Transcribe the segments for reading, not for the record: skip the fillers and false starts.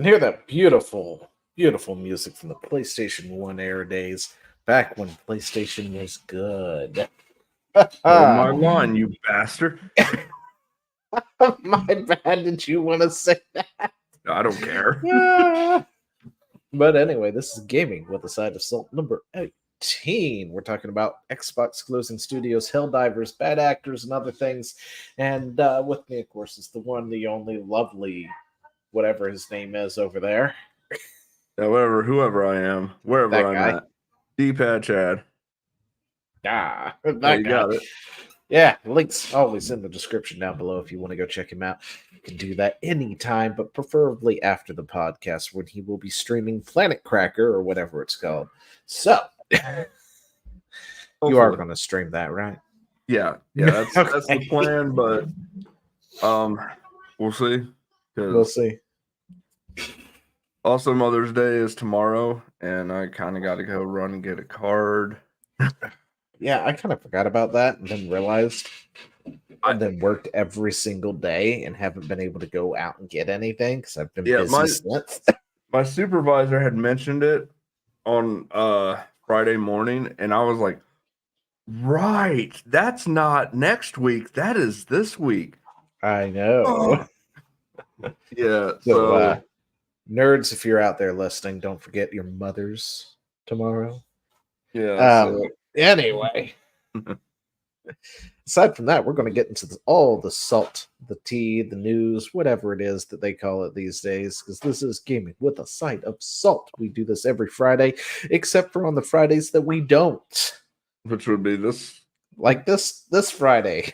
And hear that beautiful, beautiful music from the PlayStation 1 era days, back when PlayStation was good. Hold my line, you bastard. My bad, did you want to say that? I don't care. But anyway, this is Gaming with a Side of Salt number 18. We're talking about Xbox closing studios, Helldivers, bad actors, and other things. And with me, of course, is the one, the only, lovely, whatever his name is over there. However, whoever I am, wherever That I'm guy. at, D-pad Chad. That Yeah, you guy. got it. Yeah, links always in the description down below if you want to go check him out. You can do that anytime, but preferably after the podcast when he will be streaming Planet Cracker or whatever it's called. So, you are Hopefully. going to stream that, right? Yeah, that's the Okay. plan, but we'll see. We'll see. Also, Mother's Day is tomorrow, and I kind of got to go run and get a card. Yeah, I kind of forgot about that and then realized and then worked every single day and haven't been able to go out and get anything because I've been busy since. My supervisor had mentioned it on Friday morning, and I was like, right, that's not next week, that is this week. I know. Yeah, so nerds, if you're out there listening, don't forget your mothers tomorrow. Yeah. Anyway, aside from that, we're going to get into all the salt, the tea, the news, whatever it is that they call it these days, because this is Gaming with a Side of Salt. We do this every Friday, except for on the Fridays that we don't. Which would be this? Like this Friday.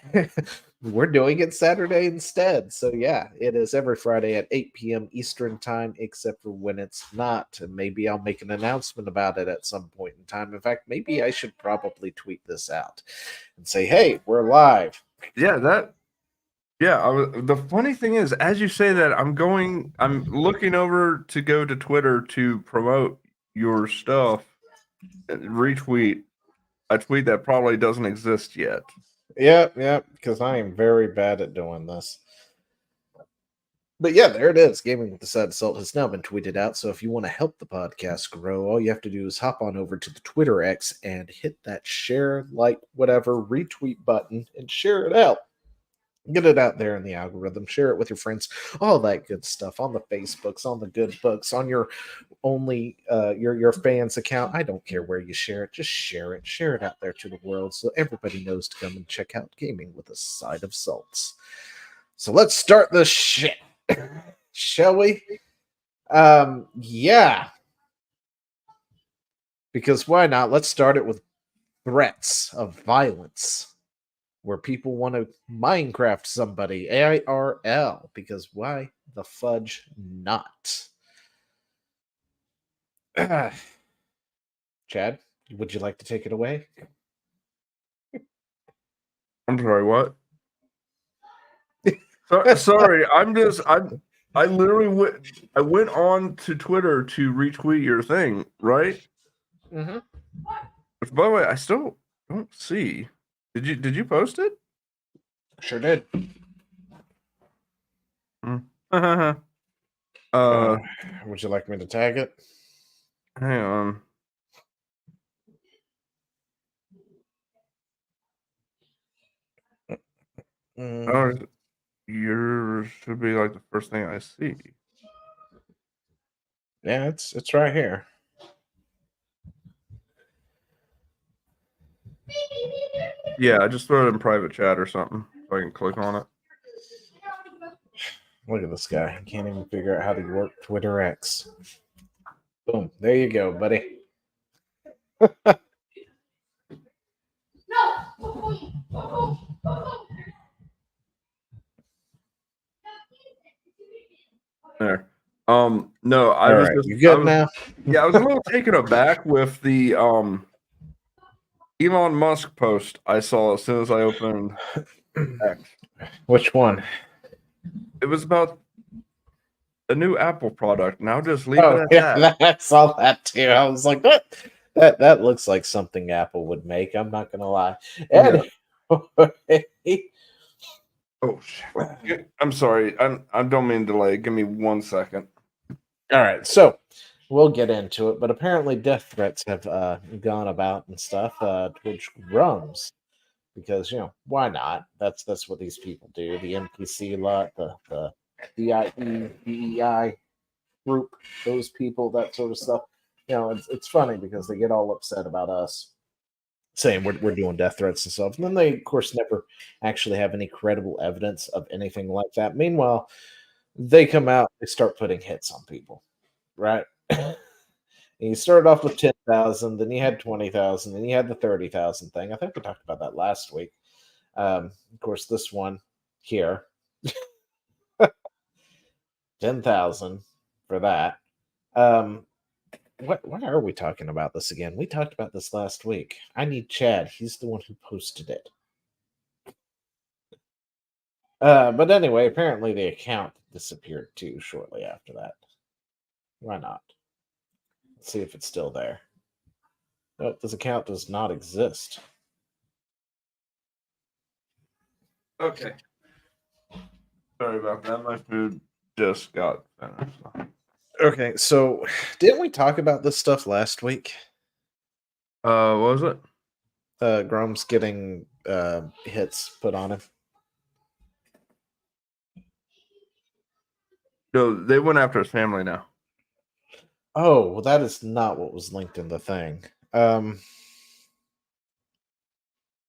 We're doing it Saturday instead. So yeah, it is every Friday at 8 p.m. Eastern time, except for when it's not. And maybe I'll make an announcement about it at some point in time. In fact, maybe I should probably tweet this out and say, hey, we're live. Yeah, the funny thing is, as you say that, I'm looking over to go to Twitter to promote your stuff and retweet a tweet that probably doesn't exist yet. Yeah, because I am very bad at doing this. But yeah, there it is. Gaming with the Side of Salt has now been tweeted out. So if you want to help the podcast grow, all you have to do is hop on over to the Twitter X and hit that share, like, whatever, retweet button and share it out. Get it out there in the algorithm. Share it with your friends. All that good stuff on the Facebooks, on the good books, on your your fans account. I don't care where you share it. Just share it. Share it out there to the world so everybody knows to come and check out Gaming with a Side of Salts. So let's start this shit. Shall we? Yeah. Because why not? Let's start it with threats of violence where people want to Minecraft somebody IRL, because why the fudge not? Chad, would you like to take it away? I'm sorry, what? Sorry, I literally went on to Twitter to retweet your thing, right? Mm-hmm. Which, by the way, I still don't see. Did you post it? Sure did. Would you like me to tag it? Hang on. Oh, yours should be like the first thing I see. Yeah, it's right here. Yeah, I just throw it in private chat or something so I can click on it. Look at this guy. He can't even figure out how to work Twitter X. Boom. There you go, buddy. There. No, I was just. You good now? Yeah, I was a little taken aback with the Elon Musk post I saw as soon as I opened X. Which one? It was about a new Apple product. Now just leave it at that. I saw that too. I was like, what? That looks like something Apple would make. I'm not gonna lie. Anyway. Oh shit. I'm sorry. I don't mean to delay. Give me 1 second. All right, so we'll get into it, but apparently death threats have gone about and stuff towards Grums because why not? That's what these people do. The NPC lot, the DIE group, those people, that sort of stuff. It's funny because they get all upset about us saying we're doing death threats and stuff, and then they of course never actually have any credible evidence of anything like that. Meanwhile, they come out, they start putting hits on people, right? And you started off with 10,000, then you had 20,000, then you had the 30,000 thing. I think we talked about that last week. Of course, this one here, 10,000 for that. Um, why are we talking about this again? We talked about this last week. I need Chad. He's the one who posted it. But anyway, apparently the account disappeared too shortly after that. Why not? Let's see if it's still there. Nope, this account does not exist. Okay. Sorry about that. My food just got finished. Okay, so didn't we talk about this stuff last week? What was it? Grum's getting hits put on him. No, they went after his family now. Oh, well, that is not what was linked in the thing.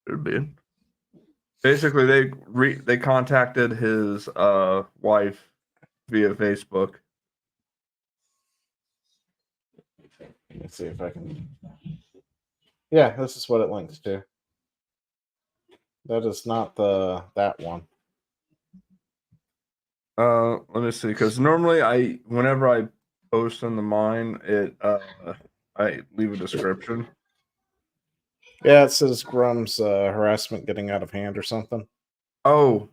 Should be. Basically, they contacted his wife via Facebook. Let's see if I can. Yeah, this is what it links to. That is not that one. Let me see, because normally whenever I post on the mine, I leave a description. Yeah, it says Grum's harassment getting out of hand or something. Oh,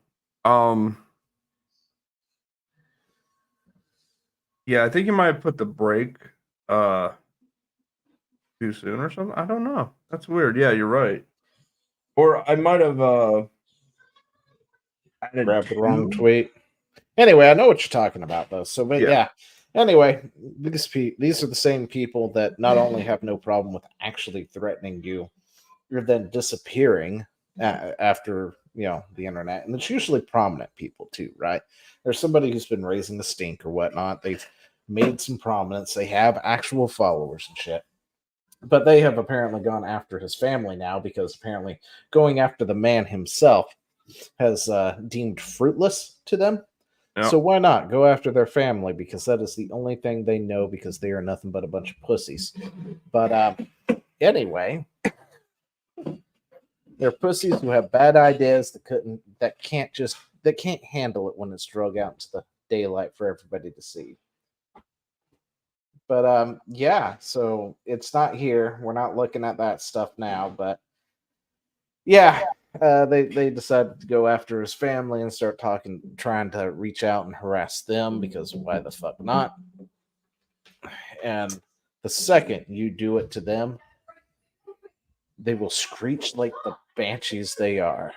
yeah, I think you might have put the break too soon or something. I don't know. That's weird. Yeah, you're right. Or I might have added Grabbed the wrong two. tweet. Anyway, I know what you're talking about though. So, but Yeah. yeah. Anyway, these are the same people that not only have no problem with actually threatening you, you're then disappearing after the internet, and it's usually prominent people too, right? There's somebody who's been raising the stink or whatnot. They've made some prominence. They have actual followers and shit. But they have apparently gone after his family now because apparently going after the man himself has deemed fruitless to them. Yeah. So why not go after their family? Because that is the only thing they know. Because they are nothing but a bunch of pussies. But anyway, they're pussies who have bad ideas that can't handle it when it's drug out into the daylight for everybody to see. But yeah, so it's not here. We're not looking at that stuff now, but yeah, they decided to go after his family and start trying to reach out and harass them because why the fuck not? And the second you do it to them, they will screech like the banshees they are.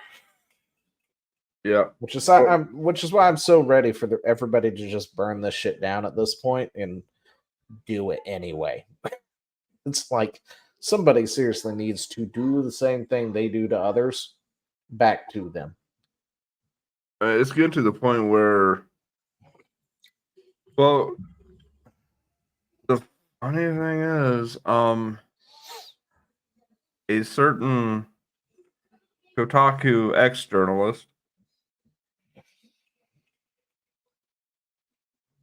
Yeah. Which is why I'm so ready for everybody to just burn this shit down at this point and do it anyway. It's like somebody seriously needs to do the same thing they do to others back to them. It's getting to the point where, well, the funny thing is, a certain Kotaku ex-journalist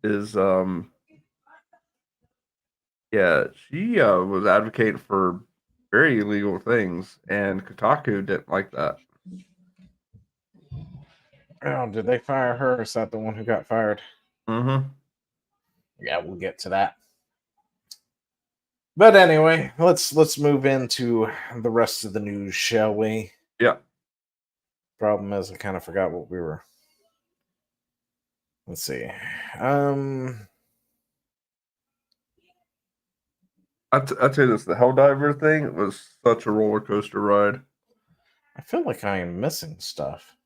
is, yeah, she was advocating for very illegal things, and Kotaku didn't like that. Oh, did they fire her? Or is that the one who got fired? Mm-hmm. Yeah, we'll get to that. But anyway, let's move into the rest of the news, shall we? Yeah. Problem is, I kind of forgot what we were. Let's see. I'd say this: the Helldiver thing was such a roller coaster ride. I feel like I am missing stuff.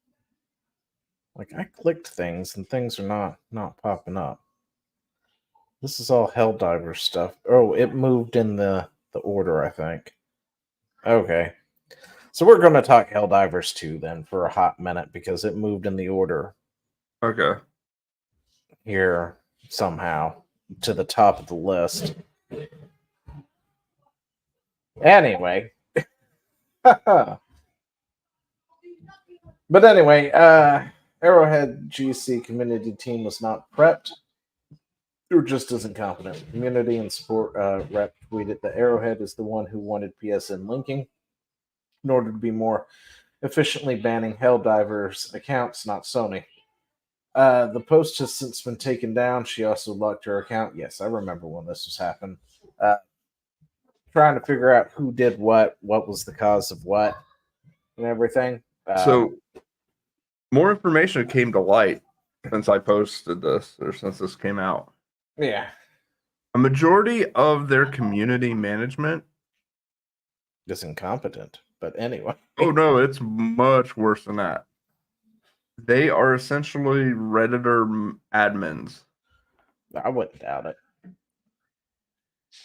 Like I clicked things and things are not popping up. This is all Helldivers stuff. Oh, it moved in the order, I think. Okay. So we're going to talk Helldivers 2 then for a hot minute because it moved in the order Okay. here somehow to the top of the list. Anyway. But anyway, Arrowhead GC community team was not prepped. They were just as incompetent. Community and support rep tweeted that Arrowhead is the one who wanted PSN linking in order to be more efficiently banning Helldivers accounts, not Sony. The post has since been taken down. She also locked her account. Yes, I remember when this was happening. Trying to figure out who did what was the cause of what, and everything. So more information came to light since I posted this or since this came out. Yeah. A majority of their community management Just incompetent. But anyway. Oh no, it's much worse than that. They are essentially Redditor admins. I wouldn't doubt it.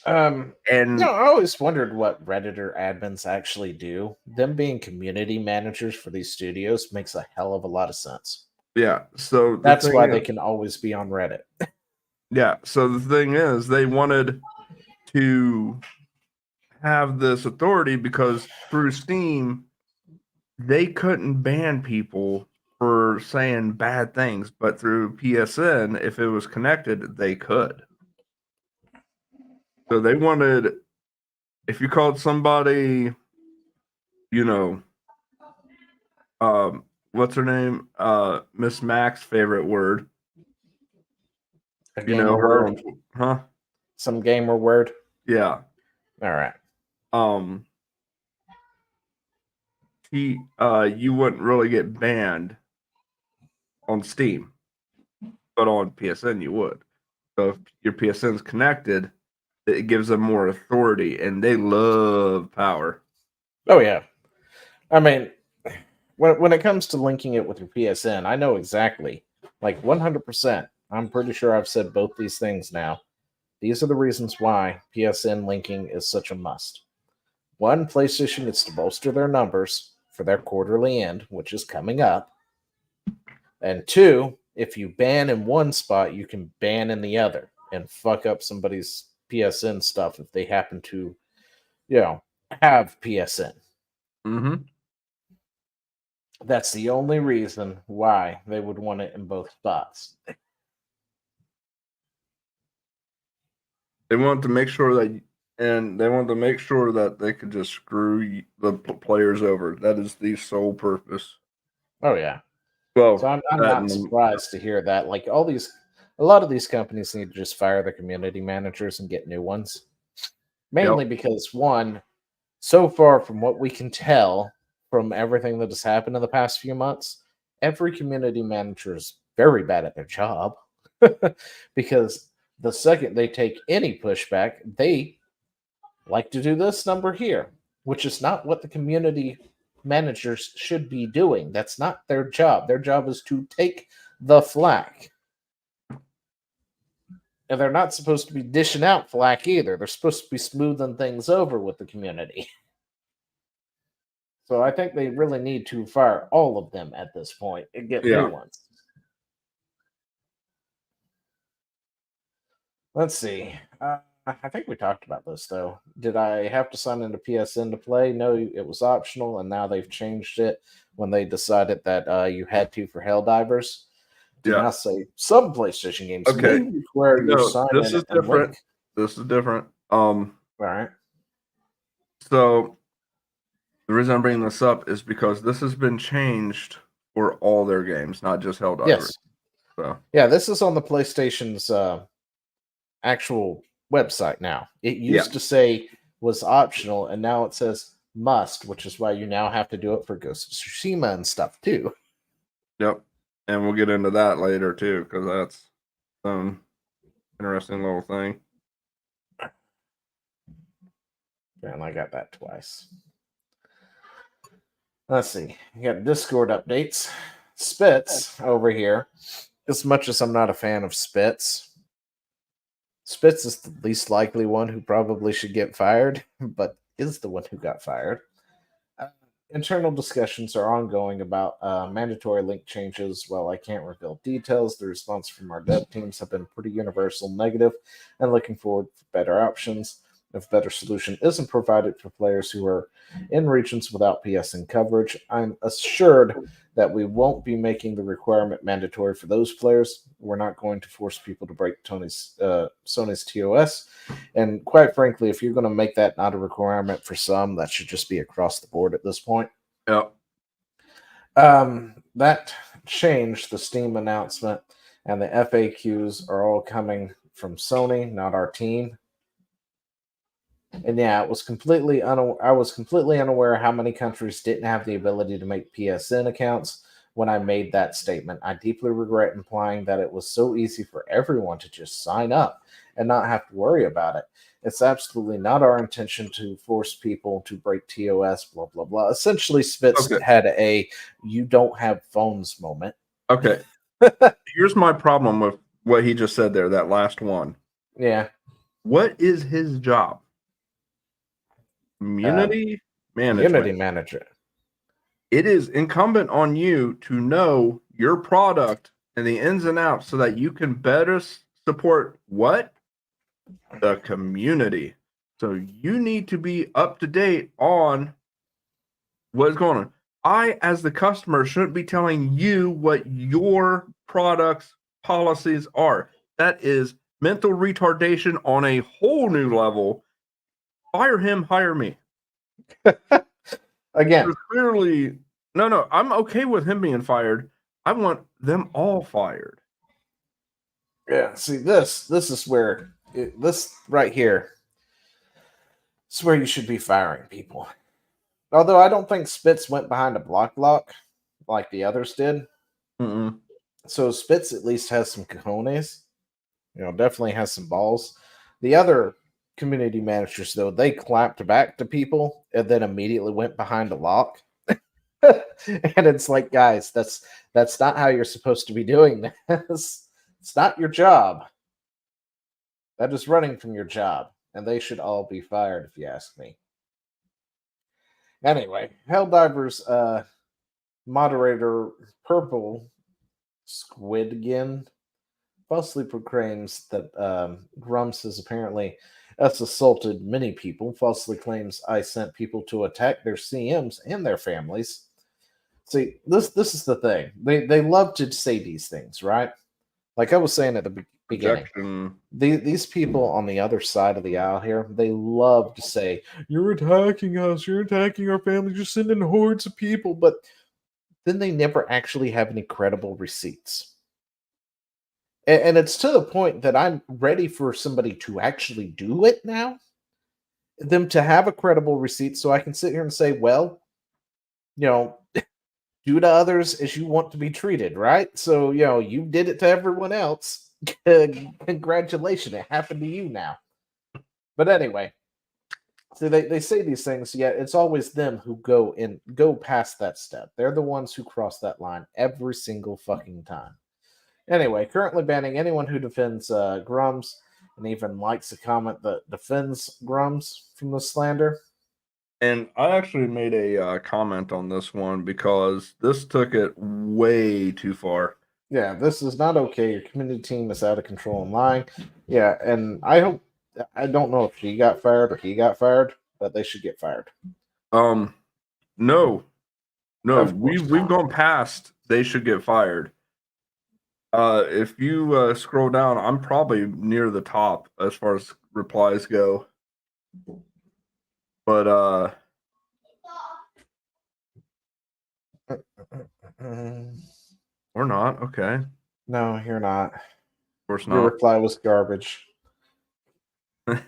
And I always wondered what Redditor admins actually do. Them being community managers for these studios makes a hell of a lot of sense. yeah, so That's why they can always be on Reddit. Yeah, so the thing is, they wanted to have this authority because through Steam, they couldn't ban people for saying bad things, but through PSN, if it was connected, they could. So they wanted, if you called somebody, what's her name? Miss Mac's favorite word. A gamer word? Huh? Some gamer word? Yeah. All right. You wouldn't really get banned on Steam, but on PSN you would. So if your PSN's connected, it gives them more authority, and they love power. Oh yeah. I mean, when it comes to linking it with your PSN, I know exactly, like 100%. I'm pretty sure I've said both these things now. These are the reasons why PSN linking is such a must. One, PlayStation needs to bolster their numbers for their quarterly end, which is coming up. And two, if you ban in one spot, you can ban in the other and fuck up somebody's PSN stuff if they happen to, have PSN. Mm-hmm. That's the only reason why they would want it in both spots. They want to make sure that, they could just screw the players over. That is the sole purpose. Oh yeah. Well, So I'm not surprised to hear that. Like a lot of these companies need to just fire their community managers and get new ones. Mainly because one, so far from what we can tell from everything that has happened in the past few months, every community manager is very bad at their job. Because the second they take any pushback, they like to do this number here, which is not what the community managers should be doing. That's not their job. Their job is to take the flack. And they're not supposed to be dishing out flack either. They're supposed to be smoothing things over with the community. So I think they really need to fire all of them at this point and get new ones. Let's see. I think we talked about this though. Did I have to sign into PSN to play? No, it was optional, and now they've changed it when they decided that you had to for Helldivers. To now say some PlayStation games may require you sign in and link. This is different. All right. So the reason I'm bringing this up is because this has been changed for all their games, not just Helldivers. Yes. So yeah, this is on the PlayStation's actual website now. It used to say was optional, and now it says must, which is why you now have to do it for Ghost of Tsushima and stuff too. Yep. And we'll get into that later too, because that's some interesting little thing. And I got that twice. Let's see. You got Discord updates. Spitz over here. As much as I'm not a fan of Spitz, Spitz is the least likely one who probably should get fired, but is the one who got fired. Uh, Internal discussions are ongoing about mandatory link changes. While I can't reveal details, the response from our dev teams have been pretty universal negative and looking forward for better options. If a better solution isn't provided for players who are in regions without PSN coverage, I'm assured that we won't be making the requirement mandatory for those players. We're not going to force people to break Sony's TOS. And quite frankly, if you're going to make that not a requirement for some, that should just be across the board at this point. Yep. That changed the Steam announcement, and the FAQs are all coming from Sony, not our team. And yeah, I was completely unaware how many countries didn't have the ability to make PSN accounts when I made that statement. I deeply regret implying that it was so easy for everyone to just sign up and not have to worry about it. It's absolutely not our intention to force people to break TOS, blah, blah, blah. Essentially, Spitz had a "you don't have phones" moment. Okay. Here's my problem with what he just said there, that last one. Yeah. What is his job? Community management. Community manager. It is incumbent on you to know your product and the ins and outs so that you can better support what? The community. So you need to be up to date on what's going on. I, as the customer, shouldn't be telling you what your product's policies are. That is mental retardation on a whole new level. Fire him, hire me. Again, clearly, no, I'm okay with him being fired. I want them all fired. Yeah, see, this is where this right here is where you should be firing people. Although I don't think Spitz went behind a block like the others did. Mm-mm. So Spitz at least has some cojones. Definitely has some balls. The other community managers, though, they clapped back to people and then immediately went behind a lock. And it's like, guys, that's not how you're supposed to be doing this. It's not your job. That is running from your job, and they should all be fired, if you ask me. Anyway, Helldivers moderator Purple Squidkin falsely proclaims that Grumps has apparently assaulted many people, falsely claims I sent people to attack their CMs and their families. See, this is the thing. They love to say these things, right? Like I was saying at the beginning, these people on the other side of the aisle here, they love to say, "You're attacking us, you're attacking our family, you're sending hordes of people," but then they never actually have any credible receipts. And it's to the point that I'm ready for somebody to actually do it now, them to have a credible receipt so I can sit here and say, well, do to others as you want to be treated, right? So, you did it to everyone else. Congratulations, it happened to you now. But anyway, so they say these things, yet it's always them who go past that step. They're the ones who cross that line every single fucking time. Anyway, currently banning anyone who defends Grums and even likes a comment that defends Grums from the slander. And I actually made a comment on this one because this took it way too far. Yeah, this is not okay. Your community team is out of control and lying. Yeah, and I don't know if she got fired or he got fired, but they should get fired. No, we've gone past they should get fired. If you scroll down, I'm probably near the top as far as replies go. But we're not. Okay. No, you're not. Of course not. Your reply was garbage. Hang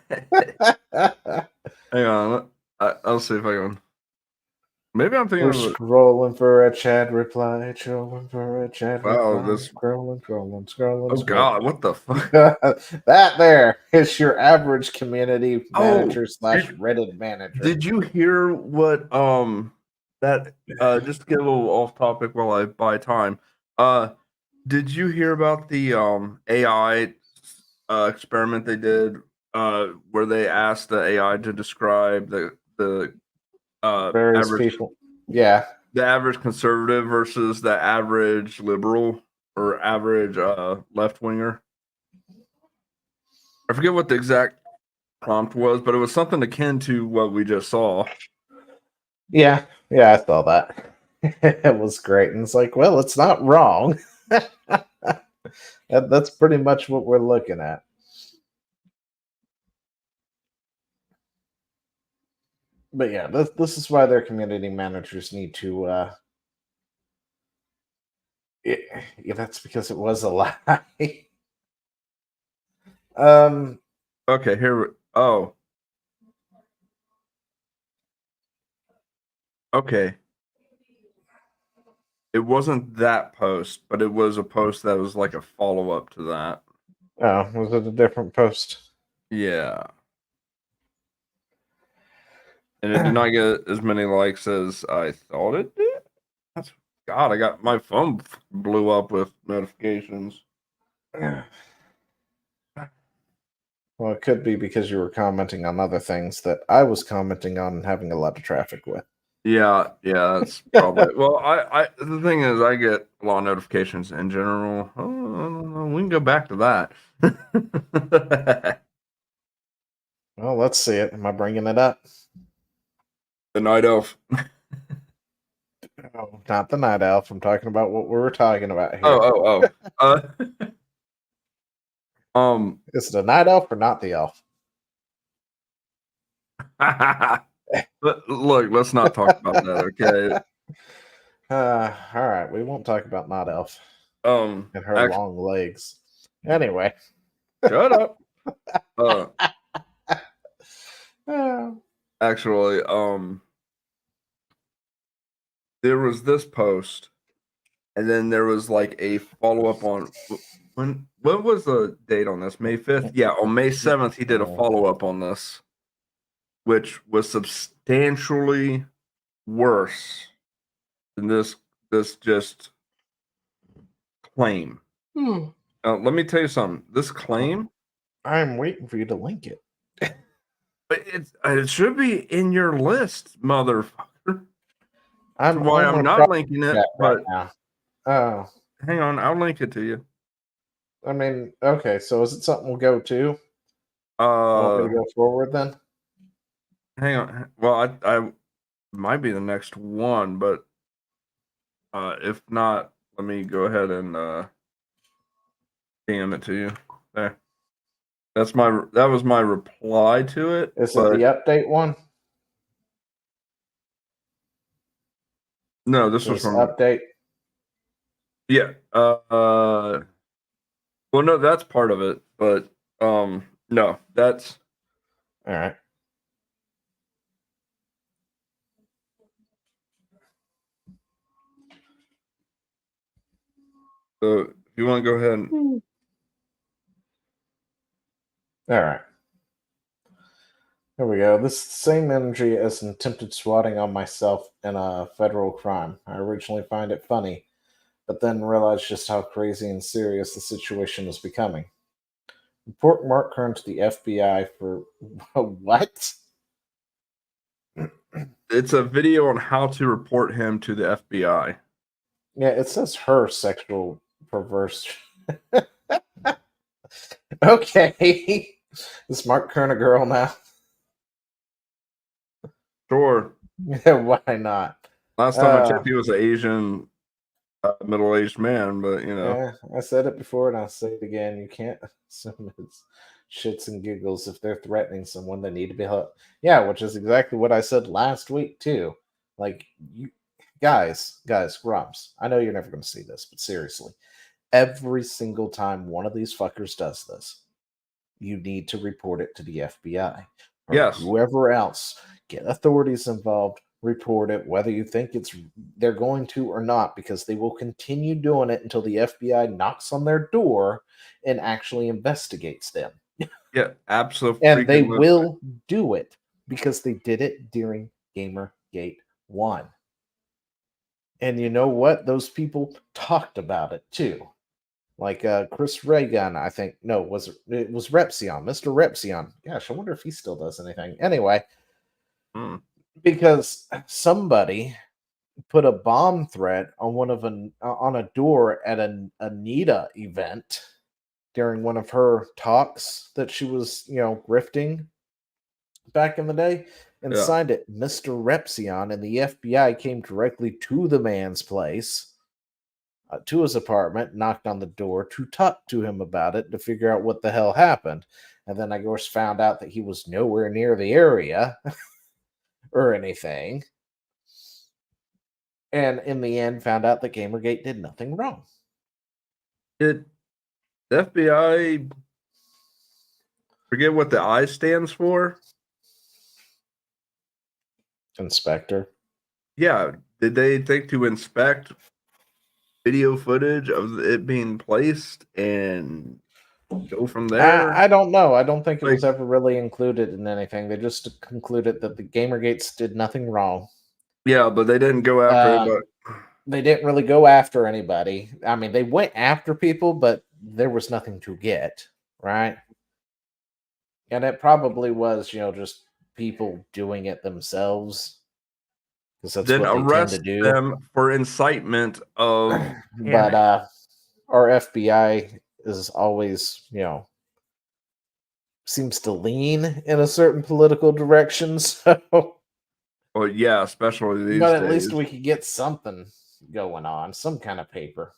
on. I'll see if I can. Maybe I'm thinking. We're scrolling for a chat reply. Scrolling for a chat wow, reply. this scrolling. Oh God, what the fuck? That there is your average community manager / Reddit manager. Did you hear what that just to get a little off topic while I buy time? Did you hear about the AI experiment they did where they asked the AI to describe the Various average people. Yeah. the average conservative versus the average liberal or average left winger. I forget what the exact prompt was, but it was something akin to what we just saw. Yeah. Yeah, I saw that. It was great. And it's like, well, it's not wrong. That's pretty much what we're looking at. But yeah, this is why their community managers need to yeah, that's because it was a lie. um Okay, here. Oh, okay. It wasn't that post, but it was a post that was like a follow up to that. oh, was it a different post? Yeah. And it did not get as many likes as I thought it did. That's God, I got my phone blew up with notifications. Well, it could be because you were commenting on other things that I was commenting on and having a lot of traffic with. Yeah, that's probably well. I the thing is, I get a lot of notifications in general. Oh, we can go back to that. Well, let's see it. Am I bringing it up? The night elf. Oh, not the night elf. I'm talking about what we were talking about here. Oh. Um. Is it a night elf or not the elf? Look, let's not talk about that, okay? All right. We won't talk about not elf and her Actually, long legs. Anyway. shut up. Uh, Oh. actually, there was this post, and then there was like a follow up on when was the date on this? May 5th? Yeah, on May 7th, he did a follow up on this, which was substantially worse than this just claim. Let me tell you something. This claim, I'm waiting for you to link it. it should be in your list, motherfucker. That's I'm why I'm gonna not probably linking do it, that right but now. Oh, hang on, I'll link it to you. I mean, okay. So is it something we'll go to? You want me to Uh, go forward then? hang on. Well, I might be the next one, but if not, let me go ahead and DM it to you. There. That was my reply to it, Is it the but update one? no, this was This from update. yeah. Well, no, that's part of it, but no, that's All right. so. If you want to go ahead and All right. Here we go. This same energy as attempted swatting on myself in a federal crime. I originally find it funny, but then realized just how crazy and serious the situation was becoming. Report Mark Kern to the FBI for what? it's a video on how to report him to the FBI. Yeah, it says her sexual perverse. Okay. Is Mark Kern a girl now? Sure. Why not? Last time I Uh, checked, he was an Asian middle-aged man, but you know. yeah, I said it before and I'll say it again. You can't assume it's shits and giggles if they're threatening someone. They need to be helped. Yeah, which is exactly what I said last week too. Like you guys, Grumps. I know you're never going to see this, but seriously, every single time one of these fuckers does this, you need to report it to the FBI or Yes. whoever else. Get authorities involved, report it, whether you think it's they're going to or not, because they will continue doing it until the FBI knocks on their door and actually investigates them. Yeah, And they absolutely. will do it because they did it during Gamergate 1. And you know what? Those people talked about it too. Like Chris Reagan, I think. No, it was Repsion, Mr. Repsion. Gosh, I wonder if he still does anything. Anyway, Hmm. because somebody put a bomb threat on on a door at an Anita event during one of her talks that she was, grifting back in the day, and Yeah. signed it Mr. Repsion, and the FBI came directly to the man's place, to his apartment, knocked on the door to talk to him about it to figure out what the hell happened. And then I course found out that he was nowhere near the area or anything. And in the end, found out that Gamergate did nothing wrong. Did the FBI forget what the I stands for? Inspector. Yeah. Did they think to inspect video footage of it being placed and go from there? I don't know. I don't think it Like, was ever really included in anything. They just concluded that the Gamergates did nothing wrong. yeah, but they didn't go after it. Um, But they didn't really go after anybody. I mean, they went after people, but there was nothing to get, right? And it probably was, just people doing it themselves because that's then what they tend to arrest do. them for incitement of But panic. our FBI is always, seems to lean in a certain political direction. So, Well, yeah, especially these but at least days. we could get something going on, some kind of paper.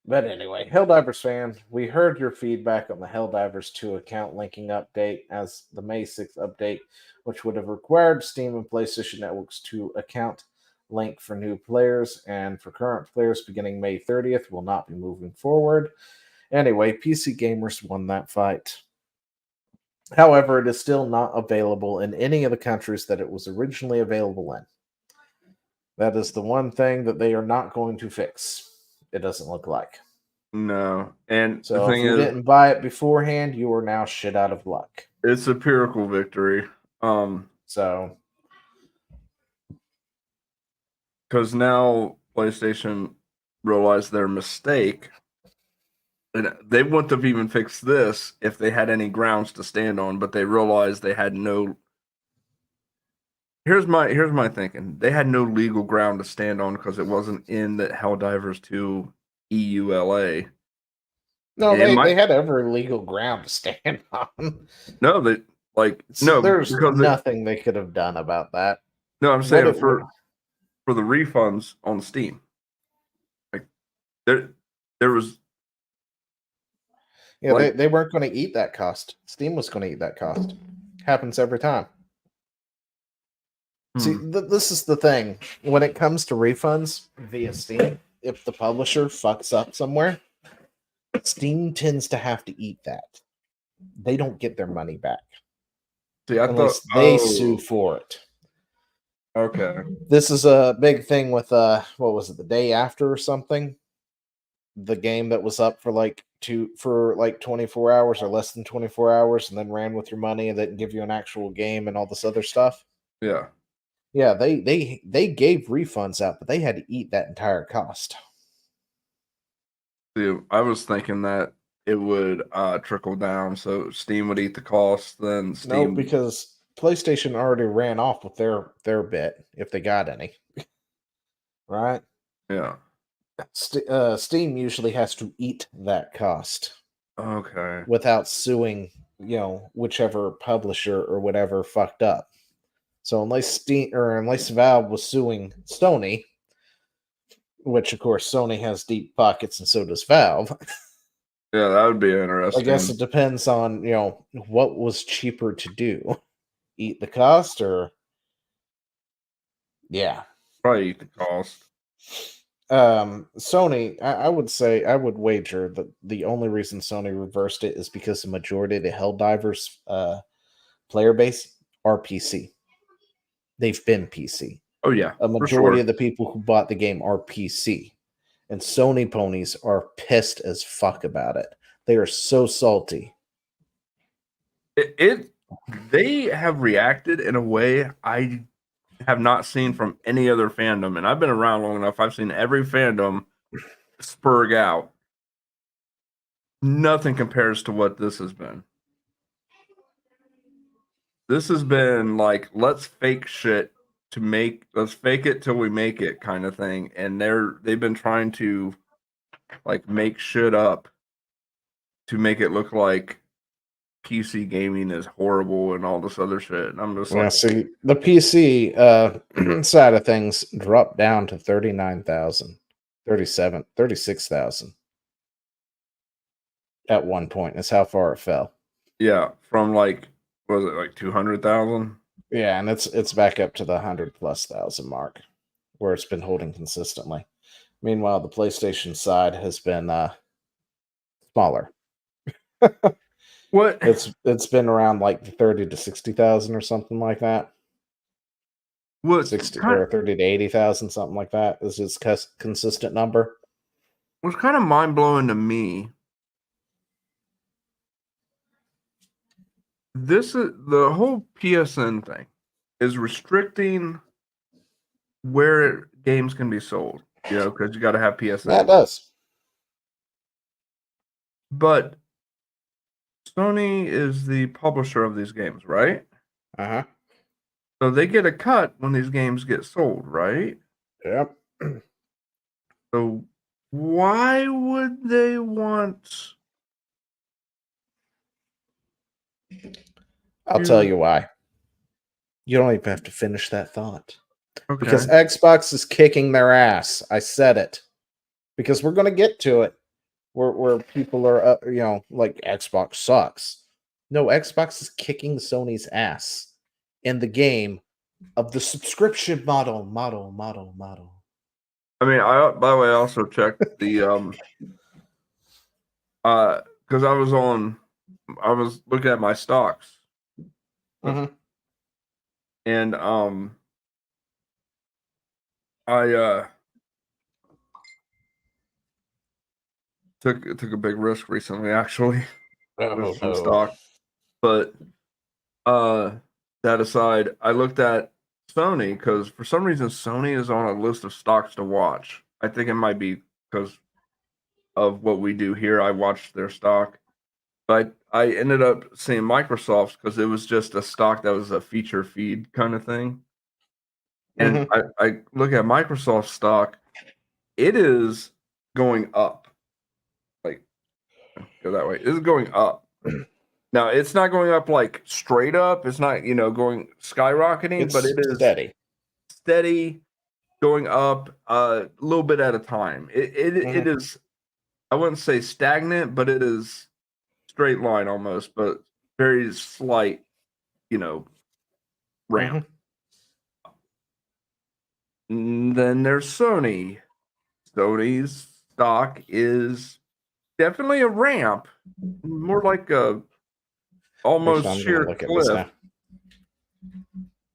But anyway, Helldivers fan, we heard your feedback on the Helldivers 2 account linking update as the May 6th update, which would have required Steam and PlayStation Network's 2 account link for new players, and for current players beginning May 30th will not be moving forward. Anyway, PC gamers won that fight. However, it is still not available in any of the countries that it was originally available in. That is the one thing that they are not going to fix. It doesn't look like. No. And the So if thing you is, didn't buy it beforehand, you are now shit out of luck. it's a Pyrrhical victory. So Because now PlayStation realized their mistake. And they wouldn't have even fixed this if they had any grounds to stand on, but they realized they had no. Here's my thinking. They had no legal ground to stand on because it wasn't in the Helldivers 2 EULA. no, It they might had every legal ground to stand on. no, they like So no there's because it nothing they could have done about that. no. I'm What saying it for the refunds on Steam. Like there was yeah, like they weren't going to eat that cost. Steam was going to eat that cost. Happens every time. See, hmm, this is the thing. When it comes to refunds via Steam, if the publisher fucks up somewhere, Steam tends to have to eat that. They don't get their money back see I thought unless they sue for it. okay. This is a big thing with what was it, the day after or something? The game that was up for like 24 hours or less than 24 hours and then ran with your money and didn't give you an actual game and all this other stuff. Yeah. Yeah, they gave refunds out, but they had to eat that entire cost. See, I was thinking that it would trickle down, so Steam would eat the cost, then No, Steam because PlayStation already ran off with their bit if they got any, right? yeah. Steam usually has to eat that cost Okay. without suing, whichever publisher or whatever fucked up. So unless Valve was suing Sony, which of course Sony has deep pockets and so does Valve, Yeah, that would be I guess interesting. it depends on, what was cheaper to do. Eat the cost or yeah. Probably eat the cost. Sony, I would say I would wager that the only reason Sony reversed it is because the majority of the Helldivers player base are PC. They've been PC. Oh yeah, A for majority sure. of the people who bought the game are PC. And Sony ponies are pissed as fuck about it. They are so salty. It they have reacted in a way I have not seen from any other fandom, and I've been around long enough. I've seen every fandom spurg out. Nothing compares to what this has been. This has been like, let's fake shit let's fake it till we make it kind of thing. And they've been trying to like make shit up to make it look like PC gaming is horrible and all this other shit. And I'm just Yeah, like, see, the PC side of things dropped down to 39,000, 37, 36,000 at one point. Is how far it fell. yeah, from like, was it like 200,000? Yeah, and it's back up to the 100,000+ mark, where it's been holding consistently. Meanwhile, the PlayStation side has been smaller. What? It's been around like 30 to 60,000 or something like that. What 60 kind or 30 to 80,000, something like that is its consistent number. was kind of mind blowing to me. This is the whole PSN thing is restricting where games can be sold, because you got to have PSN. That does. But Sony is the publisher of these games, right? Uh-huh. So they get a cut when these games get sold, right? Yep. So why would they want I'll tell you why. You don't even have to finish that thought. Okay. Because Xbox is kicking their ass. I said it. Because we're going to get to it where people are, like Xbox sucks. No, Xbox is kicking Sony's ass in the game of the subscription model. I mean, by the way, I also checked the because I was looking at my stocks, Mm-hmm. and I took a big risk recently, actually, with some stock. But that aside, I looked at Sony because for some reason Sony is on a list of stocks to watch. I think it might be because of what we do here. I watched their stock, but I ended up seeing Microsoft's because it was just a stock that was a feature feed kind of thing. And Mm-hmm. I look at Microsoft stock, it is going up. Like, go that way. It is going up. Now, it's not going up like straight up. It's not, going skyrocketing, but It's it is steady. steady going up a little bit at a time. It is, I wouldn't say stagnant, but it is straight line almost, but very slight, ramp. And then there's Sony. Sony's stock is definitely a ramp, more like a almost Actually, I'm going to sheer look at this cliff. now.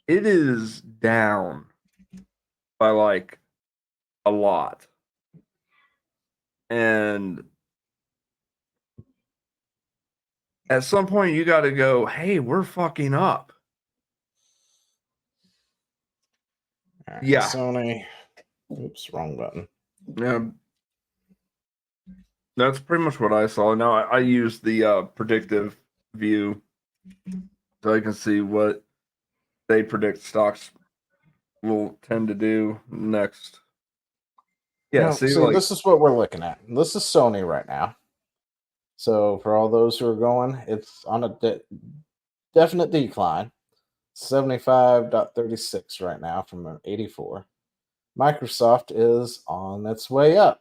It is down by like a lot. And at some point you got to go, hey, we're fucking up. All right, Yeah. Sony. Oops, wrong button. Yeah. That's pretty much what I saw. Now I use the predictive view so I can see what they predict stocks will tend to do next. Yeah, No, see, see, like, this is what we're looking at. This is Sony right now. So for all those who are going, it's on a definite decline. 75.36 right now from an 84. Microsoft is on its way up.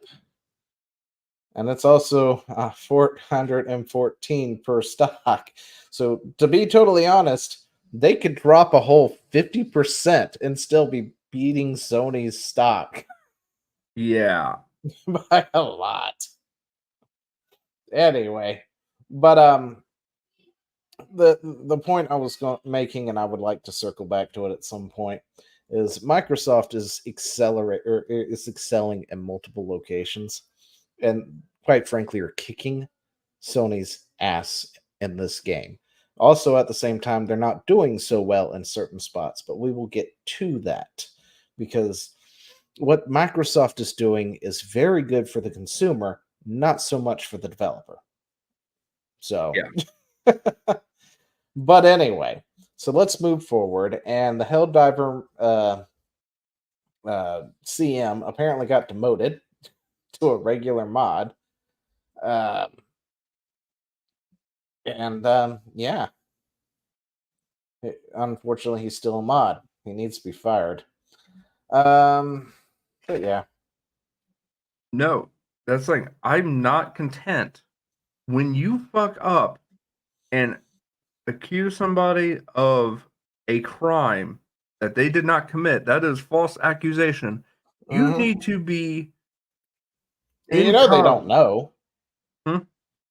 And it's also 414 per stock. So to be totally honest, they could drop a whole 50% and still be beating Sony's stock yeah. by a lot. Anyway, but the point I was making, and I would like to circle back to it at some point, is Microsoft is excelling in multiple locations, and quite frankly, are kicking Sony's ass in this game. Also, at the same time, they're not doing so well in certain spots, but we will get to that because what Microsoft is doing is very good for the consumer, not so much for the developer. So, Yeah. but anyway, so let's move forward. And the Helldiver CM apparently got demoted to a regular mod. Um, yeah, unfortunately, he's still a mod. He needs to be fired. But yeah. No, that's like I'm not content when you fuck up and accuse somebody of a crime that they did not commit. That is false accusation. You Hmm. need to be And in they don't know. Hmm?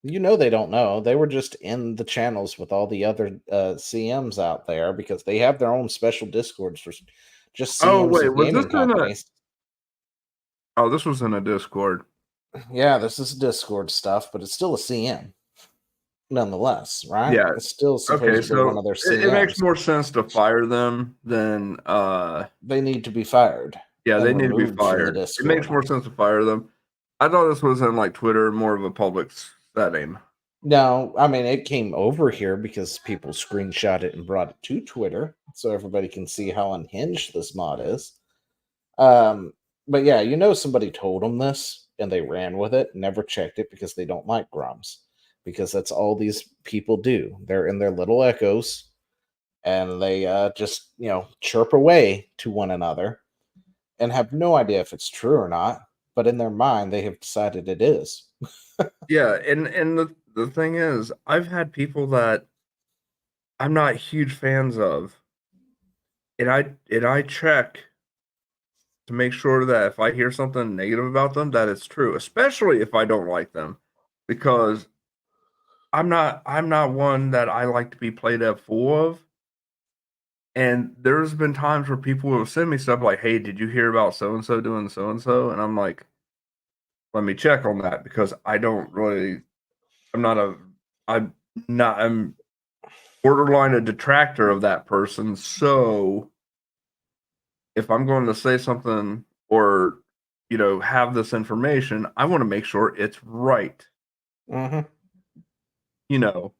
They don't know. They were just in the channels with all the other CMs out there because they have their own special discords for just Oh CMs wait, of was this gaming in a? companies. Oh, this was in a Discord. Yeah, this is Discord stuff, but it's still a CM nonetheless, right? Yeah. It's still Okay, supposedly one so of their it makes CMs. more sense to fire them than They need to be fired yeah, they and need to be removed from the fired. It makes Discord. more sense to fire them. I thought this was in like Twitter, more of a public setting. No, I mean it came over here because people screenshot it and brought it to Twitter so everybody can see how unhinged this mod is. Um, but yeah, somebody told them this and they ran with it, never checked it because they don't like grums. Because that's all these people do. They're in their little echoes and they just, chirp away to one another and have no idea if it's true or not. But in their mind, they have decided it is. Yeah, and the thing is, I've had people that I'm not huge fans of, and I check to make sure that if I hear something negative about them, that it's true, especially if I don't like them, because I'm not one that I like to be played up full of. And there's been times where people will send me stuff like, "Hey, did you hear about so and so doing so and so?" And I'm like, "Let me check on that because I don't really. I'm not a. I'm not. I'm borderline a detractor of that person. So if I'm going to say something or have this information, I want to make sure it's right. Hmm. You know,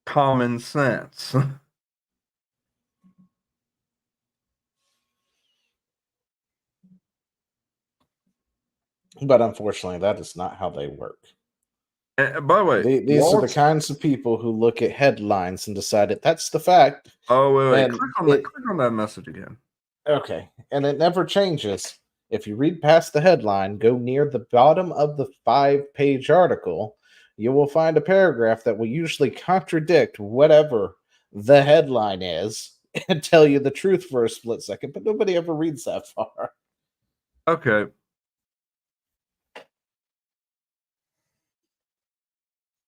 common sense." But unfortunately, that is not how they work. And by the way, These are the kinds of people who look at headlines and decide that that's the fact. oh wait, And click on that. it Click on that message again. Okay, and it never changes. If you read past the headline, go near the bottom of the 5-page article, you will find a paragraph that will usually contradict whatever the headline is and tell you the truth for a split second, but nobody ever reads that far. Okay.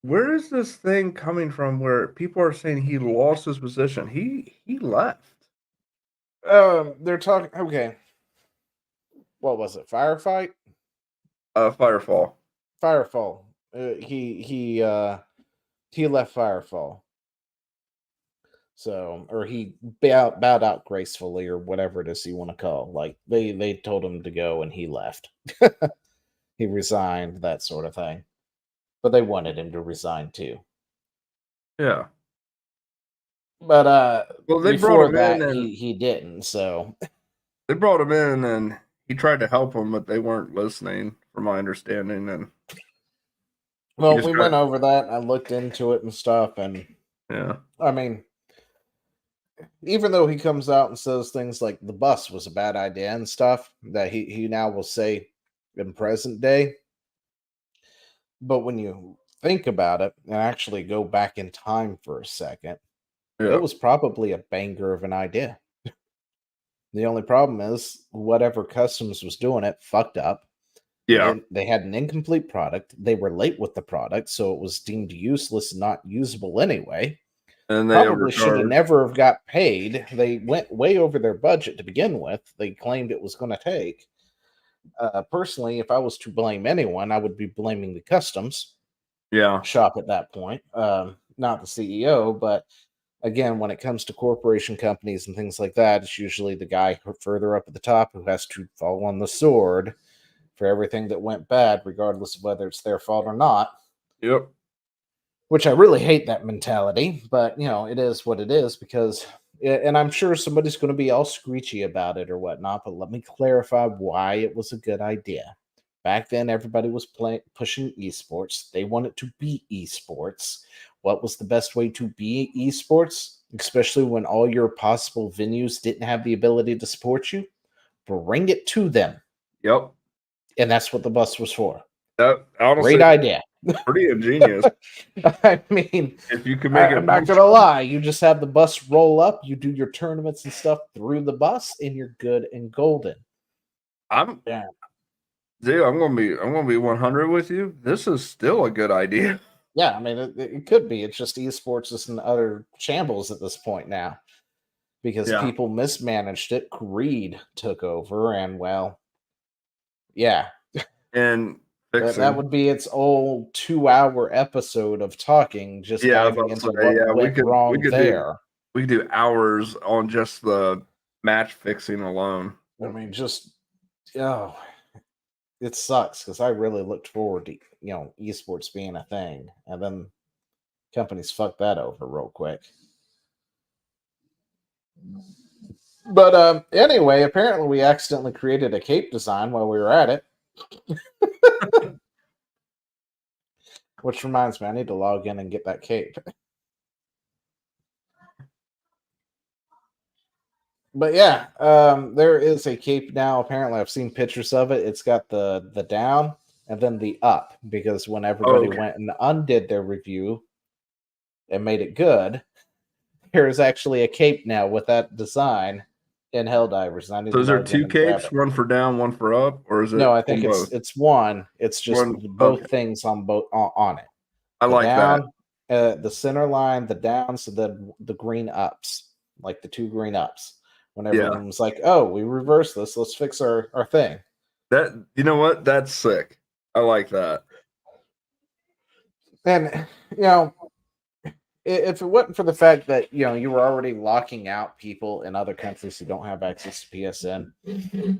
Where is this thing coming from where people are saying he lost his position? He left. They're talking. Okay, what was it? Firefight, Firefall. Firefall. He left Firefall. So, or he bowed out gracefully, or whatever it is you want to call. Like they told him to go, and he left. He resigned, that sort of thing. But they wanted him to resign too. Yeah. But Well, they brought before him in that, and he didn't. So, they brought him in and he tried to help them, but they weren't listening, from my understanding. And he well, just we got went over that. I looked into it and stuff, and yeah, I mean, even though he comes out and says things like the bus was a bad idea and stuff, that he now will say in present day. But when you think about it and actually go back in time for a second, it yeah, was probably a banger of an idea. The only problem is whatever customs was doing it fucked up. yeah. They had an incomplete product. They were late with the product, so it was deemed useless and not usable anyway. And they Probably should have overcharged. never have got paid. They went way over their budget to begin with. They claimed it was going to take. Personally, if I was to blame anyone, I would be blaming the customs Yeah, shop at that point. Not the CEO, but again, when it comes to corporation companies and things like that, it's usually the guy further up at the top who has to fall on the sword for everything that went bad, regardless of whether it's their fault or not. Yep. Which I really hate that mentality, but it is what it is because, and I'm sure somebody's going to be all screechy about it or whatnot, but let me clarify why it was a good idea. Back then, everybody was pushing esports. They wanted to be esports. What was the best way to be esports, especially when all your possible venues didn't have the ability to support you? Bring it to them. Yep. And that's what the bus was for. That honestly, great idea. Pretty ingenious. I mean, if you could make it, I'm not gonna lie. You just have the bus roll up. You do your tournaments and stuff through the bus, and you're good and golden. Yeah. Dude, I'm gonna be 100 with you. This is still a good idea. Yeah, I mean, it could be. It's just esports is in utter shambles at this point now because people mismanaged it. Greed took over, and well, yeah, and that would be its old 2-hour episode of talking, just diving into what went wrong there. We could do hours on just the match fixing alone. I mean, it sucks because I really looked forward to esports being a thing, and then companies fucked that over real quick. But anyway, apparently we accidentally created a cape design while we were at it. Which reminds me, I need to log in and get that cape. But yeah, there is a cape now. Apparently, I've seen pictures of it. It's got the down and then the up, because when everybody went and undid their review and made it good, there is actually a cape now with that design in Helldivers. So is there two capes, one for down, one for up, or is it? No, I think it's one. It's just both things on it. I like down, that. The center line, the downs, the green ups, like the two green ups. When everyone's like, "Oh, we reversed this. Let's fix our thing." That, you know what? That's sick. I like that. And if it wasn't for the fact that you were already locking out people in other countries who don't have access to PSN,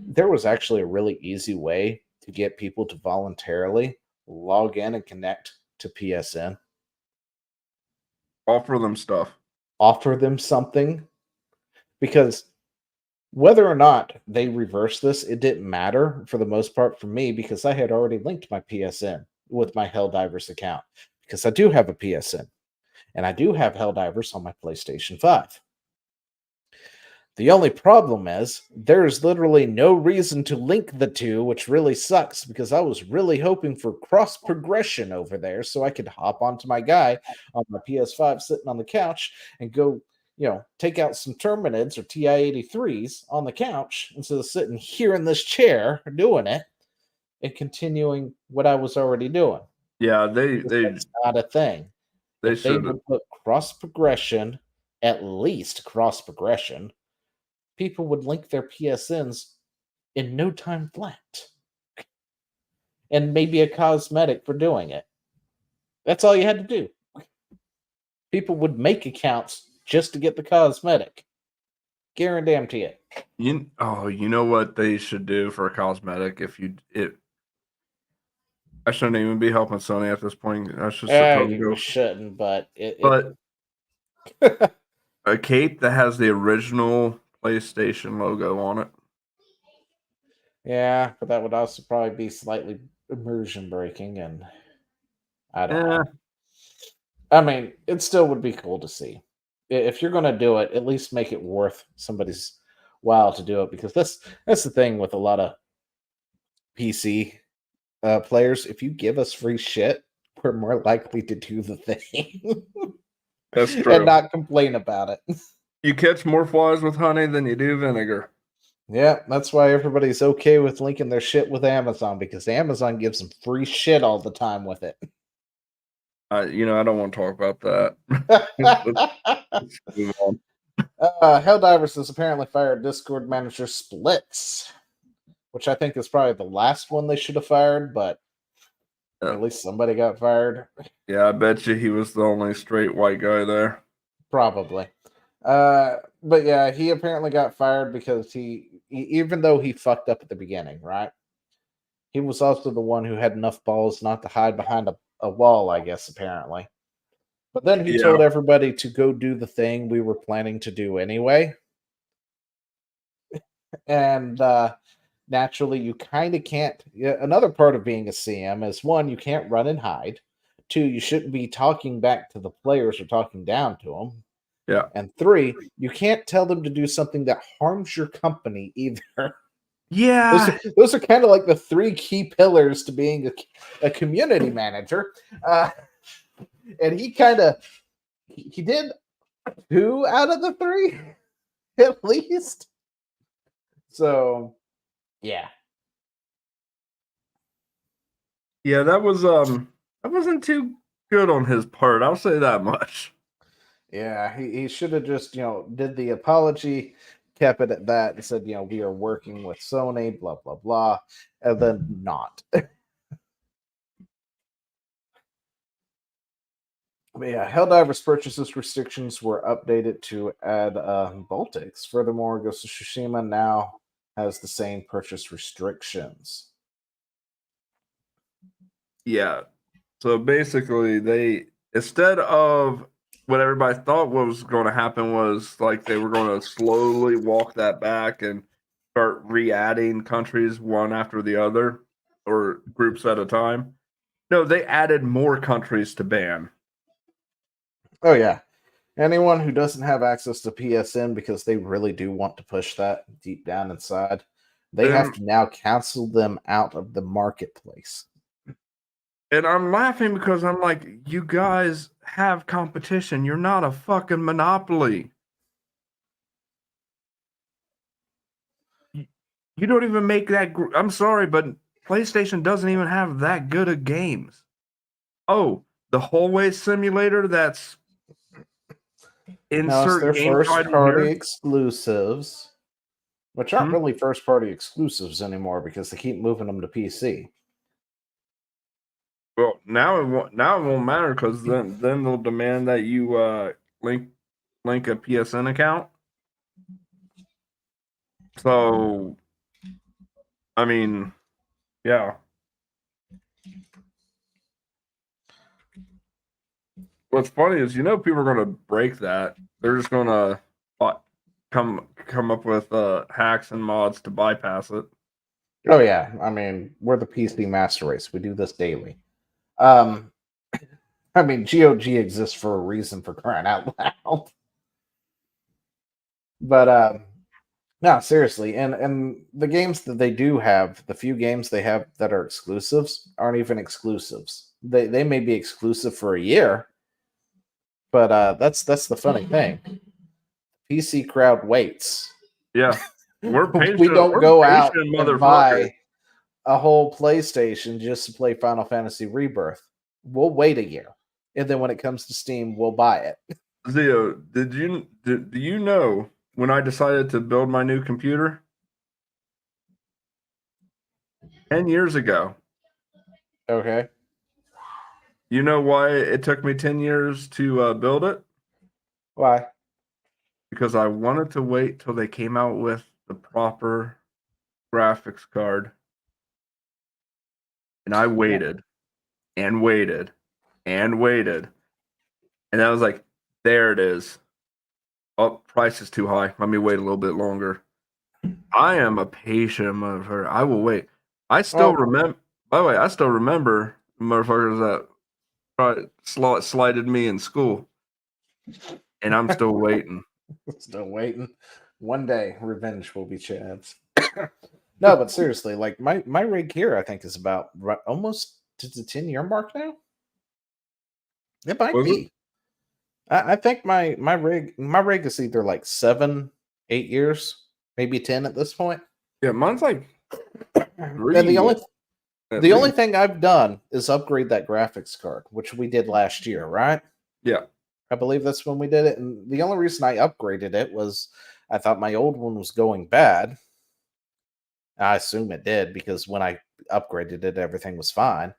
there was actually a really easy way to get people to voluntarily log in and connect to PSN. Offer them stuff. Offer them something. Because whether or not they reverse this, it didn't matter for the most part for me, because I had already linked my PSN with my Helldivers account, because I do have a PSN. And I do have Helldivers on my PlayStation 5. The only problem is there's literally no reason to link the two, which really sucks, because I was really hoping for cross progression over there so I could hop onto my guy on my PS5 sitting on the couch and go, take out some Terminids or TI-83s on the couch instead of sitting here in this chair doing it and continuing what I was already doing. Yeah, that's not a thing. They would put cross progression, at least cross progression, people would link their PSNs in no time flat. And maybe a cosmetic for doing it. That's all you had to do. People would make accounts just to get the cosmetic. Guarantee it. You know what they should do for a cosmetic? I shouldn't even be helping Sony at this point. That's just you shouldn't, but a cape that has the original PlayStation logo on it. Yeah, but that would also probably be slightly immersion breaking, and I don't know. I mean, it still would be cool to see. If you're going to do it, at least make it worth somebody's while to do it, because that's the thing with a lot of PC players. If you give us free shit, we're more likely to do the thing. That's true. And not complain about it. You catch more flies with honey than you do vinegar. Yeah, that's why everybody's okay with linking their shit with Amazon, because Amazon gives them free shit all the time with it. I don't want to talk about that. Let's move on. Helldivers has apparently fired Discord manager Splits, which I think is probably the last one they should have fired, but at least somebody got fired. Yeah, I bet you he was the only straight white guy there. Probably. But yeah, he apparently got fired because even though he fucked up at the beginning, right? He was also the one who had enough balls not to hide behind a wall, I guess, apparently. But then he Yeah, told everybody to go do the thing we were planning to do anyway. And naturally, you kind of can't. Yeah, another part of being a CM is one, you can't run and hide. Two, you shouldn't be talking back to the players or talking down to them. yeah, And three, you can't tell them to do something that harms your company either. yeah, Those are kind of like the three key pillars to being a community manager. Uh, and he kind of he did two out of the three at least. So yeah, yeah. That wasn't too good on his part. I'll say that much. yeah, he should have just did the apology, kept it at that, and said we are working with Sony, blah blah blah, and then not. But yeah, Helldivers purchases restrictions were updated to add Baltics. Furthermore, Ghost of Tsushima now has the same purchase restrictions. Yeah. So basically, they instead of what everybody thought was going to happen was like they were going to slowly walk that back and start re-adding countries one after the other or groups at a time. No, they added more countries to ban. Oh yeah, anyone who doesn't have access to PSN because they really do want to push that deep down inside, they have And to now cancel them out of the marketplace. and I'm laughing because I'm like, you guys have competition. You're not a fucking monopoly. You, you don't even make that. I'm sorry, but PlayStation doesn't even have that good of games. Oh, the hallway simulator. That's Now it's insert their game first title party here. exclusives, which aren't Hmm? really first party exclusives anymore because they keep moving them to PC. Well, now it won't matter because then they'll demand that you link a PSN account. So I mean, yeah. What's funny is people are gonna break that. They're just gonna come up with hacks and mods to bypass it. Oh yeah, I mean we're the PC master race. We do this daily. Um, I mean GOG exists for a reason for crying out loud. But no, seriously, and the games that they do have, the few games they have that are exclusives aren't even exclusives. They may be exclusive for a year, but that's the funny thing. PC crowd waits. Yeah, we're We patient. don't We're go out patient and motherfuckers. buy a whole PlayStation just to play Final Fantasy Rebirth. We'll wait a year, and then when it comes to Steam, we'll buy it. Zio, do you know when I decided to build my new computer 10 years ago? Okay, You know why it took me 10 years to build it? why? Because I wanted to wait till they came out with the proper graphics card, and I Yeah. waited and waited and waited, and I was like, "There it is. Oh, price is too high. Let me wait a little bit longer." I am a patient motherfucker. I will wait. I still Well, remember. By the way, I still remember motherfuckers that slighted me in school, and I'm still waiting. still waiting. One day, revenge will be Chad's. No, but seriously, like my rig here, I think is about almost to the 10-year mark now. It might Was it? be. I think my rig is either like 7, 8 years, maybe 10 at this point. Yeah, mine's like And the 3 only at the only least. thing I've done is upgrade that graphics card, which we did last year, right? Yeah. I believe that's when we did it. And the only reason I upgraded it was I thought my old one was going bad. I assume it did because when I upgraded it, everything was fine.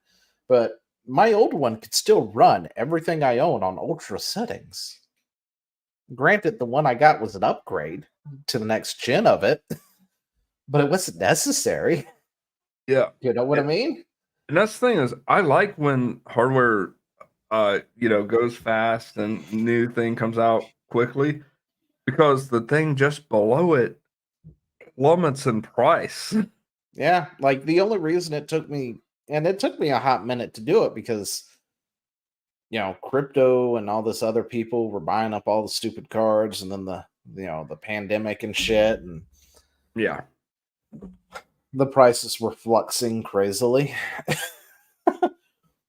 But my old one could still run everything I own on ultra settings. Granted, the one I got was an upgrade to the next gen of it, but it wasn't necessary. Yeah. You know what I mean? And that's the thing is, I like when hardware, goes fast and new thing comes out quickly because the thing just below it plummets in price. Yeah, like the only reason it took me, and it took me a hot minute to do it because crypto and all this other people were buying up all the stupid cards, and then the pandemic and shit, and Yeah. the prices were fluxing crazily.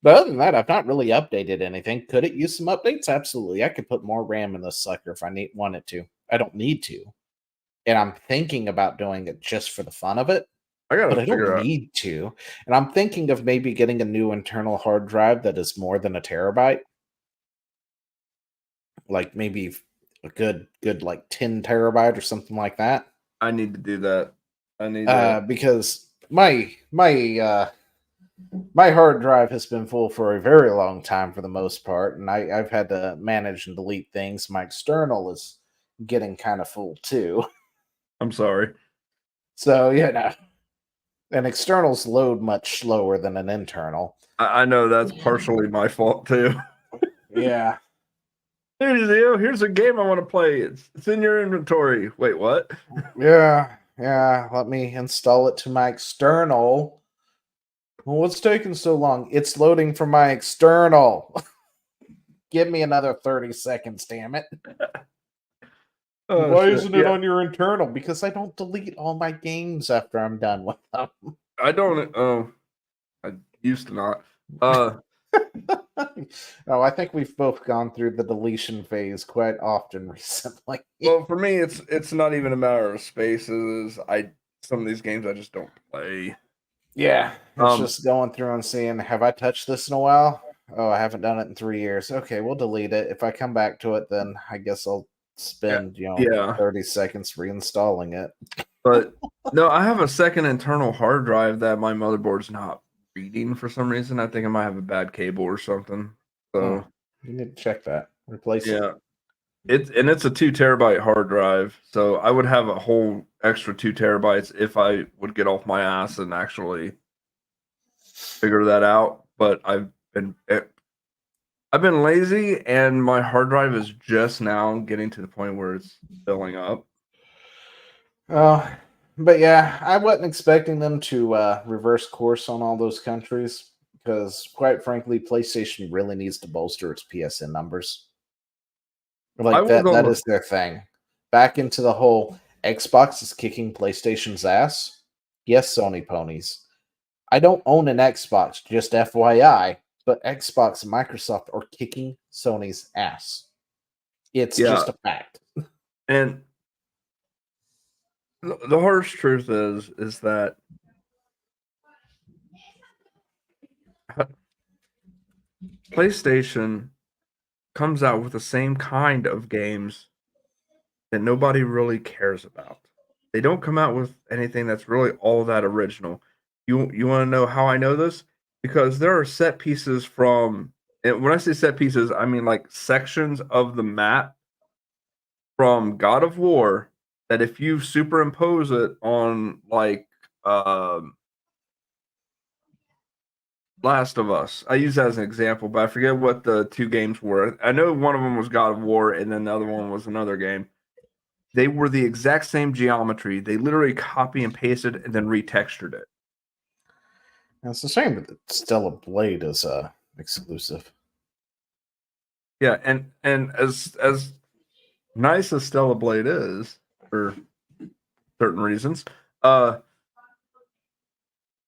But other than that, I've not really updated anything. Could it use some updates? Absolutely. I could put more RAM in this sucker if I wanted to. I don't need to. And I'm thinking about doing it just for the fun of it, I gotta but I don't figure out. need to. And I'm thinking of maybe getting a new internal hard drive that is more than a terabyte. Like maybe a good like 10 terabyte or something like that. I need to do that. I need to. Because my hard drive has been full for a very long time for the most part, and I've had to manage and delete things. My external is getting kind of full too. I'm sorry. So, an externals load much slower than an internal. I know that's partially my fault too. Yeah. Hey, Zio, here's a game I want to play. It's in your inventory. Wait, what? Yeah. Yeah. Let me install it to my external. Well, what's taking so long? It's loading from my external. Give me another 30 seconds, damn it. Oh, Why shit. isn't it on your internal? Because I don't delete all my games after I'm done with them. I don't. Oh, I used to not. Uh, Oh, I think we've both gone through the deletion phase quite often recently. well, for me, it's not even a matter of spaces. Some of these games I just don't play. Yeah, it's Um, just going through and seeing, have I touched this in a while? Oh, I haven't done it in 3 years. Okay, we'll delete it. If I come back to it, then I guess I'll yeah, spend, yeah, 30 seconds reinstalling it. but no, I have a second internal hard drive that my motherboard's not reading for some reason. I think I might have a bad cable or something. Huh. So You need to check that. Replace it. yeah, it's a 2 terabyte hard drive, so I would have a whole extra 2 terabytes if I would get off my ass and actually figure that out. But I've been lazy, and my hard drive is just now getting to the point where it's filling up. Oh, but yeah, I wasn't expecting them to reverse course on all those countries because, quite frankly, PlayStation really needs to bolster its PSN numbers. I Like was that on that the is their thing. Back into the whole Xbox is kicking PlayStation's ass. Yes, Sony ponies. I don't own an Xbox, just FYI, but Xbox and Microsoft are kicking Sony's ass. It's yeah, just a fact. and the harsh truth is that PlayStation comes out with the same kind of games that nobody really cares about. They don't come out with anything that's really all that original. You want to know how I know this? Because there are set pieces from, and when I say set pieces, I mean like sections of the map from God of War that if you superimpose it on like um Last of Us. I use that as an example, but I forget what the two games were. I know one of them was God of War and then the other one was another game. They were the exact same geometry. They literally copy and pasted and then retextured it. And it's a shame that Stella Blade is exclusive. Yeah, and as nice as Stella Blade is for certain reasons, uh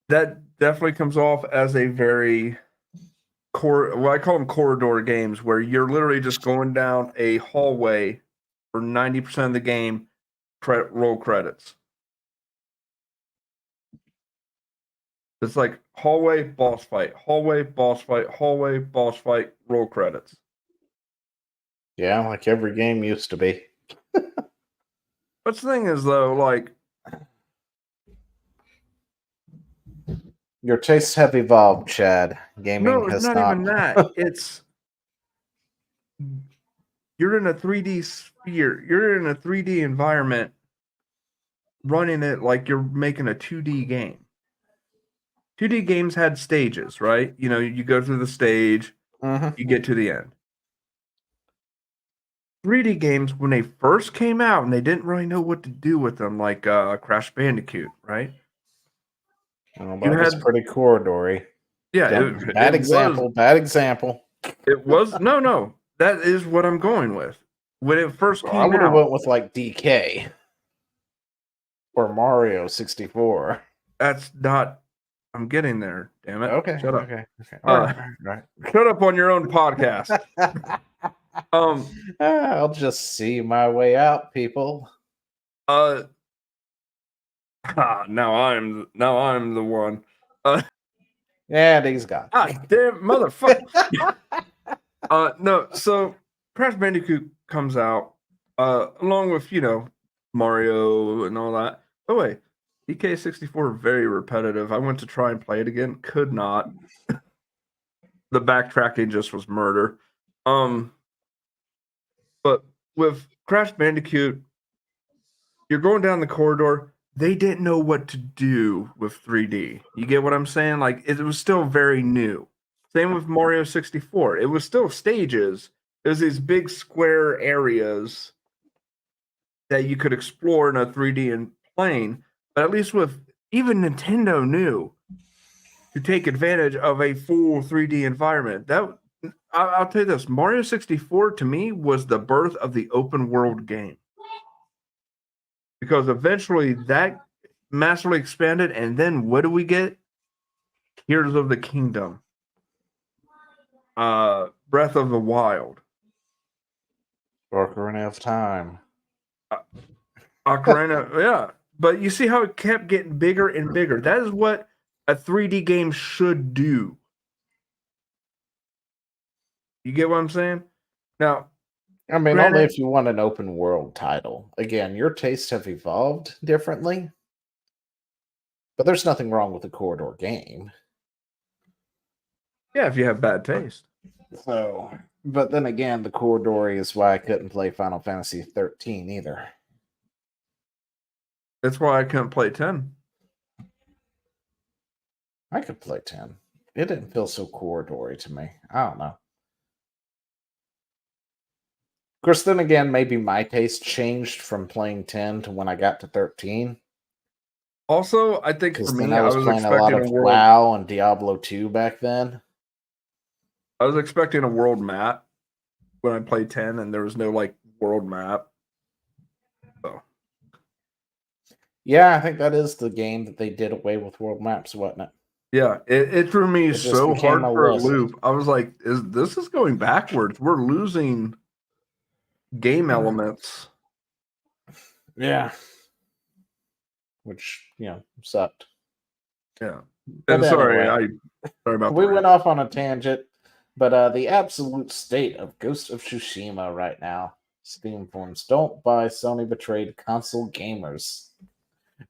that definitely comes off as a very well, I call them corridor games where you're literally just going down a hallway for 90% of the game, roll credits. It's like hallway, boss fight, hallway, boss fight, hallway, boss fight, roll credits. Yeah, like every game used to be. But the thing is, though, like, Your tastes have evolved, Chad. Gaming no, it's has not not. even that. It's you're in a 3D sphere. You're in a 3D environment, running it like you're making a 2D game. 2D games had stages, right? You know, you go through the stage, you get to the end. 3D games, when they first came out and they didn't really know what to do with them, like Crash Bandicoot, right? Well, You that was had, pretty corridory. yeah, Bad example. Bad example. It was, no, that is what I'm going with. When it first I came would have out, went with like DK or Mario 64. that's not, I'm getting there, damn it. Okay. Shut up. Okay. All right. Shut up on your own podcast. I'll just see my way out, people. Now I'm the one. And he's gone. Damn motherfucker. No, so Crash Bandicoot comes out, along with, Mario and all that. Oh wait, EK64 very repetitive. I went to try and play it again, could not. The backtracking just was murder. But with Crash Bandicoot, you're going down the corridor. They didn't know what to do with 3D. You get what I'm saying? Like, it was still very new. Same with Mario 64. It was still stages. It was these big square areas that you could explore in a 3D and plane. But at least with even Nintendo knew to take advantage of a full 3D environment. I'll tell you this, Mario 64 to me was the birth of the open world game. Because eventually that massively expanded, and then what do we get? Tears of the Kingdom. Breath of the Wild. Ocarina of Time. Ocarina, yeah. But you see how it kept getting bigger and bigger. That is what a 3D game should do. You get what I'm saying? Now, I mean, granted, only if you want an open world title. Again, your tastes have evolved differently, but there's nothing wrong with a corridor game. yeah, if you have bad taste. So, but then again, the corridor is why I couldn't play Final Fantasy 13 either. That's why I couldn't play 10. I could play 10. It didn't feel so corridory to me. I don't know. Of course, then again, maybe my taste changed from playing 10 to when I got to 13. Also, I think for Because me, then I was playing a lot expecting of WoW and Diablo 2 back then. I was expecting a world map when I played 10, and there was no like world map. So Yeah, I think that is the game that they did away with world maps, wasn't it? yeah, it threw me It just so became hard a for a list. loop. I was like, this is going backwards. We're losing game elements. Yeah. Which, sucked. Yeah. But And sorry anyway, about we that. went off on a tangent, but the absolute state of Ghost of Tsushima right now. Steam forums, don't buy Sony betrayed console gamers.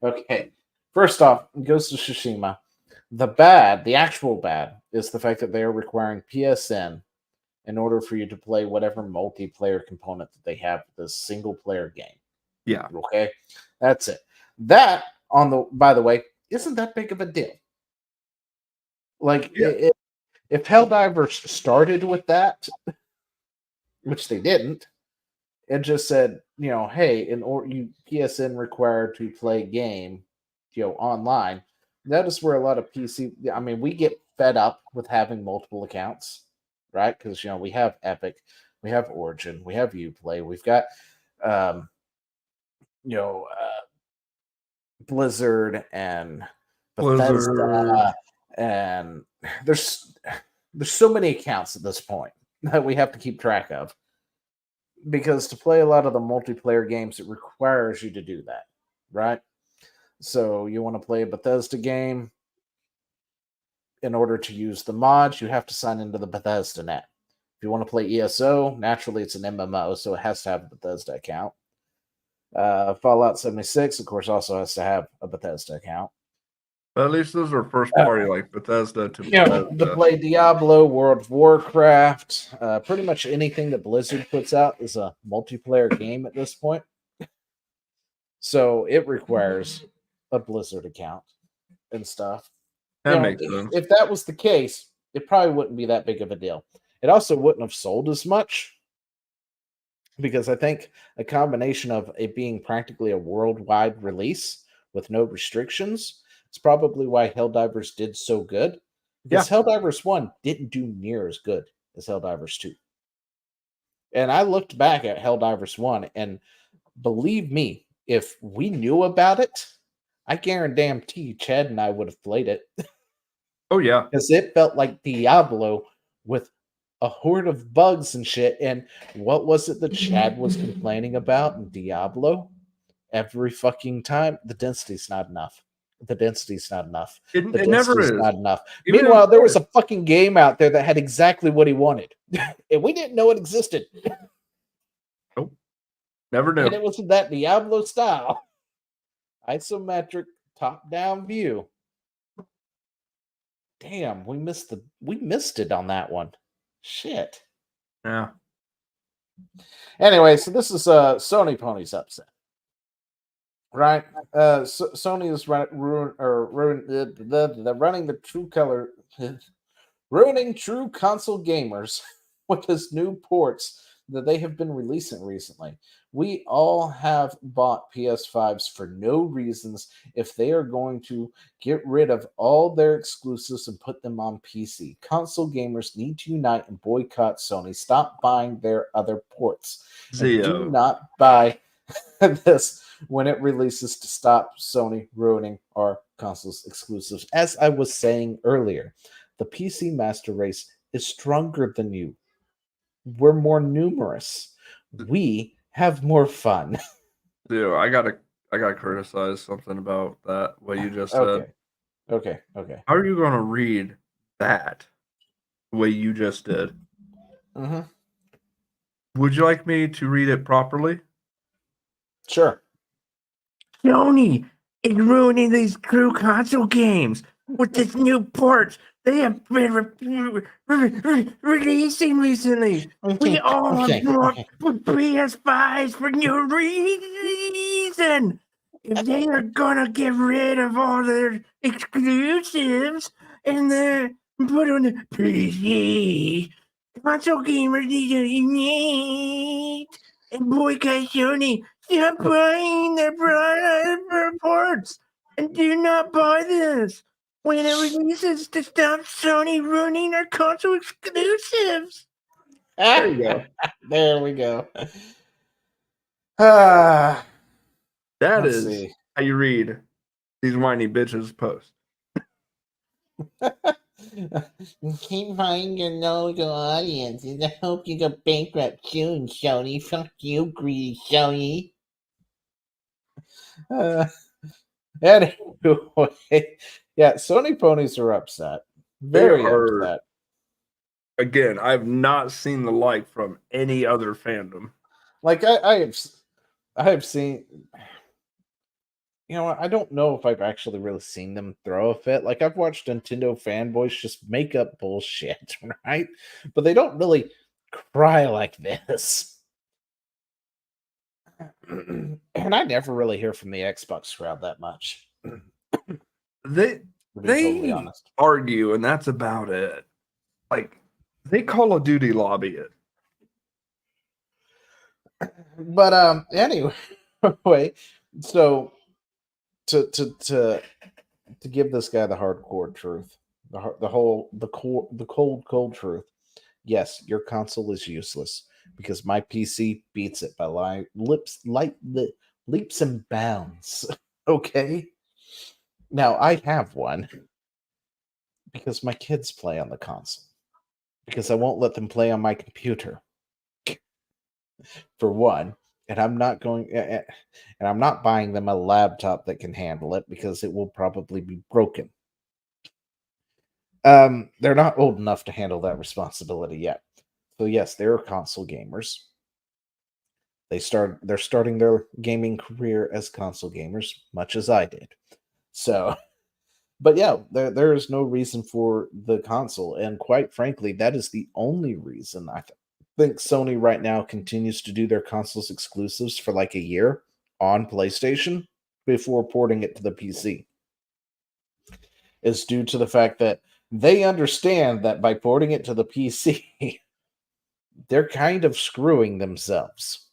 Okay, first off, Ghost of Tsushima. The actual bad, is the fact that they are requiring PSN in order for you to play whatever multiplayer component that they have with this single player game. Yeah. Okay, that's it. That, by the way, isn't that big of a deal. Like, Yeah. if Helldivers started with that, which they didn't, it just said, hey, you PSN required to play game, online. That is where a lot of PC. I mean, we get fed up with having multiple accounts, right? Because we have Epic, we have Origin, we have Uplay, we've got, Blizzard and Bethesda, and there's so many accounts at this point that we have to keep track of. Because to play a lot of the multiplayer games, it requires you to do that, right? So you want to play a Bethesda game, in order to use the mods, you have to sign into the Bethesda net. If you want to play ESO, naturally it's an MMO, so it has to have a Bethesda account. Fallout 76, of course, also has to have a Bethesda account. But at least those are first party like Bethesda to You know, to Bethesda. play Diablo, World of Warcraft, pretty much anything that Blizzard puts out is a multiplayer game at this point. So it requires a Blizzard account and stuff. You That know, makes sense. if that was the case, it probably wouldn't be that big of a deal. It also wouldn't have sold as much because I think a combination of it being practically a worldwide release with no restrictions is probably why Helldivers did so good. Because Yeah. Helldivers 1 didn't do near as good as Helldivers 2. And I looked back at Helldivers 1, and believe me, if we knew about it, I guarantee Chad and I would have played it. Oh yeah. Because it felt like Diablo with a horde of bugs and shit. And what was it that Chad was complaining about in Diablo? Every fucking time, the density's not enough. The density's not enough. The It never density's is. not enough. Even Meanwhile, in there was fourth. a fucking game out there that had exactly what he wanted. And we didn't know it existed. Nope. Never And knew. it was in that Diablo style. Isometric top-down view. Damn, we missed it on that one. Shit. Yeah. Anyway, so this is Sony Pony's upset, right? Sony is running the true color, ruining true console gamers with his new ports that they have been releasing recently. We all have bought PS5s for no reasons if they are going to get rid of all their exclusives and put them on PC. Console gamers need to unite and boycott Sony. Stop buying their other ports. And do Zio. not buy this when it releases to stop Sony ruining our consoles exclusives. As I was saying earlier, the PC master race is stronger than you. We're more numerous. We have more fun. Zio. I gotta criticize something about that, what you just said. Okay. Okay. How are you gonna read that the way you just did? Mm-hmm. Would you like me to read it properly? Sure. Sony is ruining these true console games with this new ports they have been releasing recently. We all have bought PS5s for no reason. If they are gonna get rid of all their exclusives and put on the PC, console gamers need to unite and boycott Sony. Stop buying their reports and do not buy this when it releases to stop Sony ruining their console exclusives. There you go. There we go. Ah, That let's is see. how you read these whiny bitches post. Keep buying your local audience, and I hope you go bankrupt soon, Sony. Fuck you, greedy Sony. Anyway, yeah, Sony ponies are upset. They Very are, upset. again, I've not seen the like from any other fandom. Like I have seen. You know what? I don't know if I've actually really seen them throw a fit. Like I've watched Nintendo fanboys just make up bullshit, right? But they don't really cry like this. And I never really hear from the Xbox crowd that much. They To be totally they honest. argue, and that's about it. Like they Call of Duty lobby it. But anyway, so to give this guy the hardcore truth, the cold truth. Yes, your console is useless because my PC beats it by leaps and bounds. Okay. Now I have one because my kids play on the console because I won't let them play on my computer for one, and I'm not buying them a laptop that can handle it because it will probably be broken. They're not old enough to handle that responsibility yet. So yes, they're console gamers. They're starting their gaming career as console gamers, much as I did. So But yeah, there is no reason for the console, and quite frankly, that is the only reason think Sony right now continues to do their consoles exclusives for like a year on PlayStation before porting it to the PC. Is due to the fact that they understand that by porting it to the PC, they're kind of screwing themselves.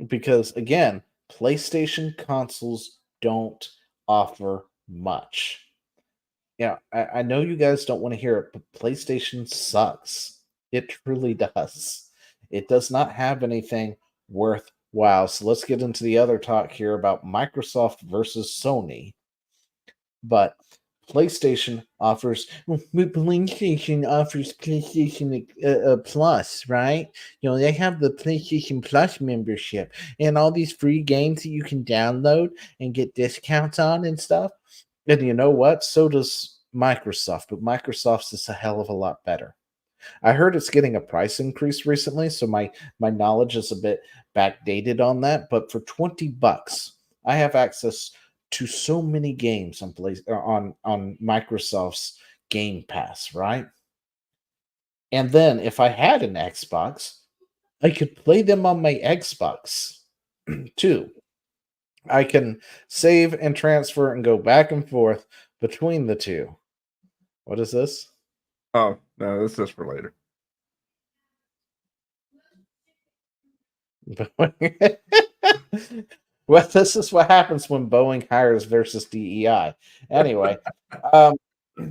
Because again, PlayStation consoles don't offer much. Yeah, I know you guys don't want to hear it, but PlayStation sucks. It truly does. It does not have anything worthwhile. So let's get into the other talk here about Microsoft versus Sony. But PlayStation offers PlayStation offers PlayStation Plus, right? You know, they have the PlayStation Plus membership and all these free games that you can download and get discounts on and stuff. And you know what? So does Microsoft, but Microsoft's is a hell of a lot better. I heard it's getting a price increase recently, so my knowledge is a bit backdated on that. But for $20, I have access to so many games on Microsoft's Game Pass, right? And then if I had an Xbox, I could play them on my Xbox too. I can save and transfer and go back and forth between the two. What is this? Oh, no, this is for later. Well, this is what happens when Boeing hires versus DEI. Anyway, um, No,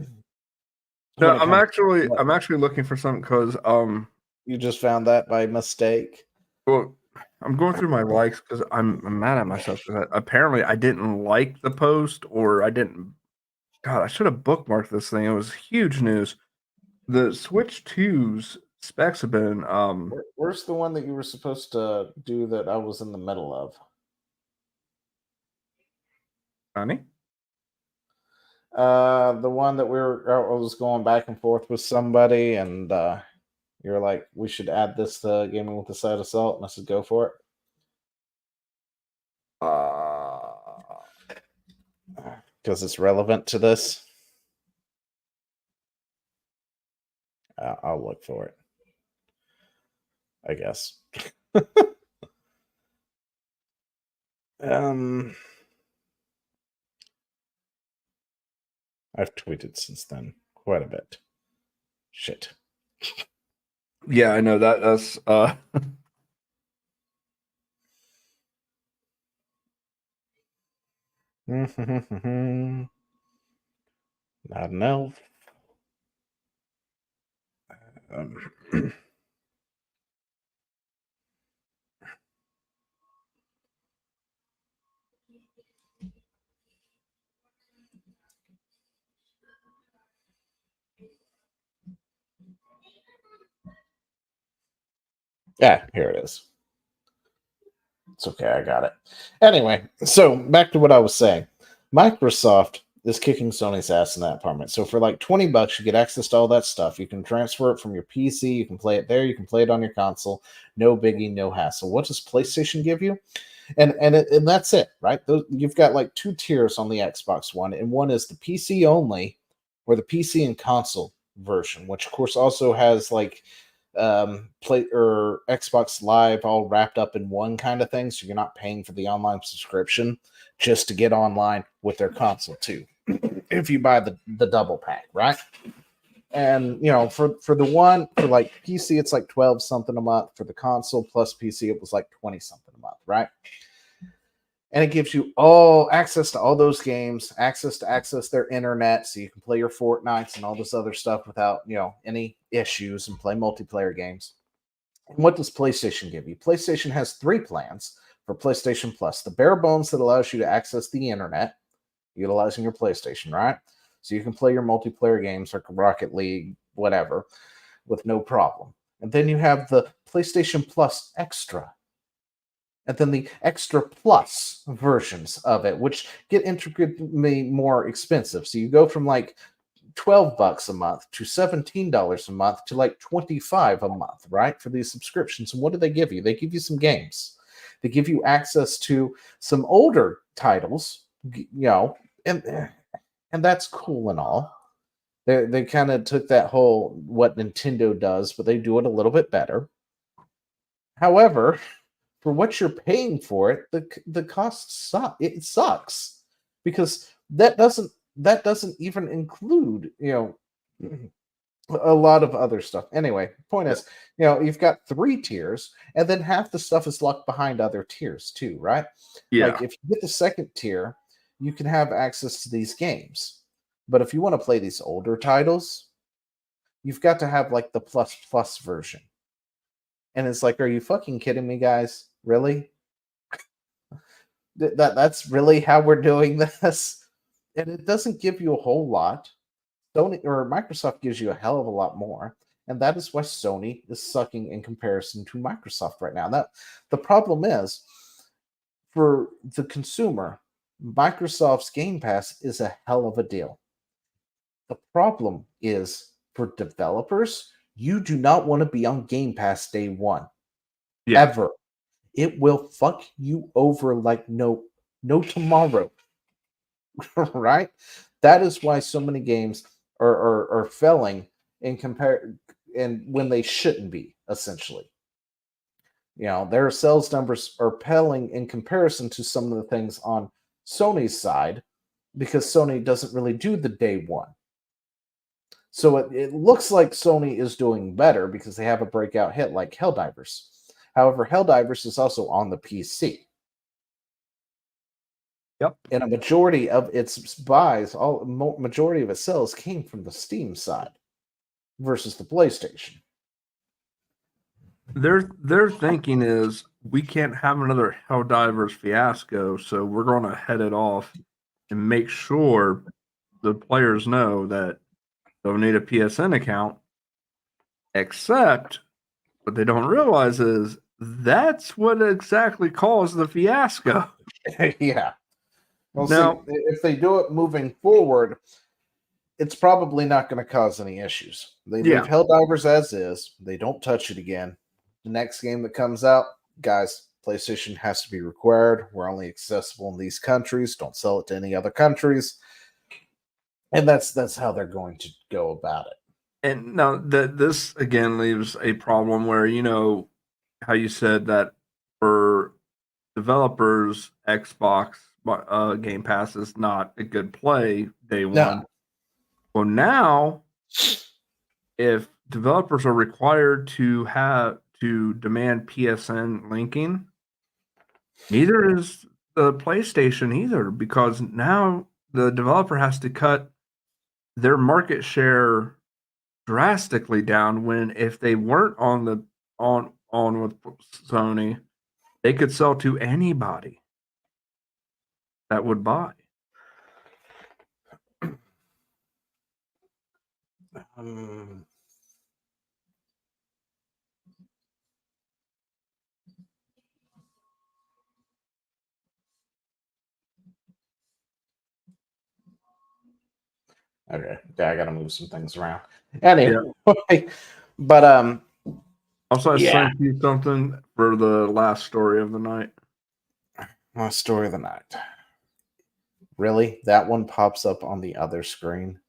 when it comes to I'm actually looking for something because you just found that by mistake. well, I'm going through my likes because I'm mad at myself because apparently I didn't like the post or I didn't. God, I should have bookmarked this thing. It was huge news. The Switch 2's specs have been Where's the one that you were supposed to do that I was in the middle of? honey. The one that I was going back and forth with somebody, and you're like, we should add this to Gaming with the Side Assault, and I said, go for it. Because it's relevant to this. I'll look for it. I guess. I've tweeted since then quite a bit. Shit. Yeah, I know that's Not an elf. Yeah, here it is. It's okay, I got it. Anyway, so back to what I was saying. Microsoft is kicking Sony's ass in that department. So for like $20, you get access to all that stuff. You can transfer it from your PC, you can play it there, you can play it on your console. No biggie, no hassle. What does PlayStation give you? And that's it, right? You've got like two tiers on the Xbox One, and one is the PC only, or the PC and console version, which of course also has like play or Xbox Live all wrapped up in one kind of thing, so you're not paying for the online subscription just to get online with their console too. If you buy the double pack, right? And you know, for the one for like PC, it's like 12 something a month. For the console plus PC, it was like 20 something a month, right? And it gives you all access to all those games, access their internet, so you can play your Fortnites and all this other stuff without, you know, any issues and play multiplayer games. And what does PlayStation give you? PlayStation has 3 plans for PlayStation Plus. The bare bones that allows you to access the internet utilizing your PlayStation, right? So you can play your multiplayer games like Rocket League, whatever, with no problem. And then you have the PlayStation Plus Extra, and then the Extra Plus versions of it, which get intricately more expensive. So you go from like $12 a month to $17 a month to like $25 a month, right? For these subscriptions. And what do they give you? They give you some games. They give you access to some older titles, you know, and that's cool and all. They kind of took that whole what Nintendo does, but they do it a little bit better. However, for what you're paying for it, the cost it sucks because that doesn't even include a lot of other stuff. Anyway, point is, you've got 3 tiers, and then half the stuff is locked behind other tiers too, right? Yeah. Like if you get the second tier, you can have access to these games. But if you want to play these older titles, you've got to have like the plus version. And it's like, are you fucking kidding me, guys? Really? That's really how we're doing this? And it doesn't give you a whole lot. Sony or Microsoft gives you a hell of a lot more. And that is why Sony is sucking in comparison to Microsoft right now. That the problem is for the consumer, Microsoft's Game Pass is a hell of a deal. The problem is for developers, you do not want to be on Game Pass day one. Yeah. Ever. It will fuck you over like no tomorrow. Right? That is why so many games are failing in compare and when they shouldn't be, essentially. Their sales numbers are paling in comparison to some of the things on Sony's side because Sony doesn't really do the day one. So it looks like Sony is doing better because they have a breakout hit like Helldivers. However, Helldivers is also on the PC. Yep. And a majority of its buys, majority of its sales came from the Steam side versus the PlayStation. Their thinking is we can't have another Helldivers fiasco, so we're going to head it off and make sure the players know that they'll need a PSN account. Except what they don't realize is that's what exactly caused the fiasco. Yeah. Well, Now, see, if they do it moving forward, it's probably not going to cause any issues. They leave Helldivers as is. They don't touch it again. The next game that comes out, guys, PlayStation has to be required. We're only accessible in these countries. Don't sell it to any other countries. And that's how they're going to go about it. and now this again leaves a problem where how you said that for developers, Xbox Game Pass is not a good play day one. No. Well, now if developers are required to demand PSN linking, neither is the PlayStation either, because now the developer has to cut their market share drastically down when if they weren't on with Sony, they could sell to anybody that would buy. Okay, I gotta move some things around. Anyway, but Also, I sent you something for the last story of the night. Last story of the night. Really? That one pops up on the other screen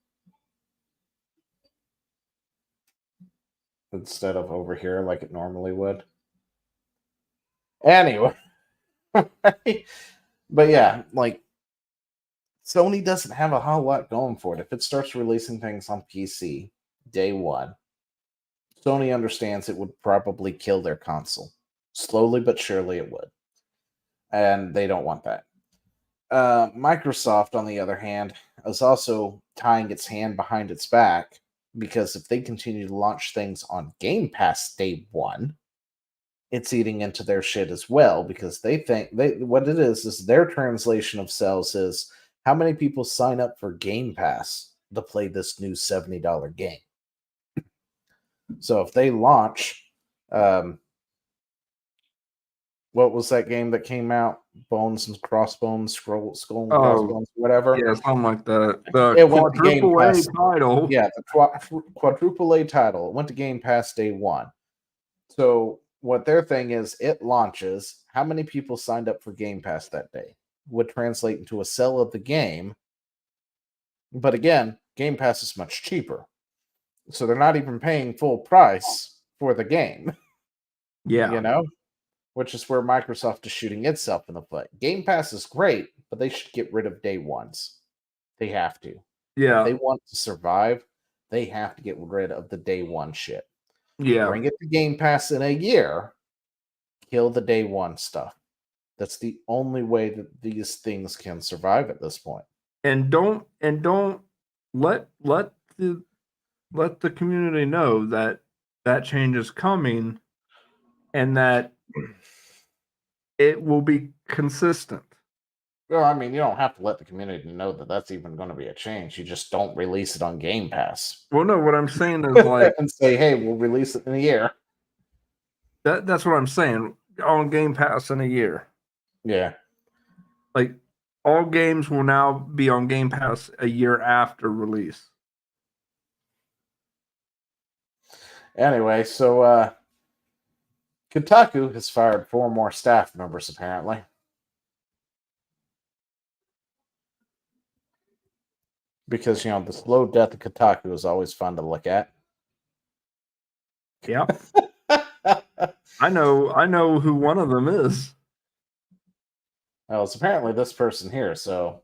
instead of over here like it normally would. Anyway, but yeah, like Sony doesn't have a whole lot going for it. If it starts releasing things on PC day one, Sony understands it would probably kill their console. Slowly but surely it would. And they don't want that. Microsoft, on the other hand, is also tying its hand behind its back because if they continue to launch things on Game Pass day one, it's eating into their shit as well because they think what it is their translation of sales is how many people sign up for Game Pass to play this new $70 game. So if they launch, what was that game that came out? Bones and Crossbones, Skull and Crossbones, whatever. Yeah, something like that. The quadruple A title. Yeah, the quadruple A title. It went to Game Pass day one. So what their thing is, it launches. How many people signed up for Game Pass that day would translate into a sale of the game But again, Game Pass is much cheaper. So they're not even paying full price for the game, Yeah. which is where Microsoft is shooting itself in the foot. Game Pass is great, but they should get rid of day ones. They have to. If Yeah. they want to survive, they have to get rid of the day one shit. Yeah. Bring it to Game Pass in a year, kill the day one stuff. That's the only way that these things can survive at this point. And don't let the community know that that change is coming and that it will be consistent. Well, I mean, you don't have to let the community know that that's even going to be a change. You just don't release it on Game Pass Well, no, what I'm saying is like and say, "Hey, we'll release it in a year." that's what I'm saying on Game Pass in a year. Yeah. Like all games will now be on Game Pass a year after release. Anyway, so Kotaku has fired 4 more staff members apparently. Because the slow death of Kotaku is always fun to look at. Yep. I know who one of them is. Well, it's apparently this person here. So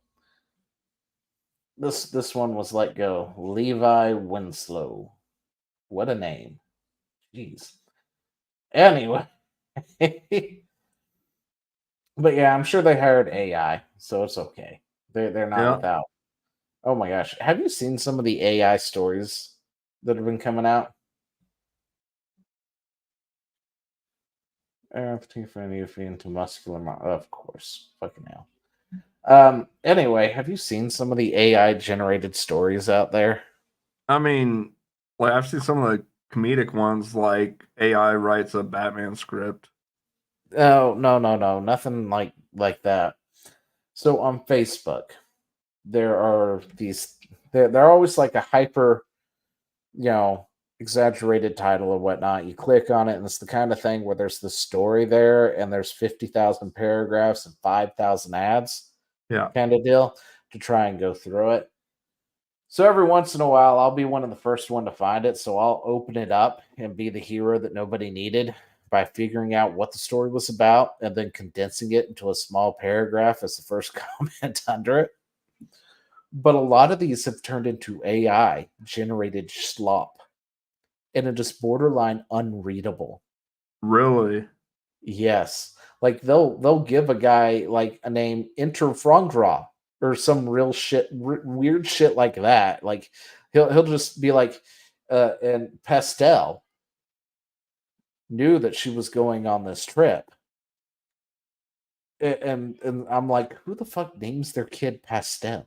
this one was let go. Levi Winslow. What a name. Jeez. Anyway. But yeah, I'm sure they hired AI, so it's okay. They're not Yeah. without. Oh my gosh. Have you seen some of the AI stories that have been coming out? Into muscular of course. Fucking hell. Anyway, have you seen some of the AI generated stories out there? I mean, like I've seen some of the comedic ones, like AI writes a Batman script. Oh, no. Nothing like that. So on Facebook, there are these they're always like a hyper, you know, exaggerated title or whatnot. You click on it, and it's the kind of thing where there's the story there, and there's 50,000 paragraphs and 5,000 ads, Yeah. kind of deal, to try and go through it. So every once in a while, I'll be one of the first one to find it. So I'll open it up and be the hero that nobody needed by figuring out what the story was about and then condensing it into a small paragraph as the first comment under it. But a lot of these have turned into AI generated slop, and it is borderline unreadable. Really? Yes, like they'll give a guy like a name Interfrongra or some real shit, weird shit like that. Like he'll just be like, and Pastel knew that she was going on this trip, and I'm like, who the fuck names their kid Pastel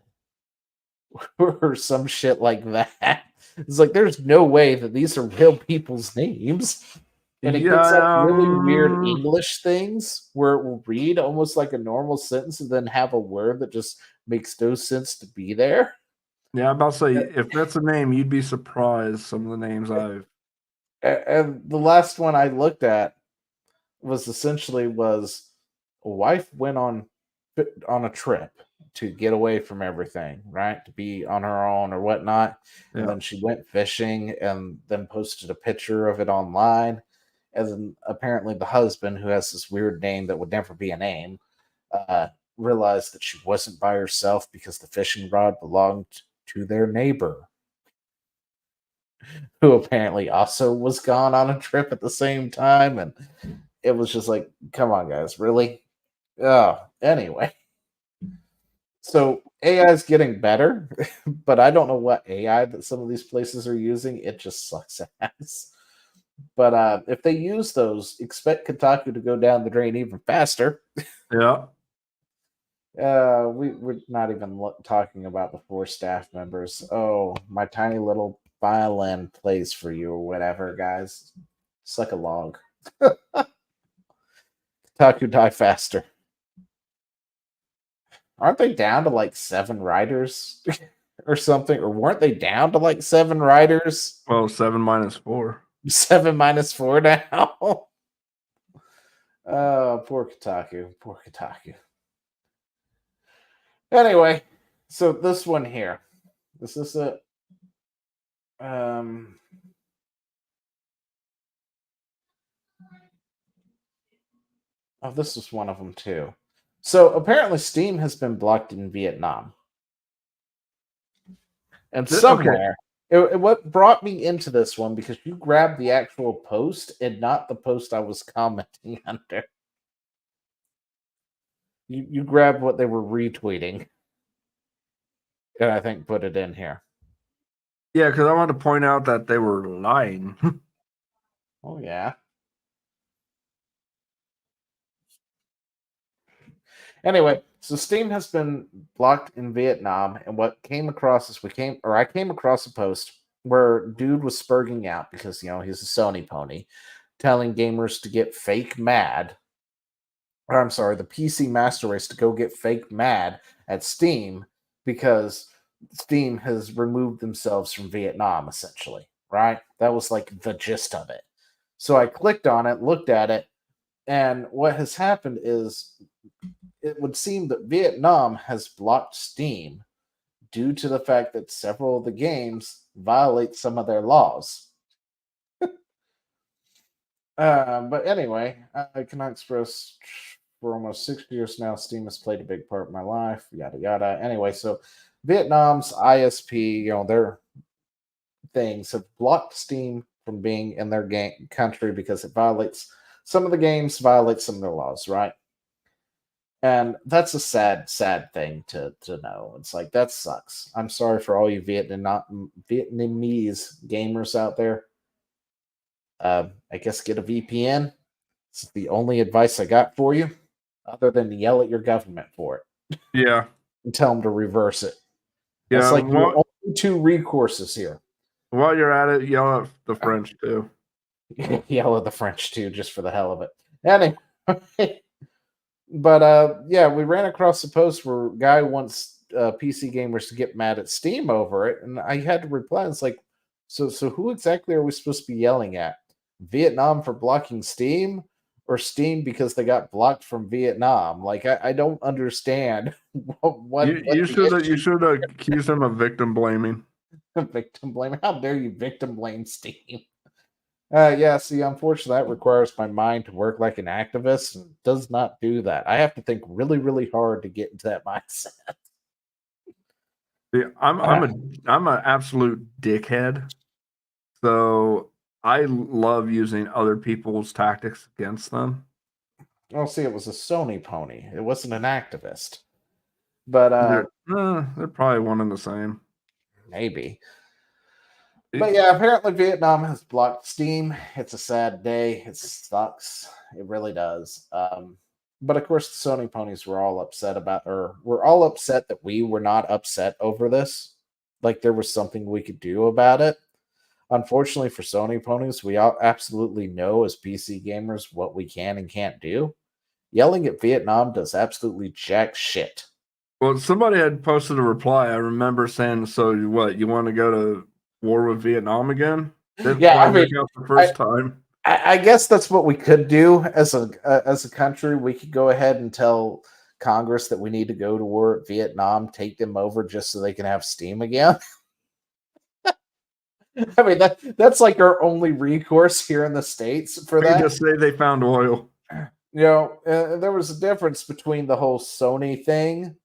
or some shit like that? It's like there's no way that these are real people's names. And it gets like Yeah. really weird English things where it will read almost like a normal sentence and then have a word that just makes no sense to be there. Yeah, I'm about to say if that's a name, you'd be surprised some of the names I've And the last one I looked at was essentially was a wife went on a trip to get away from everything, right? To be on her own or whatnot. And yeah. then she went fishing and then posted a picture of it online. And then apparently the husband, who has this weird name that would never be a name, uh, realized that she wasn't by herself because the fishing rod belonged to their neighbor, who apparently also was gone on a trip at the same time. And it was just like, come on, guys, really? Oh, anyway. So AI is getting better, but I don't know what AI that some of these places are using. It just sucks ass. But if they use those, expect Kotaku to go down the drain even faster. Yeah. We're not even talking about the 4 staff members. Oh, my tiny little violin plays for you or whatever, guys. Suck a log. Kotaku die faster. Aren't they down to like 7 writers or something? Or weren't they down to like 7 writers? Well, 7 minus 4. 7 minus 4 now. Oh, poor Kotaku. Poor Kotaku. Anyway, so this one here. Is this it? Um, oh, this is one of them too. So apparently, Steam has been blocked in Vietnam, and Okay. somewhere. What brought me into this one because you grabbed the actual post and not the post I was commenting under. You grabbed what they were retweeting, and I think put it in here. Yeah, because I wanted to point out that they were lying. Oh yeah. Anyway, so Steam has been blocked in Vietnam, and what came across is I came across a post where dude was spurging out because he's a Sony pony, telling gamers to get fake mad. Or I'm sorry, the PC Master Race to go get fake mad at Steam because Steam has removed themselves from Vietnam, essentially. Right? That was like the gist of it. So I clicked on it, looked at it, and what has happened is it would seem that Vietnam has blocked Steam due to the fact that several of the games violate some of their laws. But anyway, I cannot express for almost 6 years now. Steam has played a big part in my life. Yada yada. Anyway, so Vietnam's ISP, their things have blocked Steam from being in their game country because it violates some of the games, violates some of their laws, right? And that's a sad, sad thing to know. It's like that sucks. I'm sorry for all you Vietnamese gamers out there. I guess get a VPN. It's the only advice I got for you, other than to yell at your government for it Yeah. and tell them to reverse it. That's Yeah. like your only two recourses here. While you're at it, yell at the French too. Yell at the French too, just for the hell of it. Anyway, but yeah, we ran across a post where a guy wants PC gamers to get mad at Steam over it, and I had to reply. It's like, so who exactly are we supposed to be yelling at? Vietnam for blocking Steam, or Steam because they got blocked from Vietnam? Like, I don't understand what You the should accuse them of victim blaming. victim blame. How dare you victim blame Steam? Yeah, see, unfortunately, that requires my mind to work like an activist and does not do that. I have to think really, really hard to get into that mindset. Yeah, I'm an absolute dickhead. So I love using other people's tactics against them. Well, see, it was a Sony pony. It wasn't an activist. But They're probably one and the same. maybe. But yeah, apparently Vietnam has blocked Steam. It's a sad day. It sucks. It really does. But of course, the Sony ponies were all upset we're all upset that we were not upset over this. Like there was something we could do about it. Unfortunately for Sony ponies, we all absolutely know as PC gamers what we can and can't do. Yelling at Vietnam does absolutely jack shit. Well, somebody had posted a reply. I remember saying, "So what? You want to go to war with Vietnam again?" Didn't Yeah, quite I mean, work out the first time. I guess that's what we could do as a country. We could go ahead and tell Congress that we need to go to war at Vietnam, take them over just so they can have steam again. I mean that's like our only recourse here in the States for I could that. just say they found oil. There was a difference between the whole Sony thing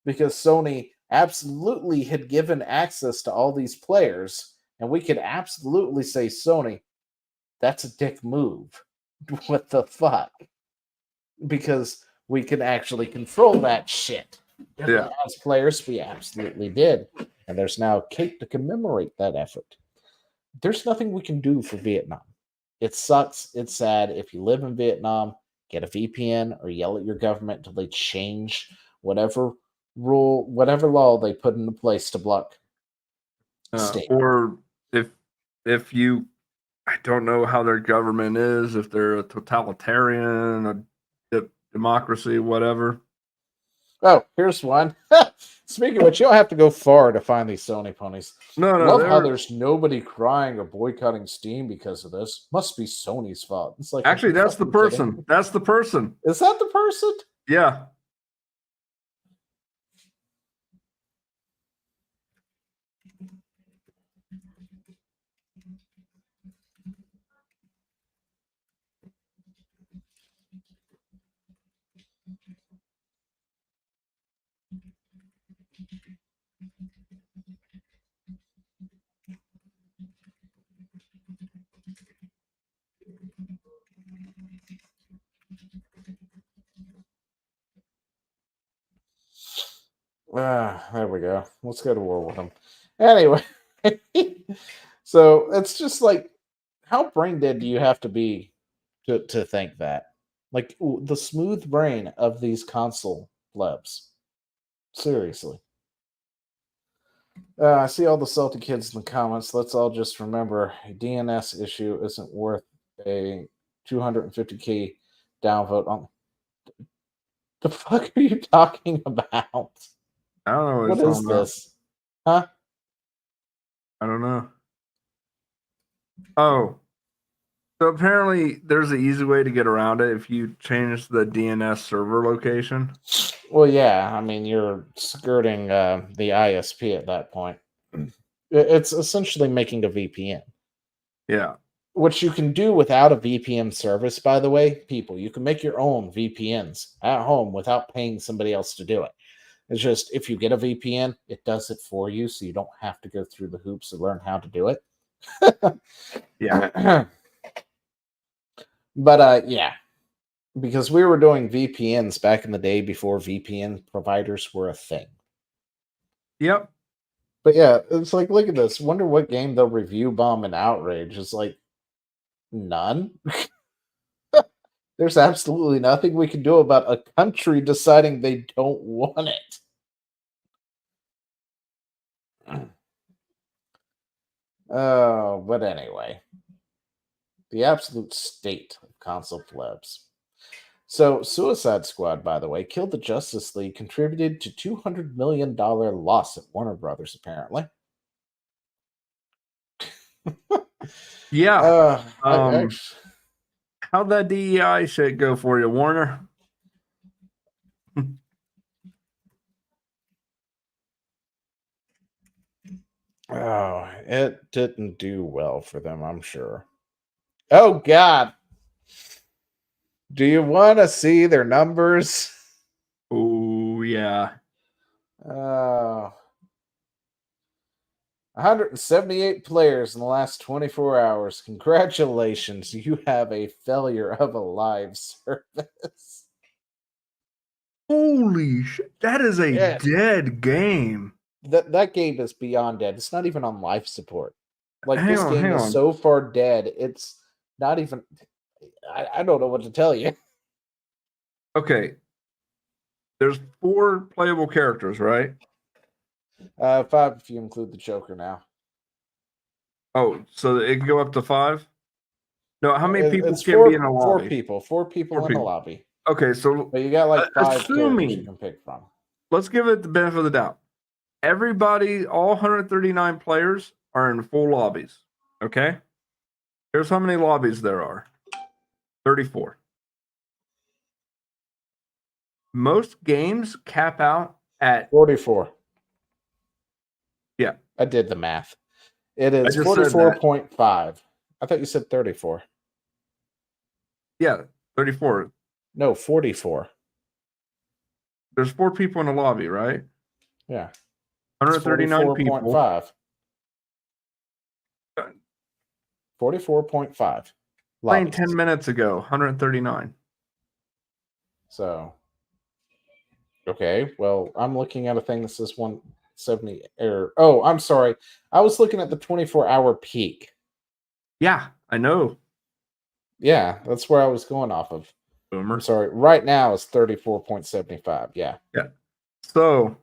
because Sony absolutely had given access to all these players, and we could absolutely say, Sony, that's a dick move. What the fuck? Because we can actually control that shit. Yeah. As players, we absolutely did. And there's now a cake to commemorate that effort. There's nothing we can do for Vietnam. It sucks. It's sad. If you live in Vietnam, get a VPN or yell at your government until they change whatever rule, whatever law they put into place to block state. Or if you, I don't know how their government is, if they're a totalitarian, a democracy, whatever. Oh, here's one. Speaking of which, you don't have to go far to find these Sony ponies. No, Love how there's nobody crying or boycotting Steam because of this. Must be Sony's fault. It's like actually that's the person. That's the person. Is that the person? Yeah. There we go. Let's go to war with them. Anyway, so it's just like, how brain dead do you have to be to think that? Like the smooth brain of these console plebs. Seriously. I see all the salty kids in the comments. Let's all just remember a DNS issue isn't worth a 250k downvote on. The fuck are you talking about? I don't know What it's is all about. this? Huh? I don't know. Oh, so apparently there's an easy way to get around it if you change the DNS server location. Well, yeah. I mean, you're skirting the ISP at that point. It's essentially making a VPN. Yeah. Which you can do without a VPN service, by the way, people. You can make your own VPNs at home without paying somebody else to do it. It's just if you get a VPN, it does it for you, so you don't have to go through the hoops to learn how to do it. Yeah. But yeah, because we were doing VPNs back in the day before VPN providers were a thing. Yep. But yeah, it's like, look at this. Wonder what game they'll review bomb and outrage. It's like, none. There's absolutely nothing we can do about a country deciding they don't want it. Oh, but anyway, the absolute state of console plebs. So, Suicide Squad, by the way, killed the Justice League, contributed to $200 million loss at Warner Brothers, apparently. Yeah. I How'd that DEI shit go for you, Warner? Oh, it didn't do well for them, I'm sure. Oh, God. Do you want to see their numbers? Oh, yeah. 178 players in the last 24 hours. Congratulations. You have a failure of a live service. Holy shit. That is a Yes. dead game. That game is beyond dead. It's not even on life support. Like, Hang this on, game hang is on. so far dead, it's not even. I don't know what to tell you. Okay. There's 4 playable characters, right? 5 if you include the Joker now. Oh, so it can go up to 5? No, how many people It's can be in a four lobby? people. 4 people 4 in a people. lobby. Okay, so But you got like 5 characters you assuming, can pick from. let's give it the benefit of the doubt. Everybody, all 139 players are in full lobbies. Okay? Here's how many lobbies there are. 34. Most games cap out at 44. Yeah. I did the math. It is just said that. 44.5. I thought you said 34. Yeah, 34. No, 44. There's 4 people in the lobby, right? Yeah. 139 people. 44.5. 44.5. Playing 10 minutes ago, 139. So, okay. Well, I'm looking at a thing that says 170. Oh, I'm sorry. I was looking at the 24-hour peak. Yeah, I know. Yeah, that's where I was going off of. Boomer. I'm sorry. Right now it's 34.75. Yeah. Yeah. So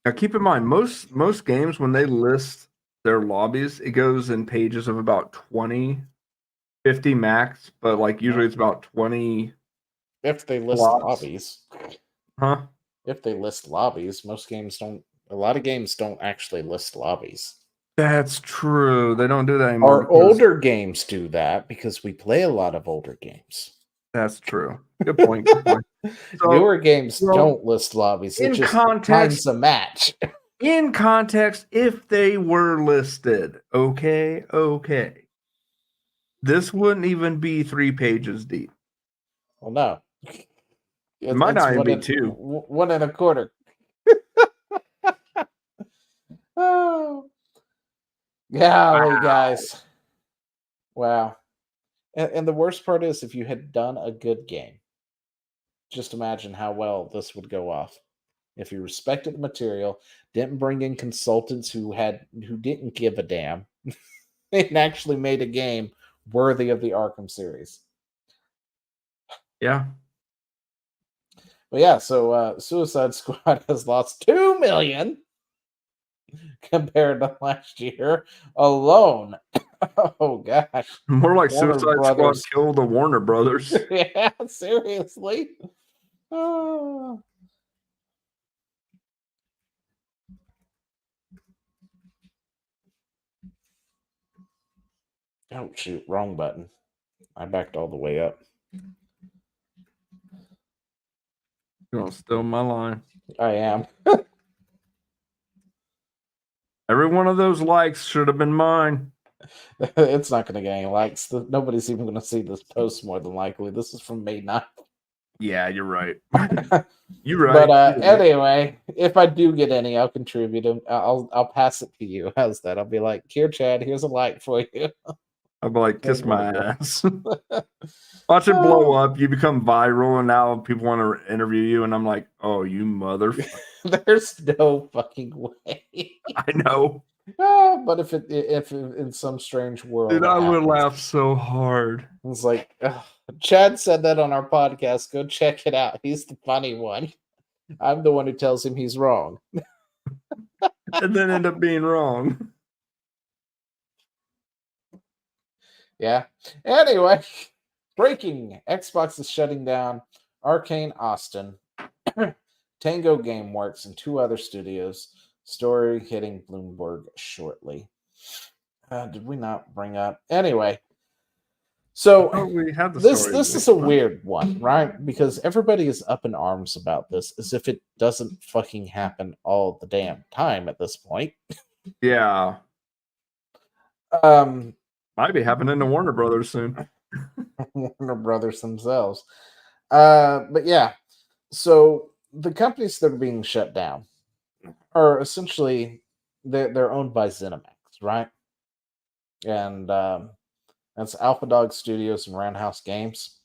now keep in mind, most games when they list their lobbies, it goes in pages of about 20, 50 max, but like usually it's about 20. If they list slots. lobbies. Huh? If they list lobbies, most games don't. A lot of games don't actually list lobbies. That's true. They don't do that anymore. Our older games do that because we play a lot of older games. That's true. Good point. Good point. So, newer games don't list lobbies. It just finds a match. In context, if they were listed, okay. This wouldn't even be 3 pages deep. Well, no. Might It's not even one be and 2. 1.25. Oh, golly, Wow. guys! Wow. And the worst part is, if you had done a good game, just imagine how well this would go off. If you respected the material, didn't bring in consultants who didn't give a damn, and actually made a game worthy of the Arkham series. Yeah. But yeah, so Suicide Squad has lost 2 million compared to last year alone. Oh gosh, More like Warner Suicide Squad Brothers. killed the Warner Brothers. Yeah, seriously. Oh. Oh shoot, wrong button. I backed all the way up. You're gonna steal my line. I am. Every one of those likes should have been mine. It's not going to get any likes. Nobody's even going to see this post more than likely. This is from May 9th. Yeah, you're right. But You're right. anyway, if I do get any, I'll contribute them. I'll pass it to you. How's that? I'll be like, here, Chad, here's a like for you. I'll be like, There kiss my you go. ass. Watch it blow up. You become viral, and now people want to interview you. And I'm like, oh, you motherfucker. There's no fucking way. I know. But if in some strange world, Dude, it I would happens. laugh so hard. It's like, Chad said that on our podcast. Go check it out. He's the funny one. I'm the one who tells him he's wrong. And then end up being wrong. Yeah. Anyway, breaking. Xbox is shutting down Arcane Austin, Tango Gameworks, and 2 other studios. Story hitting Bloomberg shortly. Did we not bring up? Anyway, so Oh, we had the this story. is a weird one, right? Because everybody is up in arms about this, as if it doesn't fucking happen all the damn time at this point. Yeah. Um, Might be happening to Warner Brothers soon. Warner Brothers themselves. But yeah, so the companies that are being shut down are essentially they're owned by ZeniMax, right? And that's Alpha Dog Studios and Roundhouse Games.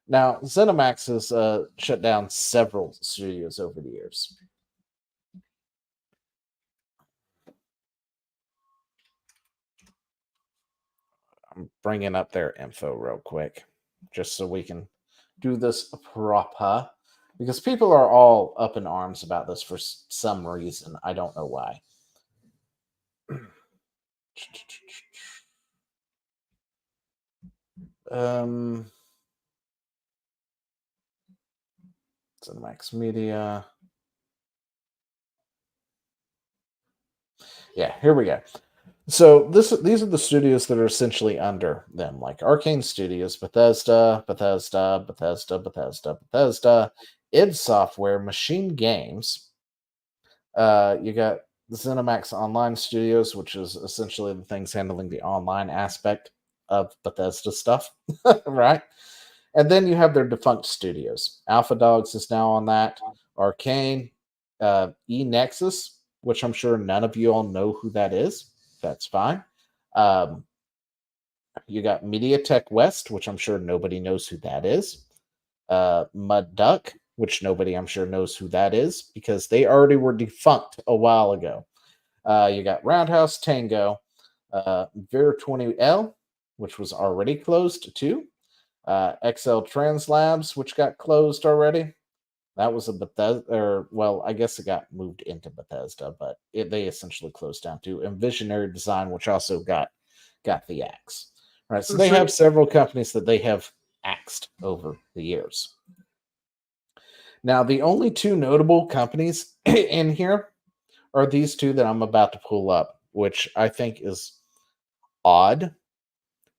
Now, ZeniMax has shut down several studios over the years. I'm bringing up their info real quick, just so we can do this proper. Because people are all up in arms about this for some reason. I don't know why. Cinemax Media. Yeah, here we go. So these are the studios that are essentially under them, like Arcane Studios, Bethesda, id Software, Machine Games. You got the ZeniMax Online Studios, which is essentially the things handling the online aspect of Bethesda stuff, right? And then you have their defunct studios. Alpha Dogs is now on that. Arcane, eNexus, which I'm sure none of you all know who that is. That's fine. You got MediaTek West, which I'm sure nobody knows who that is. Mud Duck, which nobody I'm sure knows who that is because they already were defunct a while ago. You got Roundhouse Tango, Vir20L, which was already closed too. XL Translabs, which got closed already. That was a Bethesda, or well, I guess it got moved into Bethesda, but they essentially closed down too. And Visionary Design, which also got the axe. Right, so they have several companies that they have axed over the years. Now, the only 2 notable companies in here are these 2 that I'm about to pull up, which I think is odd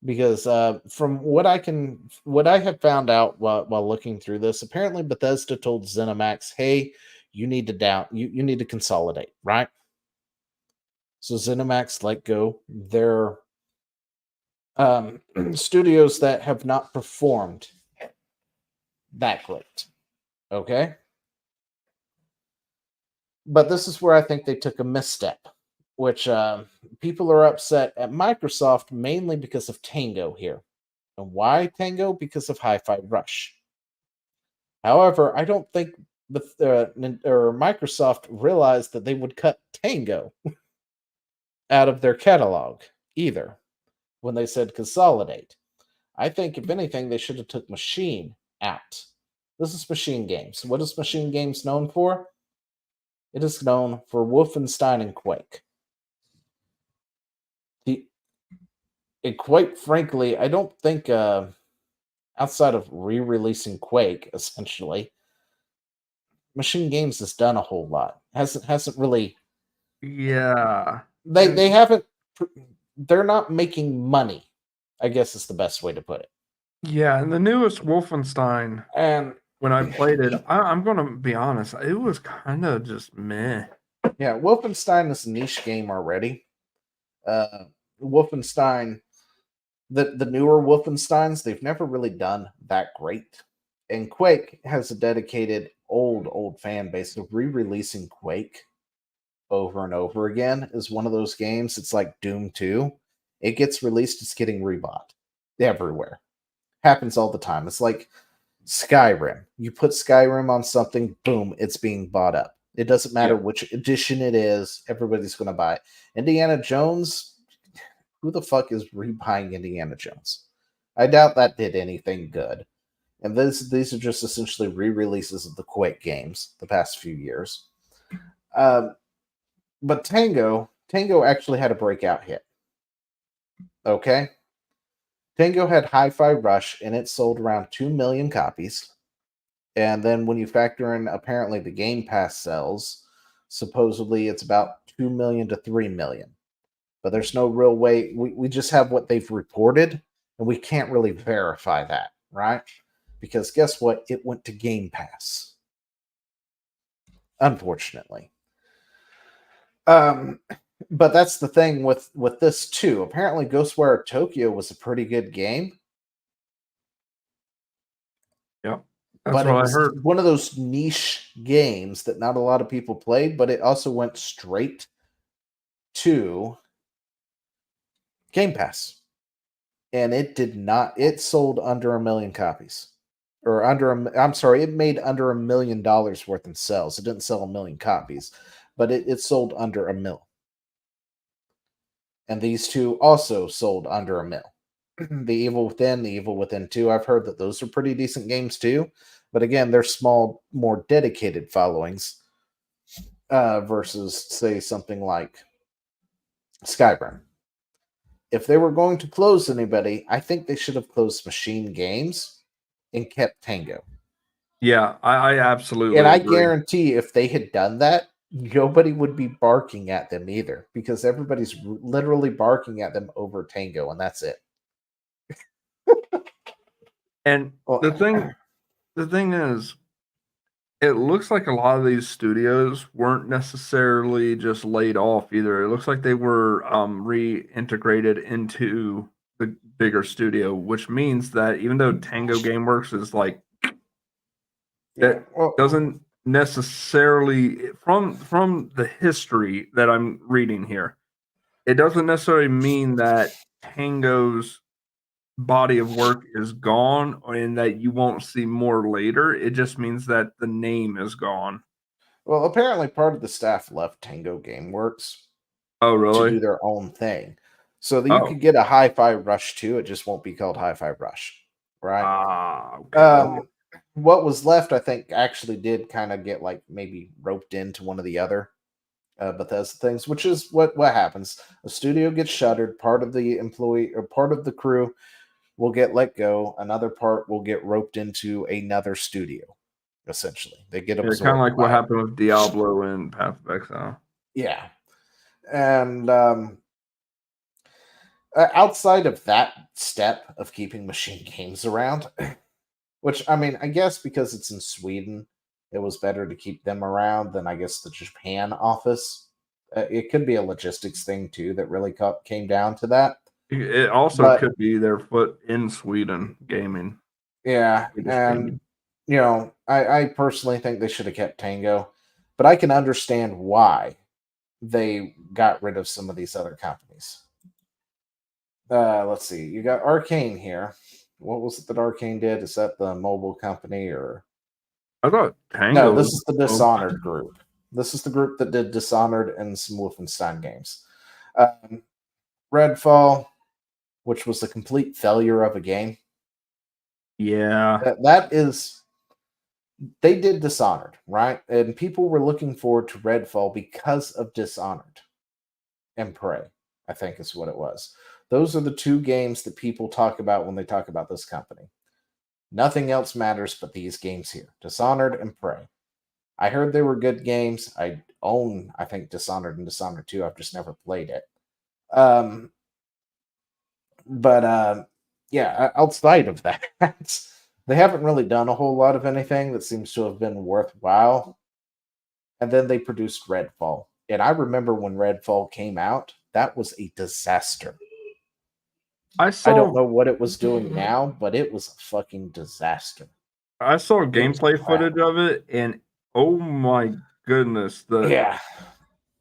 because from what I have found out while looking through this, apparently Bethesda told ZeniMax, "Hey, you need to you need to consolidate, right?" So ZeniMax let go their studios that have not performed that great. Okay? But this is where I think they took a misstep, which people are upset at Microsoft mainly because of Tango here. And why Tango? Because of Hi-Fi Rush. However, I don't think or Microsoft realized that they would cut Tango out of their catalog either when they said consolidate. I think if anything, they should have took Machine out. This is Machine Games. What is Machine Games known for? It is known for Wolfenstein and Quake. And quite frankly, I don't think outside of re-releasing Quake, essentially, Machine Games has done a whole lot. Hasn't really. Yeah. They haven't. They're not making money, I guess is the best way to put it. Yeah, and the newest Wolfenstein, And when I played it, I'm gonna be honest, it was kind of just meh. yeah, Wolfenstein is a niche game already. Wolfenstein, the newer Wolfensteins, they've never really done that great. And Quake has a dedicated old fan base. So re-releasing Quake over and over again is one of those games. It's like Doom 2. It gets released, it's getting rebought everywhere. Happens all the time. It's like Skyrim. You put Skyrim on something, boom, it's being bought up. It doesn't matter which edition it is, everybody's going to buy it. Indiana Jones, who the fuck is rebuying Indiana Jones? I doubt that did anything good. And these are just essentially re-releases of the Quake games the past few years. But Tango actually had a breakout hit. Okay? Tango had Hi-Fi Rush, and it sold around 2 million copies. And then when you factor in apparently the Game Pass sales, supposedly it's about 2 million to 3 million. But there's no real way. We just have what they've reported, and we can't really verify that, right? Because guess what? It went to Game Pass. Unfortunately. But that's the thing with this too. Apparently, Ghostwire Tokyo was a pretty good game. Yep. But it was one of those niche games that not a lot of people played, but it also went straight to Game Pass. And it did not, it sold under 1 million copies. Or it made under $1 million worth in sales. It didn't sell 1 million copies, but it sold under $1 million. And these two also sold under $1 million. The Evil Within 2, I've heard that those are pretty decent games too. But again, they're small, more dedicated followings versus, say, something like Skyrim. If they were going to close anybody, I think they should have closed Machine Games and kept Tango. Yeah, I absolutely and I agree. guarantee if they had done that, nobody would be barking at them either, because everybody's literally barking at them over Tango, and that's it. And the thing is, it looks like a lot of these studios weren't necessarily just laid off either. It looks like they were reintegrated into the bigger studio, which means that even though Tango Gameworks is like that doesn't necessarily from the history that I'm reading here, it doesn't necessarily mean that Tango's body of work is gone and that you won't see more later. It just means that the name is gone. Well, apparently part of the staff left Tango Gameworks Oh, to really? do their own thing. So that you could get a Hi-Fi Rush 2, it just won't be called Hi-Fi Rush, right? Okay. What was left, I think, actually did kind of get like maybe roped into one of the other Bethesda things, which is what happens. A studio gets shuttered, part of the employee or part of the crew will get let go, another part will get roped into another studio. Essentially, they get absorbed. Kind of like what happened with Diablo and Path of Exile. Yeah, and outside of that step of keeping Machine Games around, which I mean, I guess because it's in Sweden, it was better to keep them around than I guess the Japan office. It could be a logistics thing too that really came down to that. It also could be their foot in Sweden gaming. Yeah, and I personally think they should have kept Tango, but I can understand why they got rid of some of these other companies. Let's see. You got Arcane here. What was it that Arcane did? Is that the mobile company or I thought no? Tango This was. is the Dishonored group. This is the group that did Dishonored and some Wolfenstein games. Um, Redfall, which was a complete failure of a game. Yeah. That is, they did Dishonored, right? And people were looking forward to Redfall because of Dishonored and Prey, I think is what it was. Those are the two games that people talk about when they talk about this company. Nothing else matters but these games here, Dishonored and Prey. I heard they were good games. I own, I think, Dishonored and Dishonored 2. I've just never played it. Um, but yeah, outside of that, they haven't really done a whole lot of anything that seems to have been worthwhile. And then they produced Redfall. And I remember when Redfall came out, that was a disaster. I I don't saw know what it was doing now, but it was a fucking disaster. I saw It was gameplay crap. footage of it, and oh my goodness, Yeah.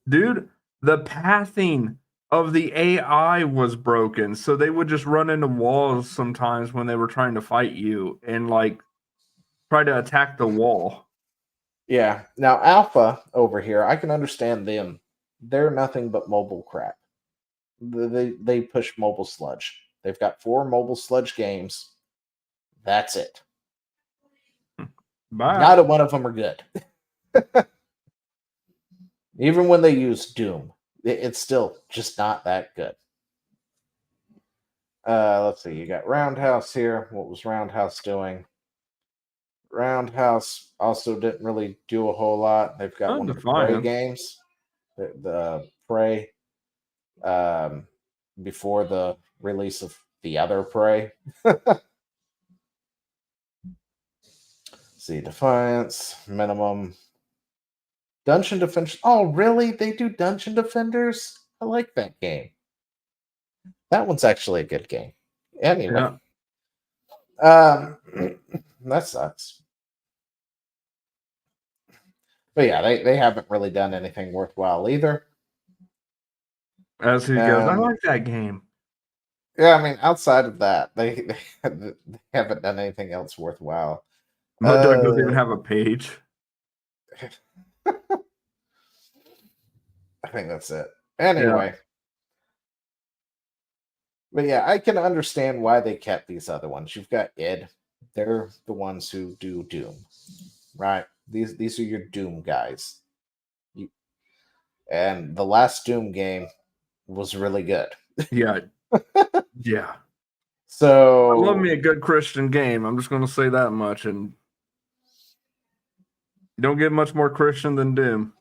dude, the pathing of the AI was broken, so they would just run into walls sometimes when they were trying to fight you and like try to attack the wall. Yeah. Now Alpha over here, I can understand them. They're nothing but mobile crap. They push mobile sludge. They've got 4 mobile sludge games. That's it. Bye. Neither one of them are good. Even when they use Doom, it's still just not that good. Let's see. You got Roundhouse here. What was Roundhouse doing? Roundhouse also didn't really do a whole lot. They've got one of the Prey Defiance. games, the Prey, um, before the release of the other Prey. See, Defiance, Minimum, Dungeon Defenders. Oh, really? They do Dungeon Defenders? I like that game. That one's actually a good game. Anyway, Yeah. that sucks. But yeah, they haven't really done anything worthwhile either. As he goes, I like that game. Yeah, I mean, outside of that, they haven't done anything else worthwhile. Mud Dog doesn't even have a page. I think that's it. Yeah. Anyway, but yeah, I can understand why they kept these other ones. You've got id; they're the ones who do Doom, right? These are your Doom guys. You, and the last Doom game was really good. Yeah. Yeah. I love So me a good Christian game. I'm just going to say that much. And you don't get much more Christian than Doom.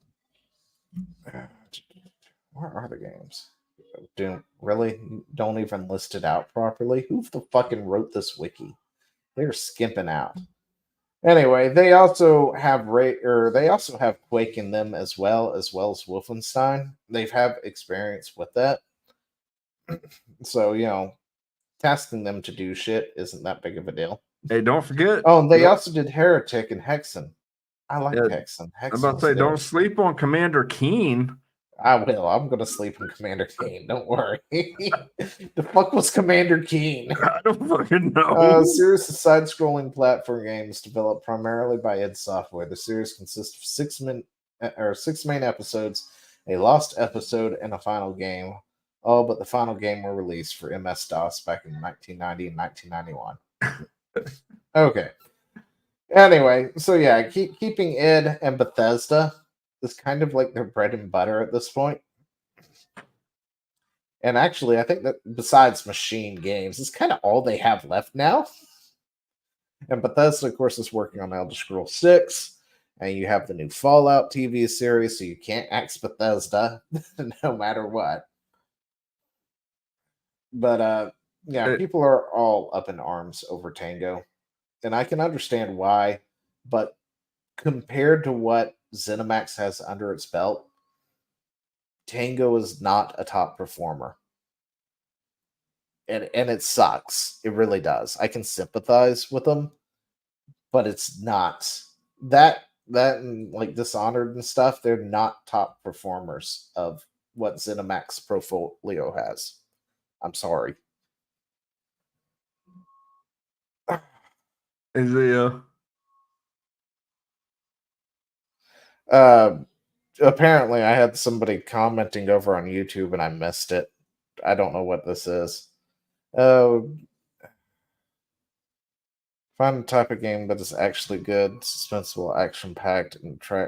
where are the games? Really don't even list it out properly. Who the fucking wrote this wiki? They're skimping out. Anyway, they also have they also have Quake in them as well as Wolfenstein. They've have experience with that. So, tasking them to do shit isn't that big of a deal. Hey, don't forget. Oh, and they also did Heretic and Hexen. I like Yeah, Hexen. I'm Hexen about to was say, good. don't sleep on Commander Keen. I will. I'm gonna sleep in Commander Keen. Don't worry. The fuck was Commander Keen? I don't fucking know. Series of side-scrolling platform games developed primarily by id Software. The series consists of 6 main episodes, a lost episode, and a final game. All but the final game were released for MS-DOS back in 1990 and 1991. Okay. Anyway, so yeah, keeping id and Bethesda is kind of like their bread and butter at this point. And actually, I think that besides machine games, it's kind of all they have left now. And Bethesda, of course, is working on Elder Scrolls 6. And you have the new Fallout TV series, so you can't axe Bethesda no matter what. But yeah, people are all up in arms over Tango. And I can understand why, but compared to what ZeniMax has under its belt, Tango is not a top performer. And it sucks. It really does. I can sympathize with them, but it's not that and like Dishonored and stuff. They're not top performers of what ZeniMax portfolio has. I'm sorry. Is the Apparently, I had somebody commenting over on YouTube and I missed it. I don't know what this is. Find a type of game that is actually good, suspenseful, action packed, and try.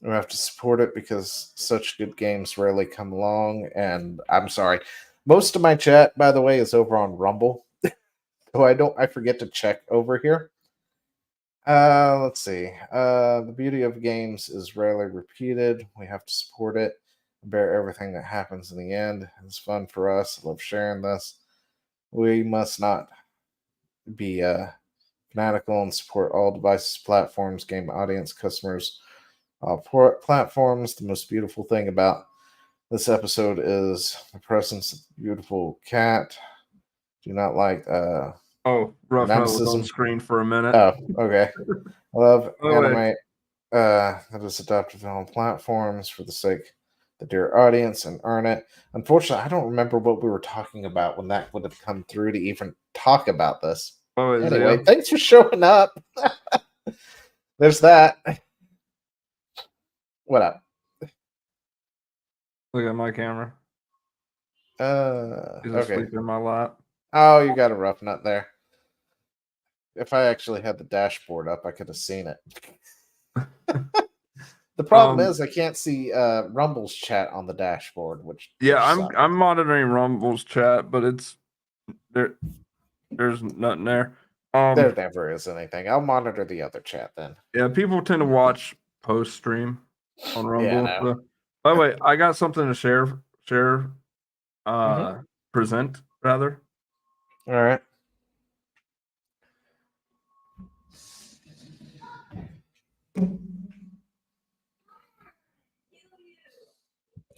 We have to support it because such good games rarely come along. And I'm sorry, most of my chat, by the way, is over on Rumble, so I forget to check over here. Let's see. The beauty of games is rarely repeated. We have to support it, bear everything that happens in the end. It's fun for us. I love sharing this. We must not be fanatical and support all devices, platforms, game audience, customers, platforms. The most beautiful thing about this episode is the presence of the beautiful cat. Do not like Rough Note was on fanaticism. screen for a minute. Oh, okay. I love Oh, wait. anime that is adapted on platforms for the sake of the dear audience and earn it. Unfortunately, I don't remember what we were talking about when that would have come through to even talk about this. Oh, Anyway, thanks for showing up. There's that. What up? Look at my camera. He's Okay. asleep in my lap. Oh, you got a rough nut there. If I actually had the dashboard up, I could have seen it. The problem is I can't see Rumble's chat on the dashboard, which I'm monitoring Rumble's chat, but it's there. There's nothing there. There never is anything. I'll monitor the other chat then. Yeah, people tend to watch post stream on Rumble. Yeah, no. By the way, I got something to share. Present rather. All right.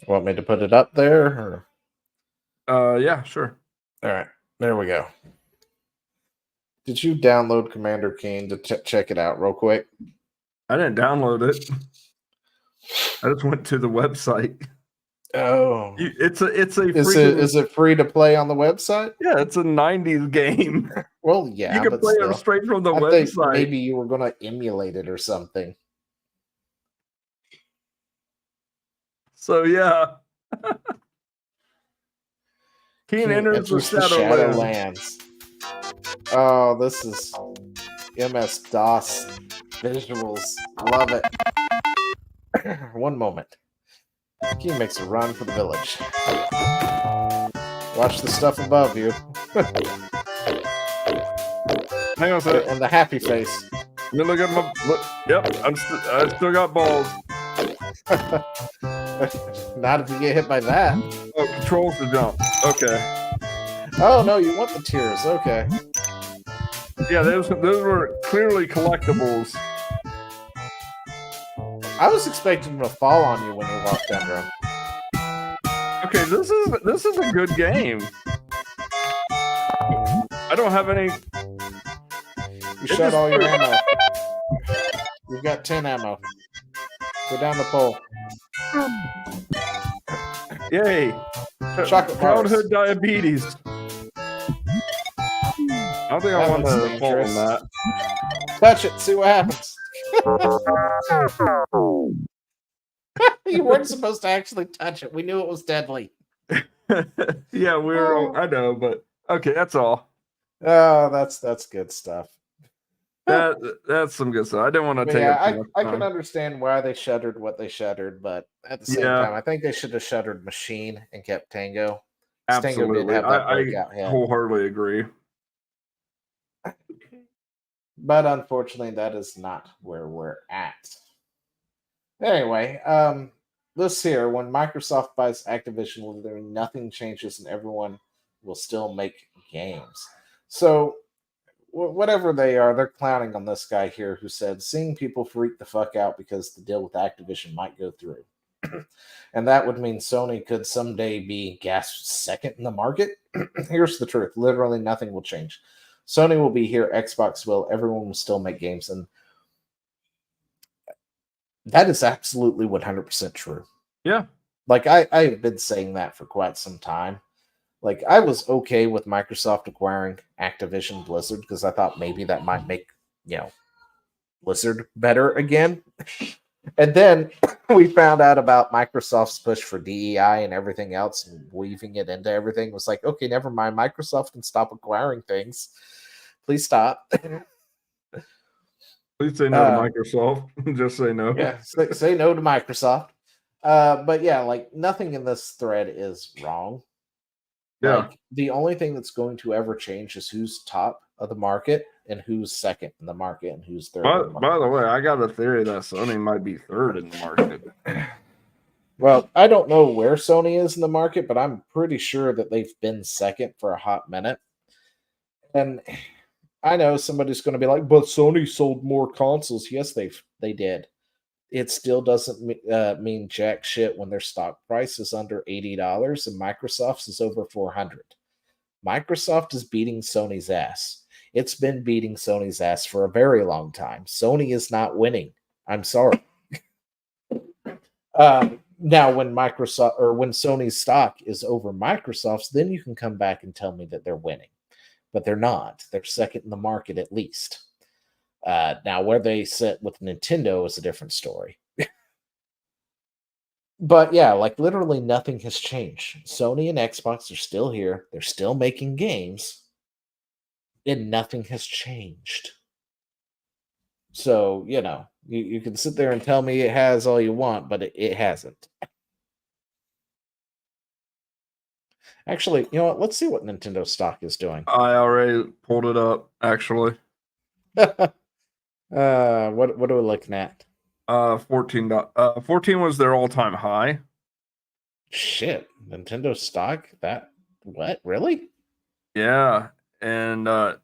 Want me to put it up there? Or? Yeah, sure. All right. There we go. Did you download Commander Keen to check it out real quick? I didn't download it. I just went to the website. Oh, it's a is it free to play on the website? Yeah, it's a 90s game. Well, yeah, you can play it straight from the website. Think maybe you were going to emulate it or something. So yeah, Keen enters the Shadowlands. Oh, this is MS DOS visuals. Love it. One moment. Keen makes a run for the village. Watch the stuff above you. Hang on a second. And the happy face. Let me look at my look. Yep, I still got balls. Not if you get hit by that. Oh, controls to jump. Okay. Oh no, you want the tears. Okay. Yeah, those were clearly collectibles. I was expecting them to fall on you when you walked down them. Okay, this is a good game. I don't have any. You shot all your ammo. You've got 10 ammo. Go down the pole. Yay! Chocolate childhood diabetes. I don't think I want to fall on that. Touch it. See what happens. You weren't supposed to actually touch it. We knew it was deadly. Yeah, we were. I know, but okay, that's all. Oh, that's good stuff. That's some good stuff. I didn't want to take. Yeah, I can understand why they shuttered what they shuttered, but at the same time, I think they should have shuttered Machine and kept Tango. Absolutely, Tango did have that breakout I wholeheartedly agree. But unfortunately, that is not where we're at. Anyway, this here, when Microsoft buys Activision, literally nothing changes and everyone will still make games. So, whatever they are, they're clowning on this guy here who said, seeing people freak the fuck out because the deal with Activision might go through. And that would mean Sony could someday be gasped second in the market. Here's the truth. Literally nothing will change. Sony will be here, Xbox will, everyone will still make games, and that is absolutely 100% true. Yeah. Like I've been saying that for quite some time. Like I was okay with Microsoft acquiring Activision Blizzard because I thought maybe that might make, Blizzard better again. And then we found out about Microsoft's push for DEI and everything else and weaving it into everything. It was like, okay, never mind. Microsoft can stop acquiring things. Please stop. Please say no to Microsoft. Just say no. Yeah, say no to Microsoft. But yeah, like nothing in this thread is wrong. Yeah. Like the only thing that's going to ever change is who's top of the market and who's second in the market and who's third in the market. By the way, I got a theory that Sony might be third in the market. Well, I don't know where Sony is in the market, but I'm pretty sure that they've been second for a hot minute. And I know somebody's going to be like, "But Sony sold more consoles." Yes, they did. It still doesn't mean jack shit when their stock price is under $80 and Microsoft's is over 400. Microsoft is beating Sony's ass. It's been beating Sony's ass for a very long time. Sony is not winning. I'm sorry. Now, when Microsoft or when Sony's stock is over Microsoft's, then you can come back and tell me that they're winning, but they're not. They're second in the market at least. Now, where they sit with Nintendo is a different story. But yeah, like literally nothing has changed. Sony and Xbox are still here. They're still making games, and nothing has changed. So, you can sit there and tell me it has all you want, but it hasn't. Actually, you know what? Let's see what Nintendo stock is doing. I already pulled it up, actually. What are we looking at? 14 was their all-time high. Shit, Nintendo stock? What? Really? Yeah, and I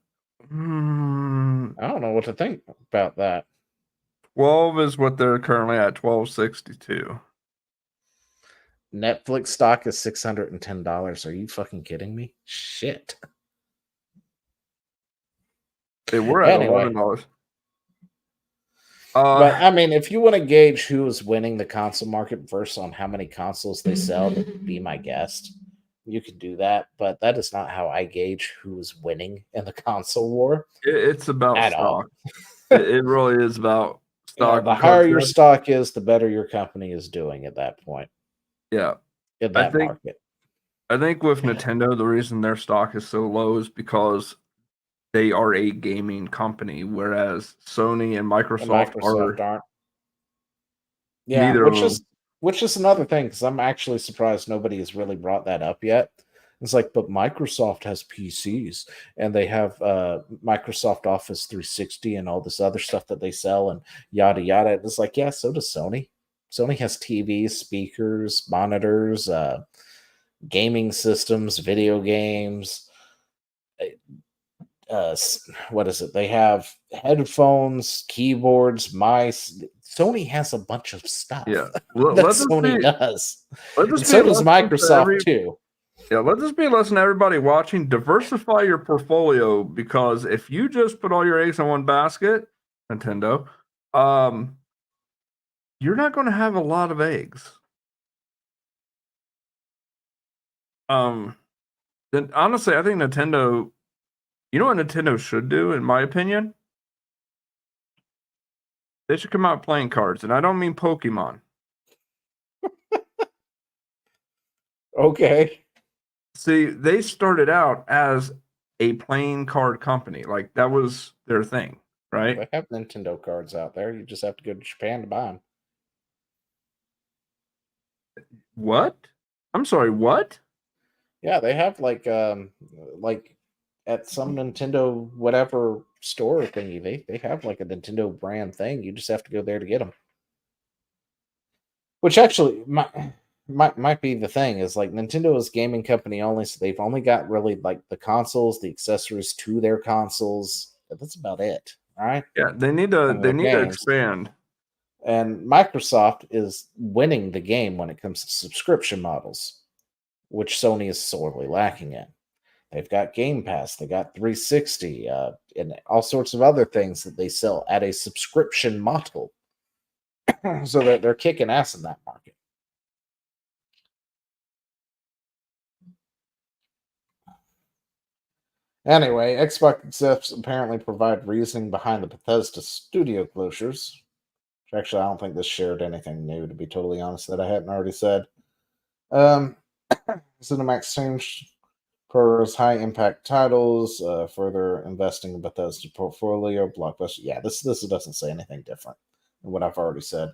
don't know what to think about that. 12 is what they're currently at, 1262. Netflix stock is $610. Are you fucking kidding me? Shit. They were at Anyway. $11. But I mean, if you want to gauge who is winning the console market versus on how many consoles they sell, be my guest. You could do that, but that is not how I gauge who is winning in the console war. It's about at stock. All. It really is about stock. The higher your stock is, the better your company is doing at that point. Yeah. In that market. I think with Nintendo, the reason their stock is so low is because they are a gaming company, whereas Sony and Microsoft aren't. Yeah, which is another thing, because I'm actually surprised nobody has really brought that up yet. It's like, but Microsoft has PCs and they have Microsoft Office 360 and all this other stuff that they sell and yada yada. It's like, yeah, so does Sony. Sony has TVs, speakers, monitors, gaming systems, video games. What is it? They have headphones, keyboards, mice. Sony has a bunch of stuff. Yeah, that Sony does. And so does Microsoft too. Yeah, let this be a lesson to everybody watching. Diversify your portfolio, because if you just put all your eggs in one basket, Nintendo, you're not going to have a lot of eggs. Then honestly, I think Nintendo. You know what Nintendo should do, in my opinion? They should come out playing cards, and I don't mean Pokemon. Okay. See, they started out as a playing card company. Like, that was their thing, right? They have Nintendo cards out there. You just have to go to Japan to buy them. What? I'm sorry, what? Yeah, they have like at some Nintendo whatever store thingy, they have like a Nintendo brand thing. You just have to go there to get them. Which actually might be the thing, is like Nintendo is gaming company only, so they've only got really like the consoles, the accessories to their consoles. But that's about it. All right. Yeah, they need to expand. And Microsoft is winning the game when it comes to subscription models, which Sony is sorely lacking in. They've got Game Pass, they got 360, and all sorts of other things that they sell at a subscription model. So that they're kicking ass in that market. Anyway, Xbox execs apparently provide reasoning behind the Bethesda studio closures. Which actually, I don't think this shared anything new, to be totally honest, that I hadn't already said. Cinemax Exchange prefers high impact titles, further investing in Bethesda portfolio, blockbuster. Yeah, this doesn't say anything different than what I've already said.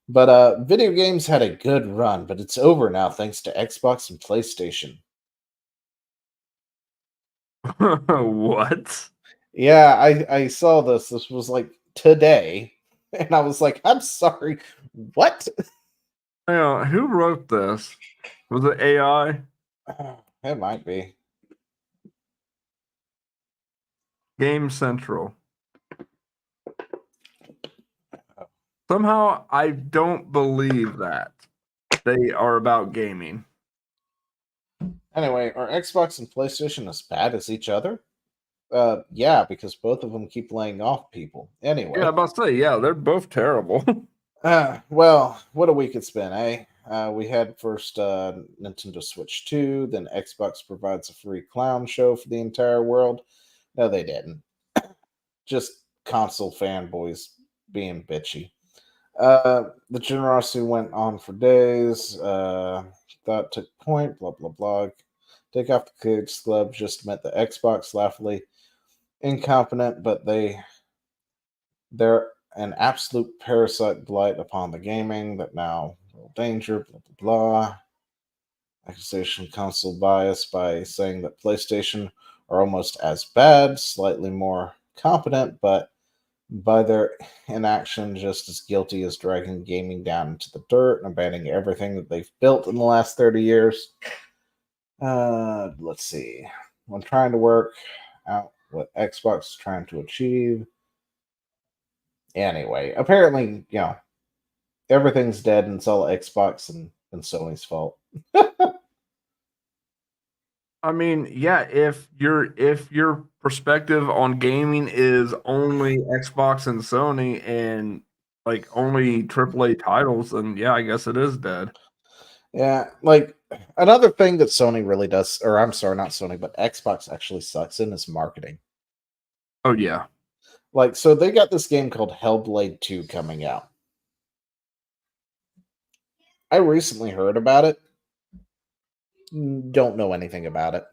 But video games had a good run, but it's over now thanks to Xbox and PlayStation. What? Yeah, I saw this. This was like today, and I was like, I'm sorry, what? Hang on, who wrote this? Was it AI? It might be. Game Central. Somehow, I don't believe that they are about gaming. Anyway, are Xbox and PlayStation as bad as each other? Yeah, because both of them keep laying off people. Anyway. Yeah, I'm about to say, yeah, they're both terrible. Well, what a week it's been, eh? We had first Nintendo Switch 2, then Xbox provides a free clown show for the entire world. No, they didn't. Just console fanboys being bitchy. The generosity went on for days. Thought took point, blah, blah, blah. Take off the Kids Club just meant the Xbox laughably incompetent, but they're an absolute parasite blight upon the gaming that now danger, blah, blah, blah. Accusation console bias by saying that PlayStation are almost as bad, slightly more competent, but by their inaction just as guilty as dragging gaming down into the dirt and abandoning everything that they've built in the last 30 years. Let's see. When trying to work out what Xbox is trying to achieve. Anyway, apparently, everything's dead and it's all Xbox and Sony's fault. I mean, yeah, if your perspective on gaming is only Xbox and Sony and like only AAA titles, then yeah, I guess it is dead. Yeah, like another thing that Sony really does, or I'm sorry, not Sony, but Xbox actually sucks in is marketing. Oh yeah. Like, so they got this game called Hellblade 2 coming out. I recently heard about it. Don't know anything about it.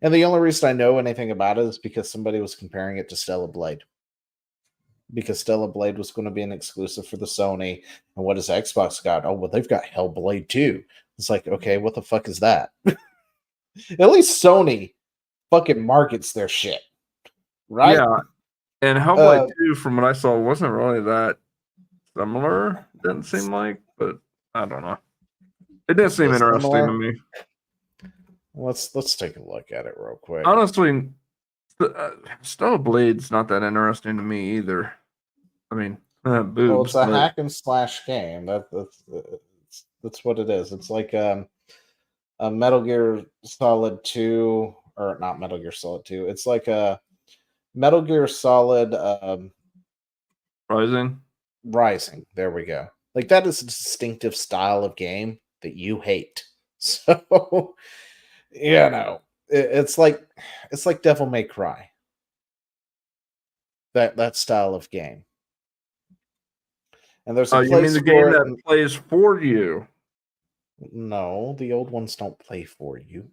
And the only reason I know anything about it is because somebody was comparing it to Stellar Blade. Because Stellar Blade was going to be an exclusive for the Sony. And what has Xbox got? Oh, well, they've got Hellblade 2. It's like, okay, what the fuck is that? At least Sony fucking markets their shit. Right? Yeah. And Hellblade 2, from what I saw, wasn't really that similar. Didn't seem like, but I don't know. It didn't seem interesting to me. Let's take a look at it real quick. Honestly, Stellar Blade's not that interesting to me either. I mean, boobs. Well, it's a hack and slash game. That's what it is. It's like a Metal Gear Solid 2, or not Metal Gear Solid 2. It's like a Metal Gear Solid Rising. There we go. Like, that is a distinctive style of game that you hate. So, it's like Devil May Cry. That style of game. And there's a you mean the game that plays for you? No, the old ones don't play for you.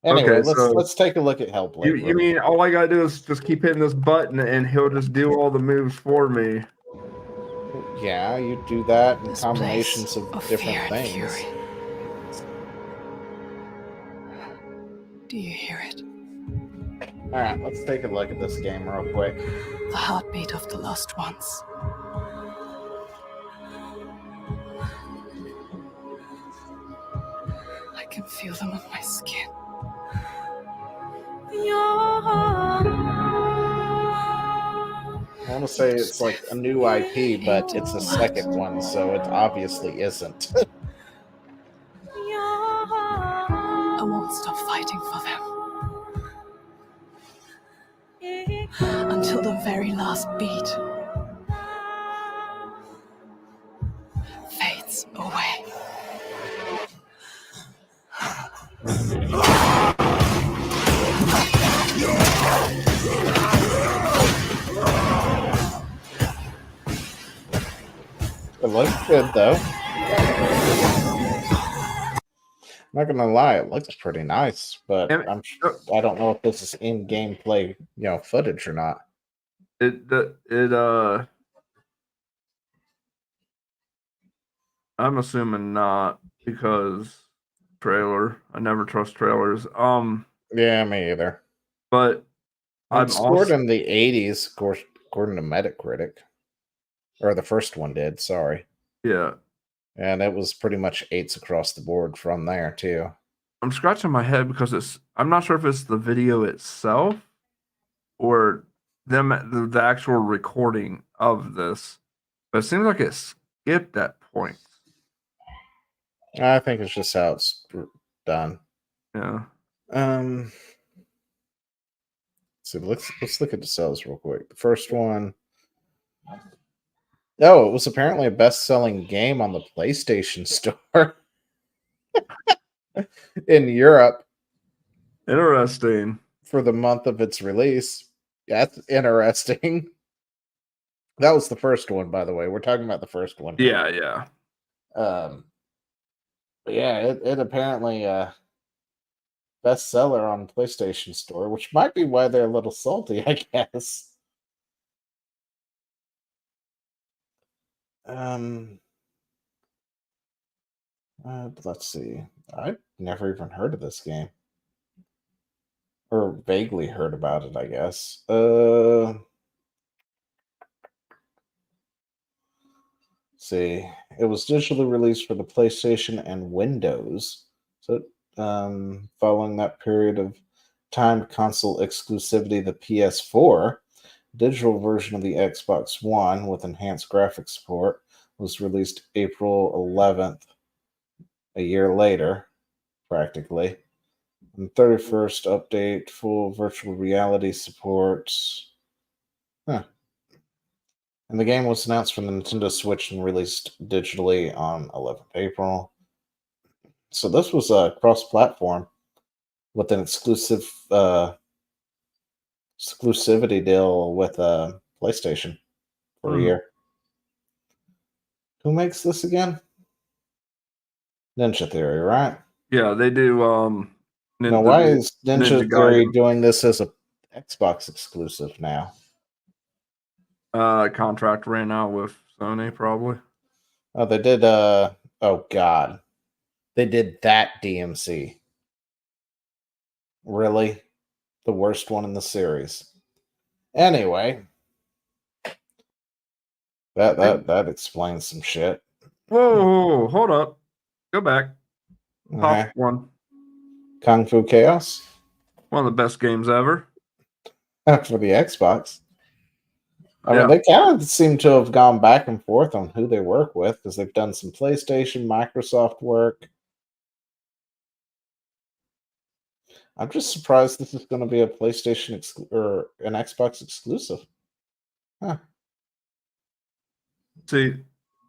Anyway, okay, let's take a look at Hellblade. You mean all I gotta do is just keep hitting this button and he'll just do all the moves for me? Yeah, you do that in combinations of different things. Do you hear it? All right, let's take a look at this game real quick. The heartbeat of the lost ones. I can feel them on my skin. I want to say it's like a new IP, but it's a second one, so it obviously isn't. I won't stop fighting. fighting for them. Until the very last beat fades away. It looks good though. I'm not gonna lie, it looks pretty nice, but And I don't know if this is in gameplay, footage or not. I'm assuming not because trailer. I never trust trailers. Yeah, me either. But It scored in the 80s, according to Metacritic, or the first one did. Sorry. Yeah. And it was pretty much 8s across the board from there too. I'm scratching my head because I'm not sure if it's the video itself or the actual recording of this, but it seems like it skipped that point. I think it's just how it's done. Yeah. So let's look at the sales real quick. The first one. Oh, it was apparently a best-selling game on the PlayStation Store in Europe. Interesting. For the month of its release. Yeah, that's interesting. That was the first one, by the way. We're talking about the first one. Yeah. But yeah, it apparently bestseller on PlayStation Store, which might be why they're a little salty, I guess. Let's see. I've never even heard of this game. Or vaguely heard about it, I guess. See, it was digitally released for the PlayStation and Windows. So, following that period of timed console exclusivity, the PS4 digital version of the Xbox One with enhanced graphics support was released April 11th, a year later, practically. And 31st update, full virtual reality supports. And the game was announced for the Nintendo Switch and released digitally on 11th April. So this was a cross-platform with an exclusivity deal with PlayStation for a year. Who makes this again? Ninja Theory, right? Yeah, they do. Now, why is Ninja Theory Gaiden doing this as a Xbox exclusive now? contract ran out with Sony, probably. Oh, they did. Oh God, they did that DMC. Really, the worst one in the series. Anyway, that explains some shit. Whoa, hold up, go back. Okay. Top one. Kung Fu Chaos. One of the best games ever. For the Xbox. I mean, they kind of seem to have gone back and forth on who they work with because they've done some PlayStation, Microsoft work. I'm just surprised this is going to be a PlayStation or an Xbox exclusive. Huh. See,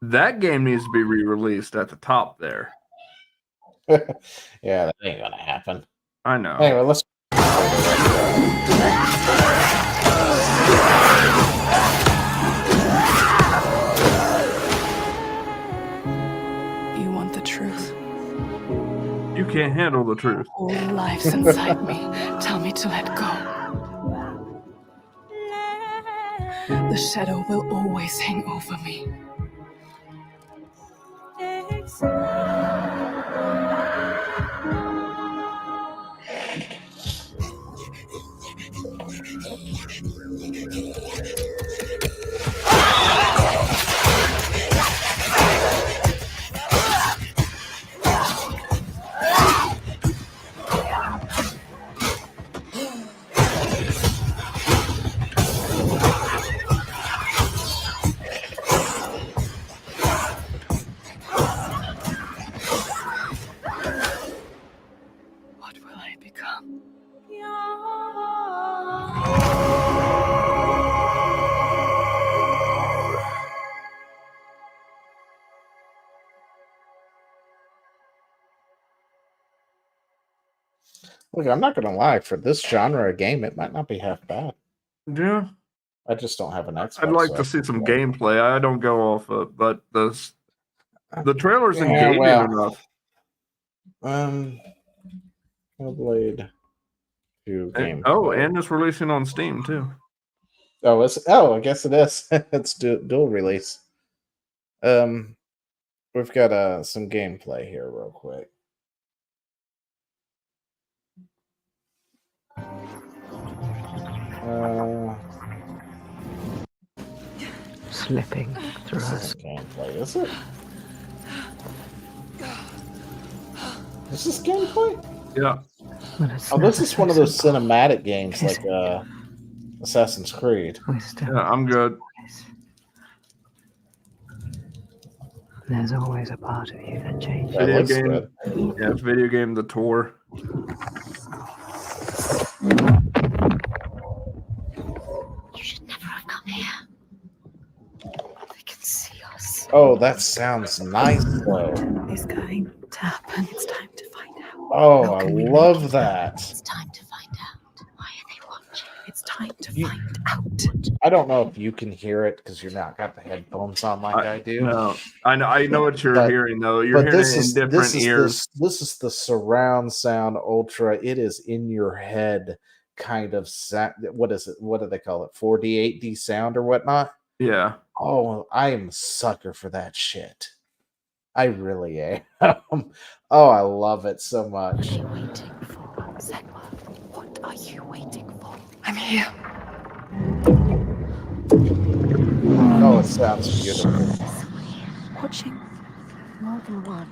that game needs to be re-released at the top there. Yeah, that ain't going to happen. I know. Anyway, let's. You want the truth? You can't handle the truth. All lives inside me tell me to let go. The shadow will always hang over me. Look, I'm not gonna lie. For this genre of game, it might not be half bad. Yeah, I just don't have an Xbox. I'd like so to I see can't some play. gameplay. I don't go off of, but the trailer's Yeah, engaging well, enough. Hellblade 2 Oh, gameplay. and it's releasing on Steam too. I guess it is. It's dual release. We've got some gameplay here, real quick. Slipping through This us. is gameplay, is it? Is this gameplay? Yeah. Oh, this is one of those cinematic games like Assassin's Creed. Yeah, I'm good. There's always a part of you that changes. That Video looks game. good. Yeah, video game The Tour. You should never have come here. They can see us. Oh, that sounds nice though. It's going to happen. It's time to find out. Oh, How I can we love make it that. It's time to find out. Why are they watching? It's time to You- find out. I don't know if you can hear it because you're not got the headphones on like I do. No, I know what you're But- hearing though. You're hearing it in different ears. This is the surround sound ultra. It is in your head kind of sound. What is it? What do they call it? 4D, 8D sound or whatnot? Yeah. Oh, I am a sucker for that shit. I really am. Oh, I love it so much. What are you waiting for, Senwa? What are you waiting for? I'm here. Oh, it sounds beautiful. Watching more than one.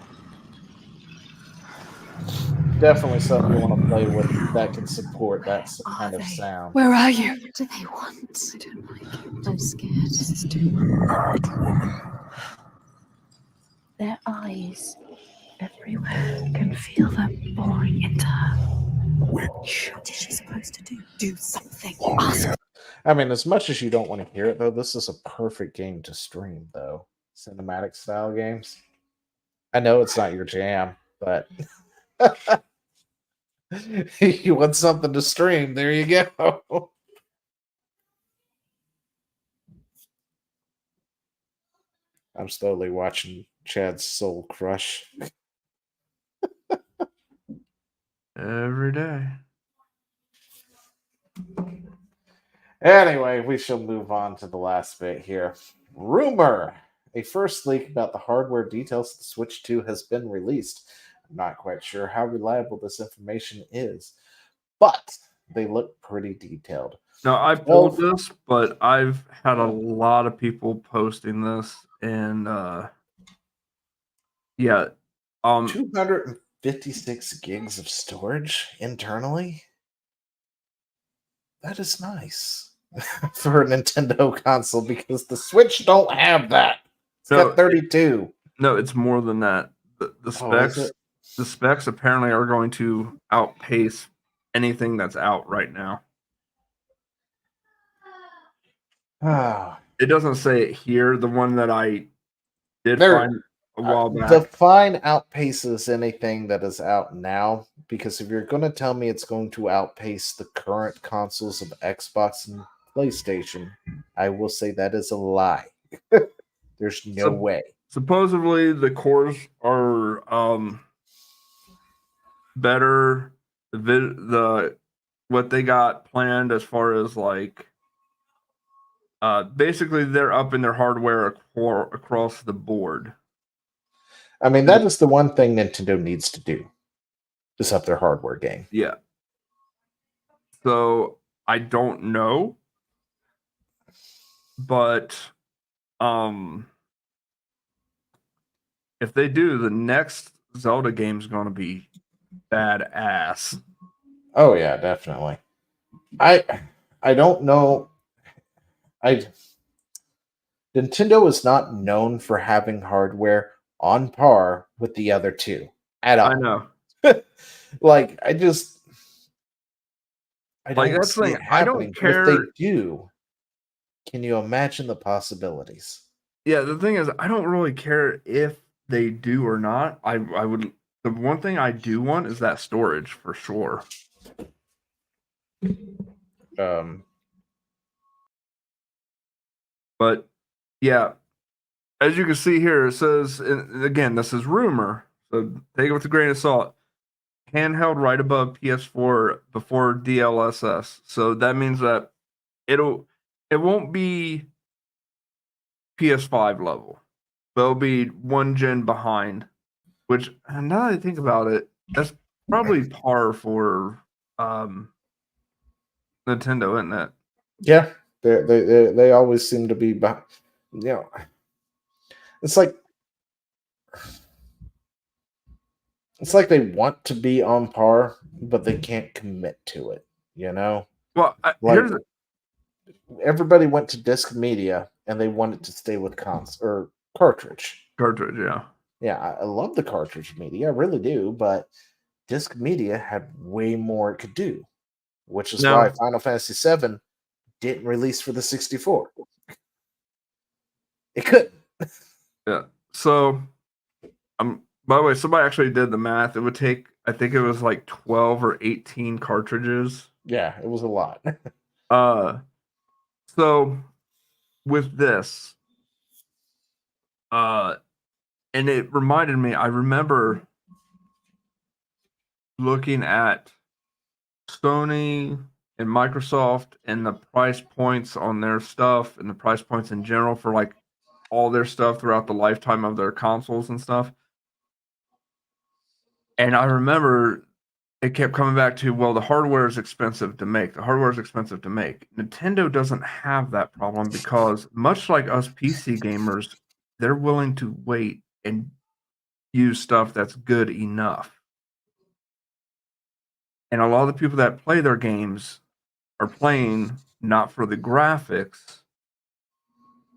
Definitely something you want to play with that can support that kind of they? sound. Where are you? What do they want? I don't like it. I'm scared. This is too much. Their eyes. Everywhere. I can feel them boring into her. What is she supposed to do? Do something. Ask. I mean, as much as you don't want to hear it, though, this is a perfect game to stream, though. Cinematic style games. I know it's not your jam, but you want something to stream. There you go. I'm slowly watching Chad's soul crush. Every day. Anyway, we shall move on to the last bit here. Rumor. A first leak about the hardware details of the Switch 2 has been released. I'm not quite sure how reliable this information is, but they look pretty detailed. No, I pulled this, but I've had a lot of people posting this, and yeah, 256 gigs of storage internally. That is nice for a Nintendo console because the Switch don't have that. It's got 32. No, it's more than that. The Oh, is specs, it? the specs apparently are going to outpace anything that's out right now. Ah, It doesn't say it here. The one that I did There- find a while back. Define outpaces anything that is out now, because if you're going to tell me it's going to outpace the current consoles of Xbox and PlayStation, I will say that is a lie. There's no way. Supposedly the cores are better. The what they got planned as far as like basically they're up in their hardware across the board. I mean, that is the one thing Nintendo needs to do. Just up their hardware game. Yeah. So I don't know, but if they do, the next Zelda game is going to be badass. Oh yeah, definitely. I don't know. Nintendo is not known for having hardware on par with the other two at all. I know. Like I don't that's see the thing, it I don't happening. But care. if they do, can you imagine the possibilities? Yeah, the thing is, I don't really care if they do or not. I would. The one thing I do want is that storage for sure. Um, But yeah, as you can see here, it says, and again, this is rumor, so take it with a grain of salt. Handheld right above PS4 before DLSS. So that means that it won't be PS5 level. They'll be one gen behind. Which now that I think about it, that's probably par for Nintendo, isn't it? yeah, they always seem to be behind. You know, it's like they want to be on par, but they can't commit to it. You know, Well, like here's everybody went to disc media and they wanted to stay with cons or cartridge. cartridge, yeah. Yeah, I love the cartridge media, I really do, but disc media had way more it could do, which is why Now, Final Fantasy VII didn't release for the 64. It couldn't. yeah. So, by the way, somebody actually did the math. It would take, I think it was like 12 or 18 cartridges. Yeah, it was a lot. Uh, so with this, and it reminded me, I remember looking at Sony and Microsoft and the price points on their stuff and the price points in general for like all their stuff throughout the lifetime of their consoles and stuff. And I remember it kept coming back to, well, the hardware is expensive to make. The hardware is expensive to make. Nintendo doesn't have that problem because, much like us PC gamers, they're willing to wait and use stuff that's good enough. And a lot of the people that play their games are playing not for the graphics,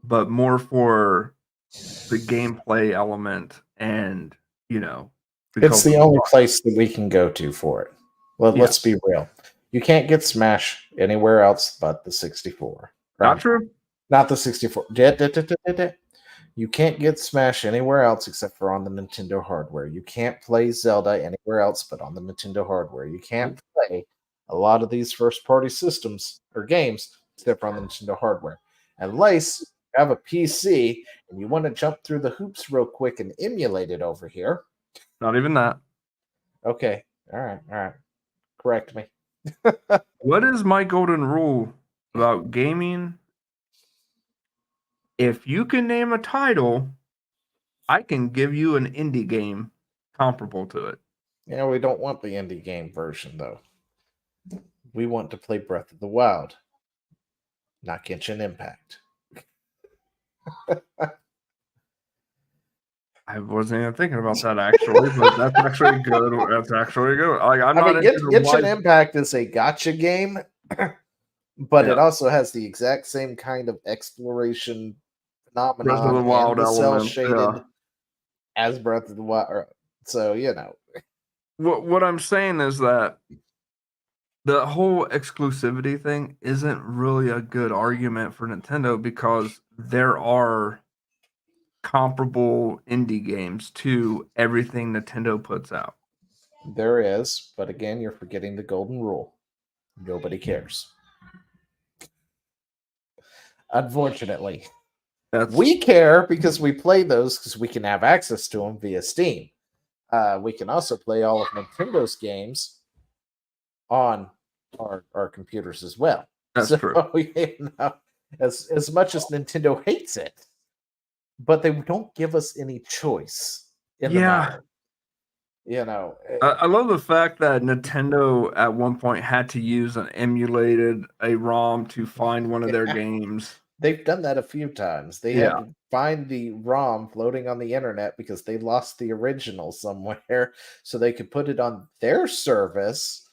but more for the gameplay element and, It's because the of only the place that we can go to for it. Let's be real. You can't get Smash anywhere else but the 64. Not true? Not the 64. You can't get Smash anywhere else except for on the Nintendo hardware. You can't play Zelda anywhere else but on the Nintendo hardware. You can't play a lot of these first party systems or games except for on the Nintendo hardware. Unless you have a PC and you want to jump through the hoops real quick and emulate it over here. Not even that. Okay. All right. Correct me. What is my golden rule about gaming? If you can name a title, I can give you an indie game comparable to it. Yeah, we don't want the indie game version though. We want to play Breath of the Wild, not Genshin Impact. I wasn't even thinking about that actually, but that's actually good. That's actually good. Like, I'm not into the Genshin wide. Impact is a gotcha game, but it Yeah. also has the exact same kind of exploration Breath of the phenomenon Wild and the cell element. shaded Yeah. as Breath of the Wild. So What I'm saying is that the whole exclusivity thing isn't really a good argument for Nintendo because there are comparable indie games to everything Nintendo puts out. there is, but again, you're forgetting the golden rule. Nobody cares. Unfortunately. We care because we play those because we can have access to them via Steam. We can also play all of Nintendo's games on our computers as well. That's true. As much as Nintendo hates it, but they don't give us any choice in the matter. I love the fact that Nintendo at one point had to use a ROM to find one of their games. They've done that a few times. They had to find the ROM floating on the internet because they lost the original somewhere, so they could put it on their service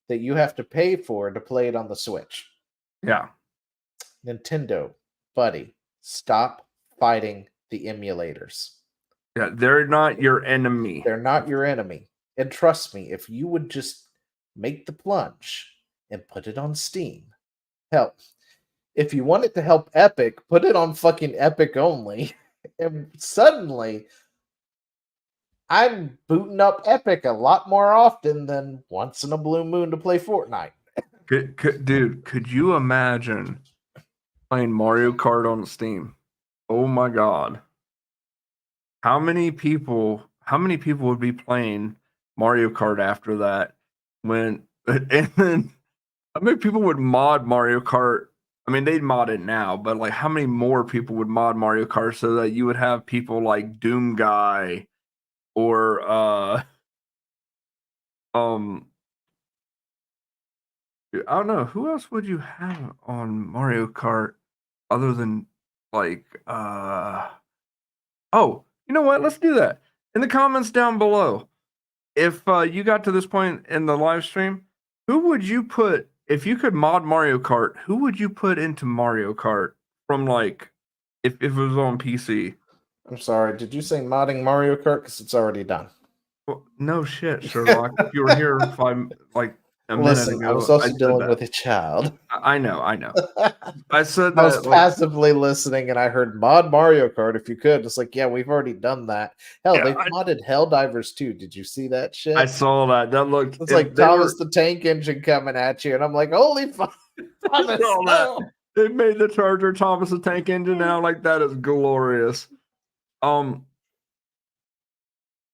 that you have to pay for to play it on the Switch. Yeah. Nintendo, buddy, stop fighting the emulators. Yeah, they're not your enemy. They're not your enemy. And trust me, if you would just make the plunge and put it on Steam, hell, if you want it to help Epic, put it on fucking Epic only. And suddenly, I'm booting up Epic a lot more often than once in a blue moon to play Fortnite. Dude, could you imagine playing Mario Kart on Steam? Oh my god. How many people would be playing Mario Kart after that when and then how many people would mod Mario Kart? I mean, they'd mod it now, but like how many more people would mod Mario Kart so that you would have people like Doom Guy or um I don't know, who else would you have on Mario Kart other than like oh, you know what? Let's do that. In the comments down below, if you got to this point in the live stream, who would you put if you could mod Mario Kart? Who would you put into Mario Kart from like if it was on PC? I'm sorry, did you say modding Mario Kart? Because it's already done. Well, no shit, Sherlock. If you were here like a minute Listen, I was ago, I also said dealing that. with a child. I know. I said I was that like passively listening and I heard mod Mario Kart if you could. It's like, yeah, we've already done that. Hell, yeah, they've modded Helldivers too. Did you see that shit? I saw that. That looked. It's like Thomas the Tank Engine coming at you, and I'm like, holy fuck, Thomas, saw no. that. They made the Charger Thomas the Tank Engine now. Like that is glorious.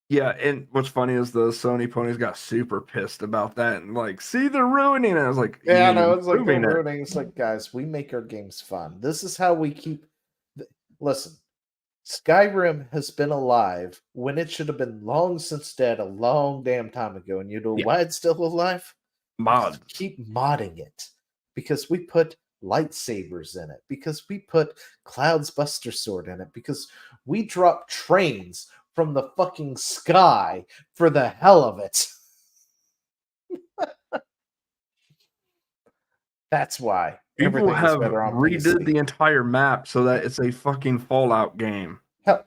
Yeah, and what's funny is the Sony ponies got super pissed about that and like, see, they're ruining it. I was like, Yeah, you're no, it's like they're improving it. ruining. It's like, guys, we make our games fun. This is how we keep. Listen, Skyrim has been alive when it should have been long since dead a long damn time ago. And you know Yeah. why it's still alive? Mod. Keep modding it because we put lightsabers in it, because we put Cloud's Buster Sword in it, because we drop trains from the fucking sky for the hell of it. That's why People everything is have better on redid PC. the entire map so that it's a fucking Fallout game. Hell,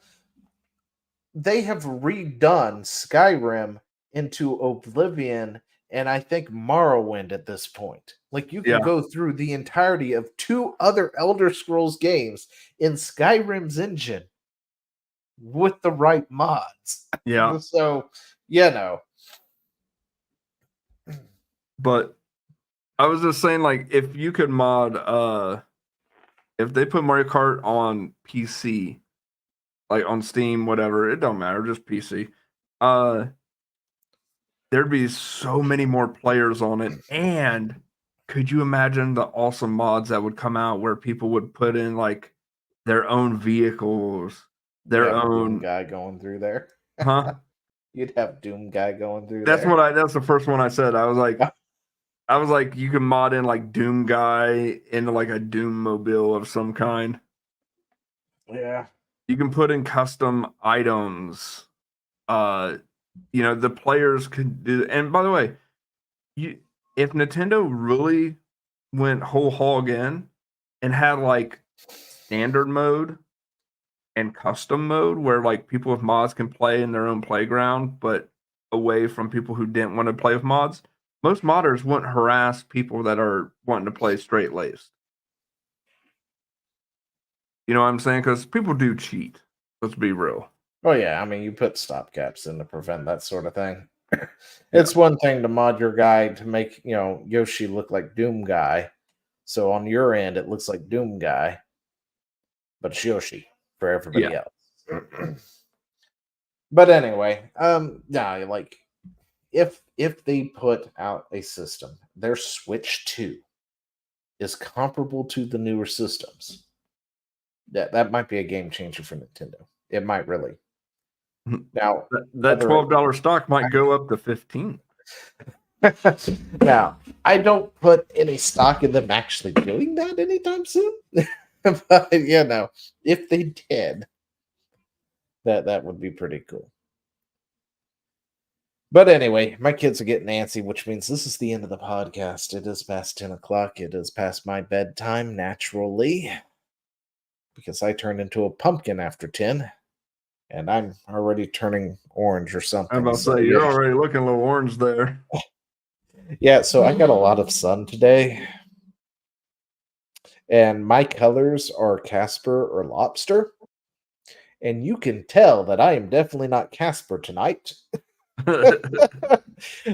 they have redone Skyrim into Oblivion and I think Morrowind at this point. Like you can Yeah. go through the entirety of 2 other Elder Scrolls games in Skyrim's engine with the right mods. Yeah. So, you know. But I was just saying, like, if you could mod if they put Mario Kart on PC, like on Steam, whatever, it don't matter, just PC. There'd be so many more players on it. And could you imagine the awesome mods that would come out where people would put in like their own vehicles, their Doom own guy going through there. huh? You'd have Doom guy going through That's there. that's the first one I said. I was like, you can mod in like Doom guy into like a Doom mobile of some kind. Yeah. You can put in custom items. The players could do. And by the way, if Nintendo really went whole hog in and had like standard mode and custom mode where like people with mods can play in their own playground, but away from people who didn't want to play with mods, most modders wouldn't harass people that are wanting to play straight laced. You know what I'm saying? Because people do cheat. Let's be real. Oh yeah, I mean you put stopgaps in to prevent that sort of thing. It's one thing to mod your guy to make, Yoshi look like Doom guy. So on your end it looks like Doom guy, but it's Yoshi for everybody else. But anyway, like if they put out a system, their Switch 2 is comparable to the newer systems. That might be a game changer for Nintendo. It might really. Now that $12 stock might go up to 15. Now, I don't put any stock in them actually doing that anytime soon. But if they did, that would be pretty cool. But anyway, my kids are getting antsy, which means this is the end of the podcast. It is past 10 o'clock. It is past my bedtime, naturally, because I turned into a pumpkin after 10. And I'm already turning orange or something. I'm about to say, you're already looking a little orange there. Yeah, so I got a lot of sun today. And my colors are Casper or Lobster. and you can tell that I am definitely not Casper tonight.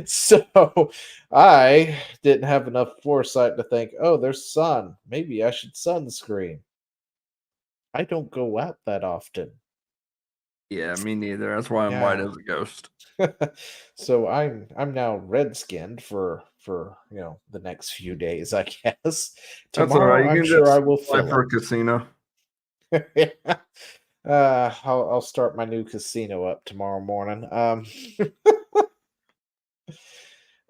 So I didn't have enough foresight to think, oh, there's sun. Maybe I should sunscreen. I don't go out that often. Yeah, me neither. That's why I'm white Yeah. as a ghost. So I'm now red skinned for the next few days, I guess. That's all right. Tomorrow You I'm can sure I just will apply fill for up. a casino. I'll start my new casino up tomorrow morning.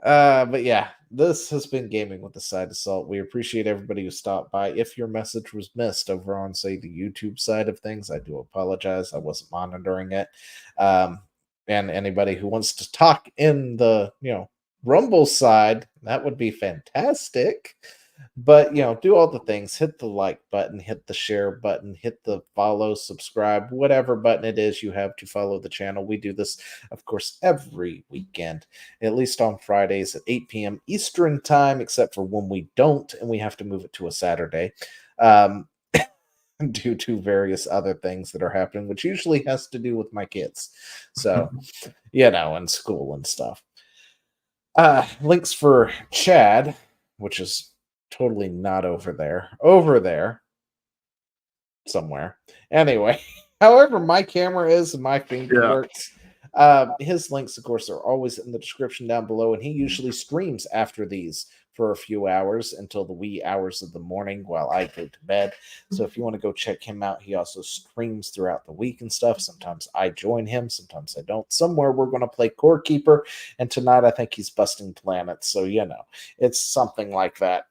But yeah, this has been Gaming with the Side of Salt. We appreciate everybody who stopped by. If your message was missed over on, say, the YouTube side of things, I do apologize. I wasn't monitoring it. And anybody who wants to talk in the Rumble side, that would be fantastic. But do all the things. Hit the like button, hit the share button, hit the follow, subscribe, whatever button it is you have to follow the channel. We do this, of course, every weekend, at least on Fridays at 8 p.m. Eastern time, except for when we don't, and we have to move it to a Saturday. Due to various other things that are happening, which usually has to do with my kids. So, and school and stuff. Links for Chad, which is totally not over there. Over there. Somewhere. Anyway, however my camera is and my finger works, his links, of course, are always in the description down below, and he usually streams after these for a few hours until the wee hours of the morning while I go to bed. So if you want to go check him out, he also streams throughout the week and stuff. Sometimes I join him, sometimes I don't. Somewhere we're going to play Core Keeper, and tonight I think he's busting planets. So it's something like that.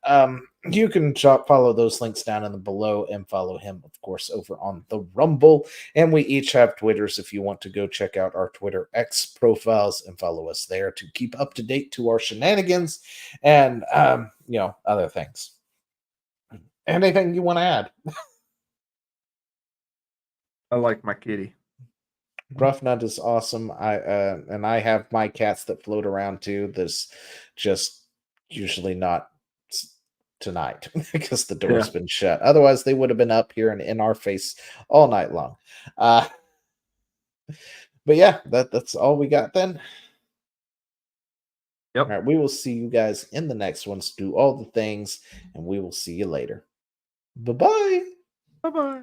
You can follow those links down in the below and follow him, of course, over on the Rumble. And we each have Twitters if you want to go check out our Twitter X profiles and follow us there to keep up to date to our shenanigans and other things. Anything you want to add? I like my kitty. Gruffnut is awesome. I have my cats that float around too. There's just usually not tonight because the door's been shut. Otherwise, they would have been up here and in our face all night long. But yeah, that's all we got then. Yep. All right, we will see you guys in the next ones. Do all the things, and we will see you later. Bye-bye. Bye-bye.